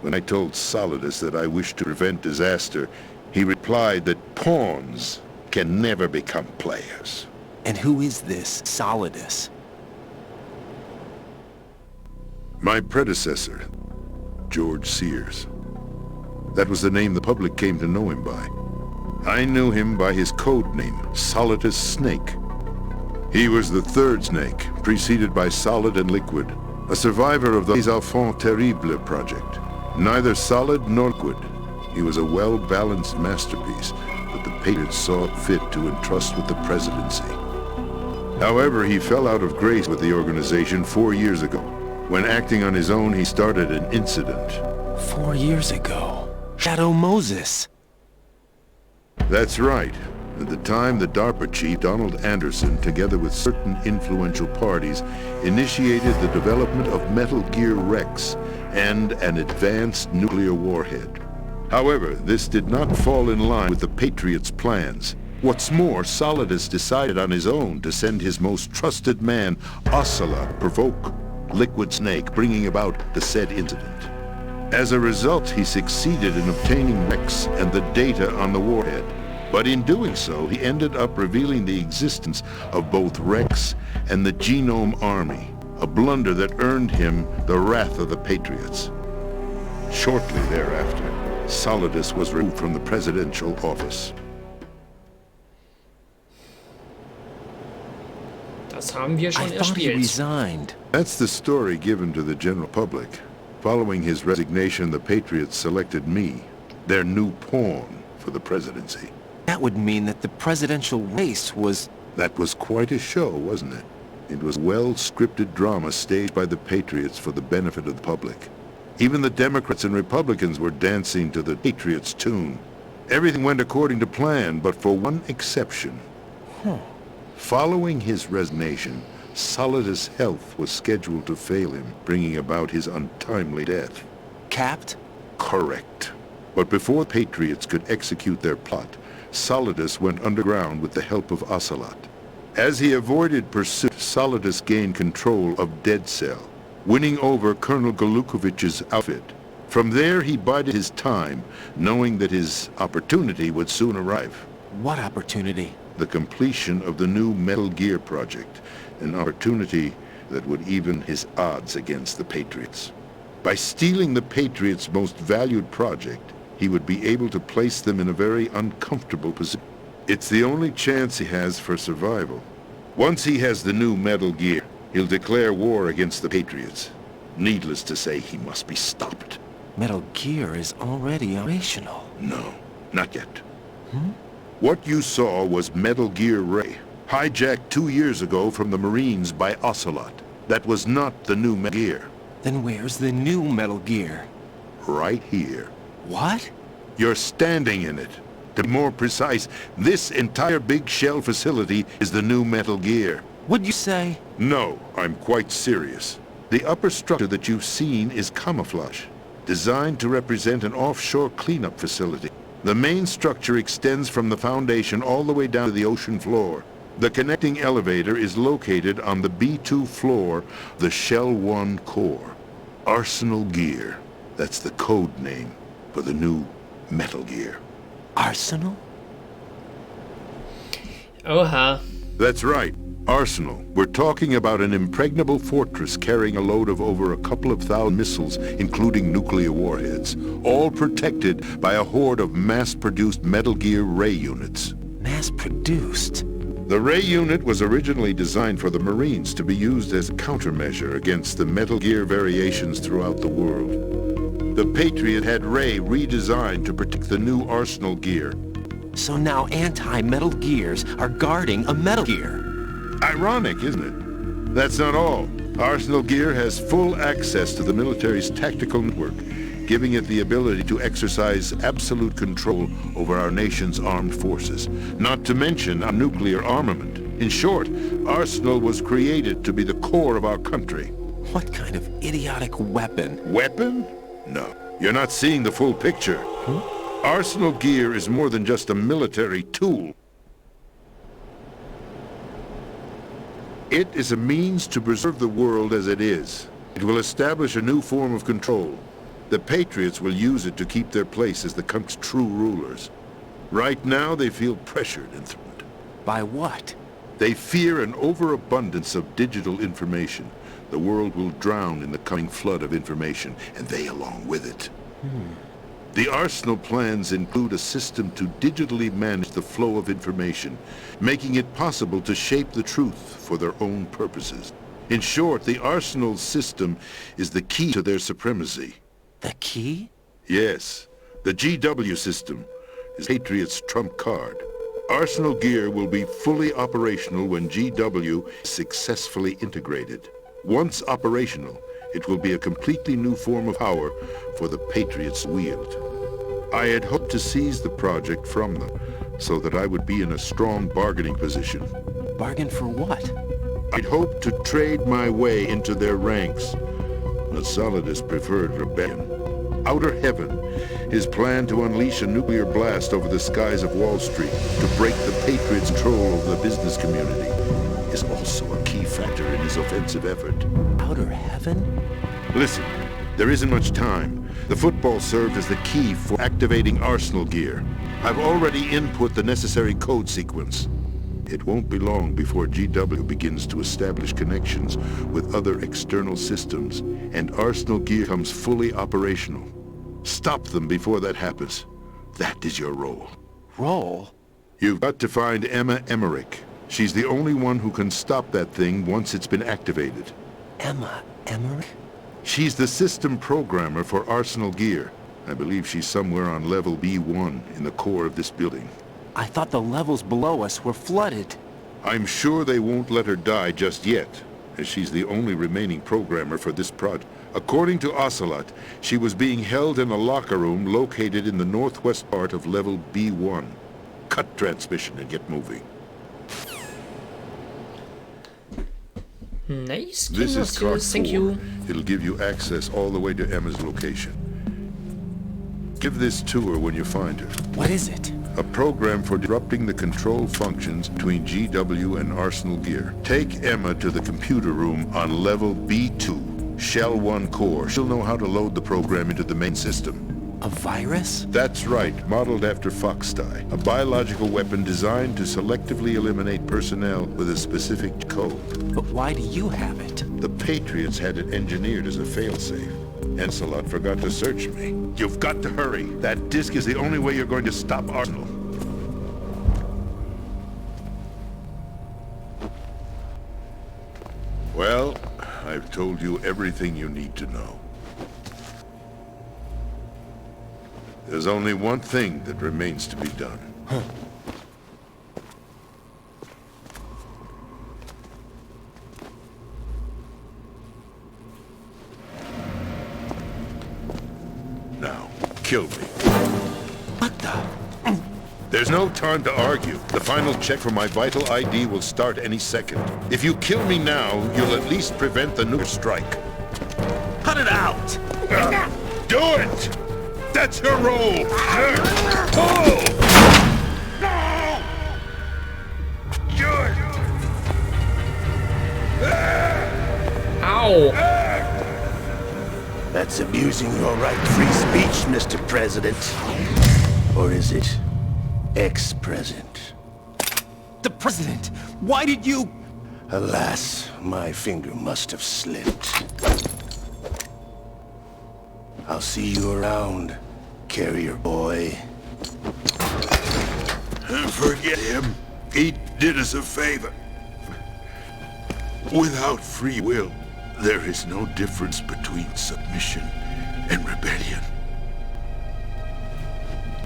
When I told Solidus that I wished to prevent disaster, he replied that pawns can never become players. And who is this Solidus? My predecessor, George Sears. That was the name the public came to know him by. I knew him by his code name, Solidus Snake. He was the third snake, preceded by Solid and Liquid, a survivor of the Les Enfants Terribles project. Neither solid nor liquid, he was a well-balanced masterpiece that the Patriots saw fit to entrust with the presidency. However, he fell out of grace with the organization 4 years ago. When acting on his own, he started an incident. 4 years ago? Shadow Moses. That's right. At the time, the DARPA chief, Donald Anderson, together with certain influential parties, initiated the development of Metal Gear Rex and an advanced nuclear warhead. However, this did not fall in line with the Patriots' plans. What's more, Solidus decided on his own to send his most trusted man, Ocelot, provoke Liquid Snake, bringing about the said incident. As a result, he succeeded in obtaining Rex and the data on the warhead. But in doing so, he ended up revealing the existence of both Rex and the Genome Army, a blunder that earned him the wrath of the Patriots. Shortly thereafter, Solidus was removed from the presidential office. Das haben wir schon I thought he erspielt. resigned. That's the story given to the general public. Following his resignation, the Patriots selected me, their new pawn, for the presidency. That would mean that the presidential race was... That was quite a show, wasn't it? It was a well-scripted drama staged by the Patriots for the benefit of the public. Even the Democrats and Republicans were dancing to the Patriots' tune. Everything went according to plan, but for one exception. Following his resignation, Solidus' health was scheduled to fail him, bringing about his untimely death. Capped? Correct. But before Patriots could execute their plot, Solidus went underground with the help of Ocelot. As he avoided pursuit, Solidus gained control of Dead Cell, winning over Colonel Golukovich's outfit. From there, he bided his time, knowing that his opportunity would soon arrive. What opportunity? The completion of the new Metal Gear project, an opportunity that would even his odds against the Patriots. By stealing the Patriots' most valued project, he would be able to place them in a very uncomfortable position. It's the only chance he has for survival. Once he has the new Metal Gear, he'll declare war against the Patriots. Needless to say, he must be stopped. Metal Gear is already operational. No, not yet. What you saw was Metal Gear Ray, hijacked 2 years ago from the Marines by Ocelot. That was not the new Metal Gear. Then where's the new Metal Gear? Right here. What? You're standing in it. To be more precise, this entire big shell facility is the new Metal Gear. What'd you say? No, I'm quite serious. The upper structure that you've seen is camouflage, designed to represent an offshore cleanup facility. The main structure extends from the foundation all the way down to the ocean floor. The connecting elevator is located on the B2 floor, the Shell 1 core. Arsenal Gear. That's the code name for the new Metal Gear. Arsenal? Oha. That's right. Arsenal. We're talking about an impregnable fortress carrying a load of over a couple of thousand missiles, including nuclear warheads, all protected by a horde of mass-produced Metal Gear Ray units. Mass-produced? The Ray unit was originally designed for the Marines to be used as a countermeasure against the Metal Gear variations throughout the world. The Patriot had Ray redesigned to protect the new Arsenal Gear. So now anti-Metal Gears are guarding a Metal Gear. Ironic, isn't it? That's not all. Arsenal Gear has full access to the military's tactical network, giving it the ability to exercise absolute control over our nation's armed forces, not to mention our nuclear armament. In short, Arsenal was created to be the core of our country. What kind of idiotic weapon? Weapon? No. You're not seeing the full picture. Arsenal Gear is more than just a military tool. It is a means to preserve the world as it is. It will establish a new form of control. The Patriots will use it to keep their place as the country's true rulers. Right now, they feel pressured and threatened. By what? They fear an overabundance of digital information. The world will drown in the coming flood of information, and they along with it. The Arsenal plans include a system to digitally manage the flow of information, making it possible to shape the truth for their own purposes. In short, the Arsenal system is the key to their supremacy. The key? Yes. The GW system is Patriot's trump card. Arsenal Gear will be fully operational when GW is successfully integrated. Once operational, it will be a completely new form of power for the Patriots to wield. I had hoped to seize the project from them, so that I would be in a strong bargaining position. Bargain for what? I'd hoped to trade my way into their ranks. But Solidus preferred rebellion. Outer Heaven, his plan to unleash a nuclear blast over the skies of Wall Street to break the Patriots' control over the business community, is also a key factor in his offensive effort. Outer Heaven? Listen, there isn't much time. The football served as the key for activating Arsenal Gear. I've already input the necessary code sequence. It won't be long before GW begins to establish connections with other external systems, and Arsenal Gear comes fully operational. Stop them before that happens. That is your role. Role? You've got to find Emma Emmerich. She's the only one who can stop that thing once it's been activated. Emma Emmerich? She's the system programmer for Arsenal Gear. I believe she's somewhere on level B1 in the core of this building. I thought the levels below us were flooded. I'm sure they won't let her die just yet, as she's the only remaining programmer for this project. According to Ocelot, she was being held in a locker room located in the northwest part of level B1. Cut transmission and get moving. Nice. This is card 4. Thank you. It'll give you access all the way to Emma's location. Give this to her when you find her. What is it? a program for disrupting the control functions between GW and Arsenal Gear. Take Emma to the computer room on level B2, Shell 1 core. She'll know how to load the program into the main system. A virus? That's right, modeled after Foxdie, a biological weapon designed to selectively eliminate personnel with a specific code. But why do you have it? The Patriots had it engineered as a failsafe. Encelot forgot to search me. You've got to hurry. That disk is the only way you're going to stop Arsenal. Well, I've told you everything you need to know. There's only one thing that remains to be done. Now, kill me. What the? There's no time to argue. The final check for my vital ID will start any second. If you kill me now, you'll at least prevent the nuclear strike. Cut it out! Do it! That's your role! Ow! That's abusing your right to free speech, Mr. President. Or is it ex-president? The president! Why did you... Alas, my finger must have slipped. I'll see you around, carrier boy. Forget him. He did us a favor. Without free will, there is no difference between submission and rebellion.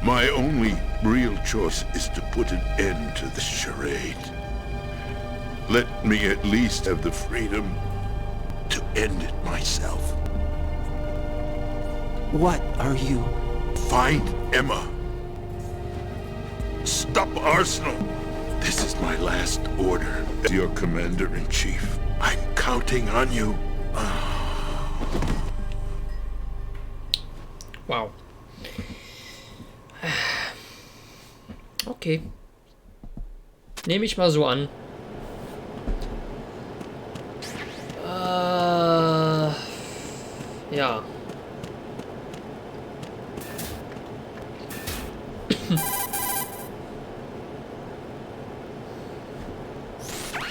My only real choice is to put an end to this charade. Let me at least have the freedom to end it myself. What are you... Find Emma. Stop Arsenal. This is my last order. As your commander-in-chief, I'm counting on you. Wow. Okay. Nehme ich mal so an. Ja.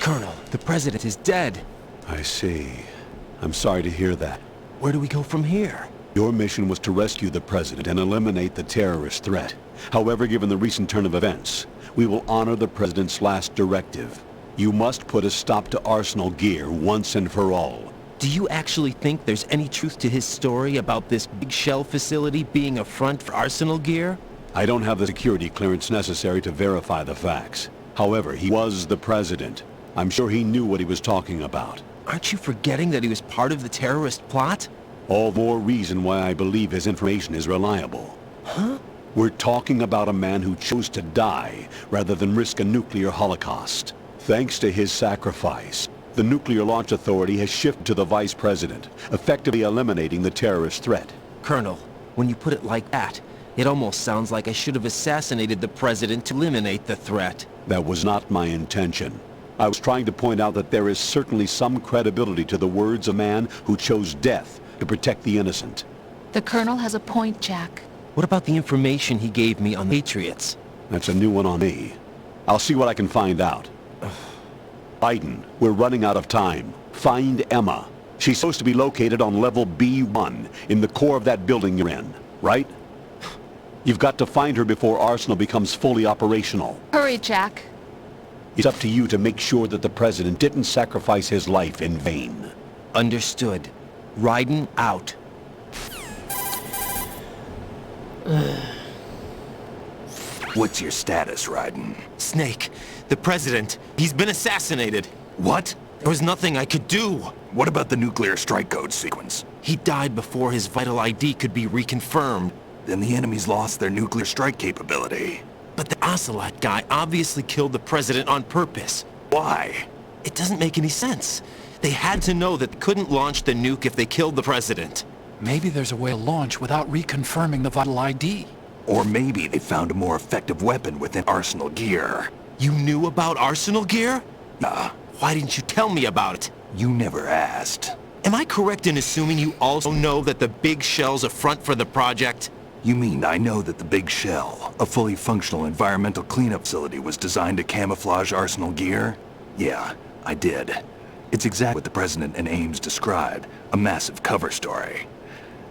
Colonel, the president is dead. I see. I'm sorry to hear that. Where do we go from here? Your mission was to rescue the president and eliminate the terrorist threat. However, given the recent turn of events, we will honor the president's last directive. You must put a stop to Arsenal Gear once and for all. Do you actually think there's any truth to his story about this big shell facility being a front for Arsenal Gear? I don't have the security clearance necessary to verify the facts. However, he was the president. I'm sure he knew what he was talking about. Aren't you forgetting that he was part of the terrorist plot? All the more reason why I believe his information is reliable. Huh? We're talking about a man who chose to die rather than risk a nuclear holocaust. Thanks to his sacrifice, the Nuclear Launch Authority has shifted to the vice president, effectively eliminating the terrorist threat. Colonel, when you put it like that, it almost sounds like I should have assassinated the president to eliminate the threat. That was not my intention. I was trying to point out that there is certainly some credibility to the words of a man who chose death to protect the innocent. The Colonel has a point, Jack. What about the information he gave me on the Patriots? That's a new one on me. I'll see what I can find out. Biden, we're running out of time. Find Emma. She's supposed to be located on level B1 in the core of that building you're in, right? You've got to find her before Arsenal becomes fully operational. Hurry, Jack. It's up to you to make sure that the president didn't sacrifice his life in vain. Understood. Raiden out. What's your status, Raiden? Snake, the president, he's been assassinated. What? There was nothing I could do. What about the nuclear strike code sequence? He died before his vital ID could be reconfirmed. Then the enemy's lost their nuclear strike capability. But the Ocelot guy obviously killed the president on purpose. Why? It doesn't make any sense. They had to know that they couldn't launch the nuke if they killed the president. Maybe there's a way to launch without reconfirming the vital ID. Or maybe they found a more effective weapon within Arsenal gear. You knew about Arsenal gear? Why didn't you tell me about it? You never asked. Am I correct in assuming you also know that the Big Shell's a front for the project? You mean I know that the Big Shell, a fully functional environmental cleanup facility, was designed to camouflage Arsenal gear? Yeah, I did. It's exactly what the President and Ames described, a massive cover story.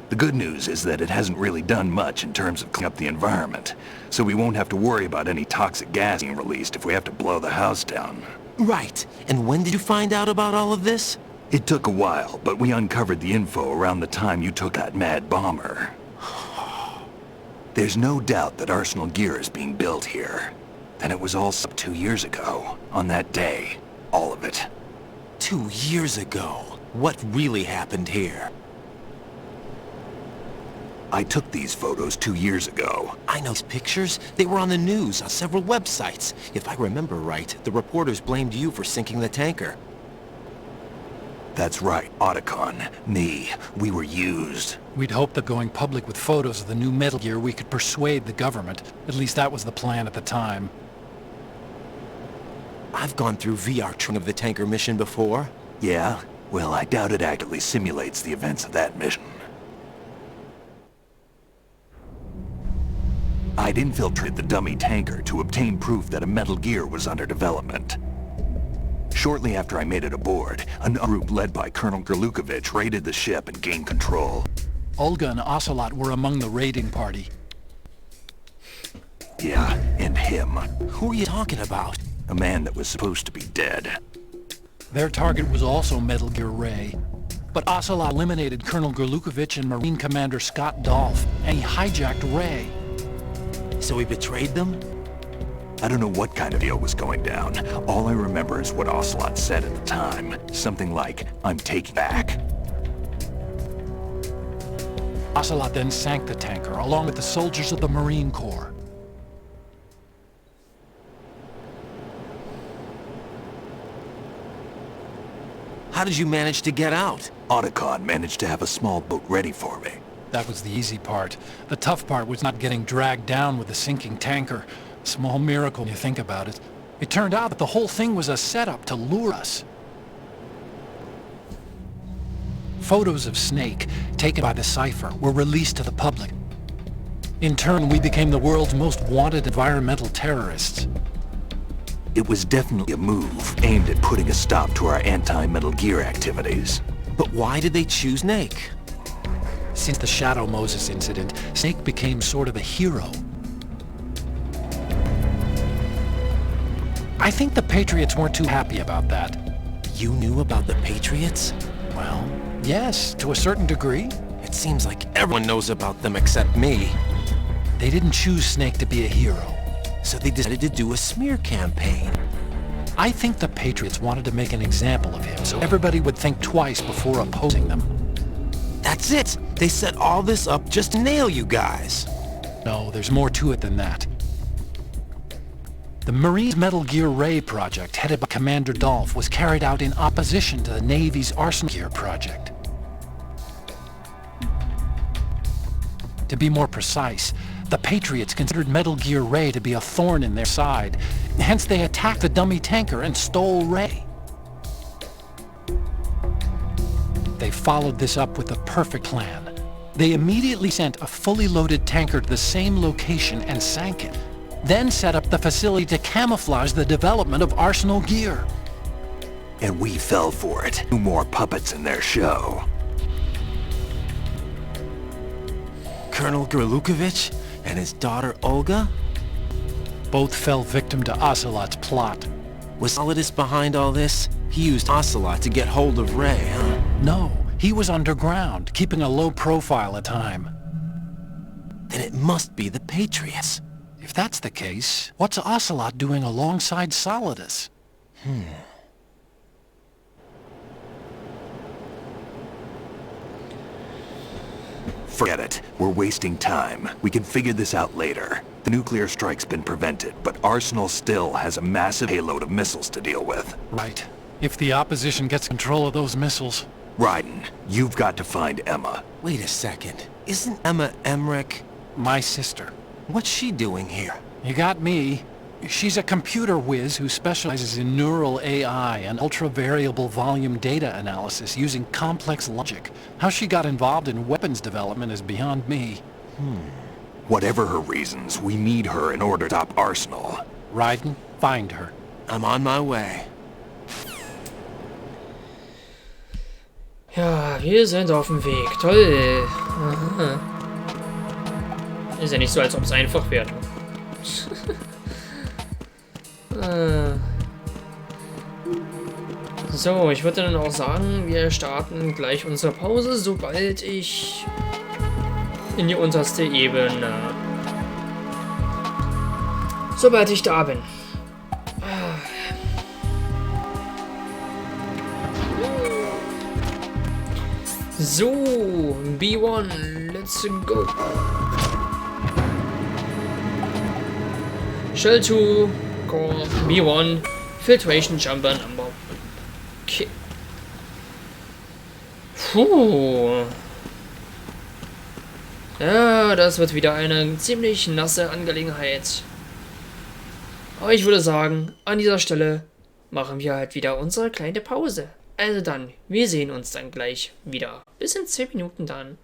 The good news is that it hasn't really done much in terms of cleaning up the environment, so we won't have to worry about any toxic gas being released if we have to blow the house down. Right. And when did you find out about all of this? It took a while, but we uncovered the info around the time you took that mad bomber. There's no doubt that Arsenal gear is being built here. And it was all 2 years ago, on that day. All of it. 2 years ago? What really happened here? I took these photos 2 years ago. I know these pictures. They were on the news, on several websites. If I remember right, the reporters blamed you for sinking the tanker. That's right, Otacon, me, we were used. We'd hoped that going public with photos of the new Metal Gear we could persuade the government. At least that was the plan at the time. I've gone through VR training of the tanker mission before. Yeah? Well, I doubt it accurately simulates the events of that mission. I'd infiltrated the dummy tanker to obtain proof that a Metal Gear was under development. Shortly after I made it aboard, a group led by Colonel Gerlukovich raided the ship and gained control. Olga and Ocelot were among the raiding party. Yeah, and him. Who are you talking about? A man that was supposed to be dead. Their target was also Metal Gear Ray. But Ocelot eliminated Colonel Gerlukovich and Marine Commander Scott Dolph, and he hijacked Ray. So he betrayed them? I don't know what kind of deal was going down. All I remember is what Ocelot said at the time. Something like, "I'm taking back." Ocelot then sank the tanker, along with the soldiers of the Marine Corps. How did you manage to get out? Otacon managed to have a small boat ready for me. That was the easy part. The tough part was not getting dragged down with the sinking tanker. Small miracle when you think about it. It turned out that the whole thing was a setup to lure us. Photos of Snake, taken by the Cypher, were released to the public. In turn, we became the world's most wanted environmental terrorists. It was definitely a move aimed at putting a stop to our anti-Metal Gear activities. But why did they choose Snake? Since the Shadow Moses incident, Snake became sort of a hero. I think the Patriots weren't too happy about that. You knew about the Patriots? Well, yes, to a certain degree. It seems like everyone knows about them except me. They didn't choose Snake to be a hero. So they decided to do a smear campaign. I think the Patriots wanted to make an example of him so everybody would think twice before opposing them. That's it! They set all this up just to nail you guys. No, there's more to it than that. The Marines' Metal Gear Ray project, headed by Commander Dolph, was carried out in opposition to the Navy's Arsenal Gear project. To be more precise, the Patriots considered Metal Gear Ray to be a thorn in their side. Hence they attacked the dummy tanker and stole Ray. They followed this up with a perfect plan. They immediately sent a fully loaded tanker to the same location and sank it. Then set up the facility to camouflage the development of Arsenal Gear. And we fell for it. 2 more puppets in their show. Colonel Gerlukovich and his daughter Olga? Both fell victim to Ocelot's plot. Was Solidus behind all this? He used Ocelot to get hold of Ray, huh? No, he was underground, keeping a low profile at time. Then it must be the Patriots. If that's the case, what's Ocelot doing alongside Solidus? Forget it. We're wasting time. We can figure this out later. The nuclear strike's been prevented, but Arsenal still has a massive payload of missiles to deal with. Right. If the opposition gets control of those missiles... Raiden, you've got to find Emma. Wait a second. Isn't Emma Emmerich? My sister. What's she doing here? You got me. She's a computer whiz who specializes in neural AI and ultra-variable volume data analysis using complex logic. How she got involved in weapons development is beyond me. Whatever her reasons, we need her in order to stop Arsenal. Raiden, find her. I'm on my way. Ja, wir sind auf dem Weg. Toll. Aha. Ist ja nicht so, als ob es einfach wäre. So, ich würde dann auch sagen, wir starten gleich unsere Pause, sobald ich in die unterste Ebene... Sobald ich da bin. So, B1, let's go. Shell 2, Core, B1, Filtration Jumper Number. Okay. Puh. Ja, das wird wieder eine ziemlich nasse Angelegenheit. Aber ich würde sagen, an dieser Stelle machen wir halt wieder unsere kleine Pause. Also dann, wir sehen uns dann gleich wieder. Bis in 10 Minuten dann.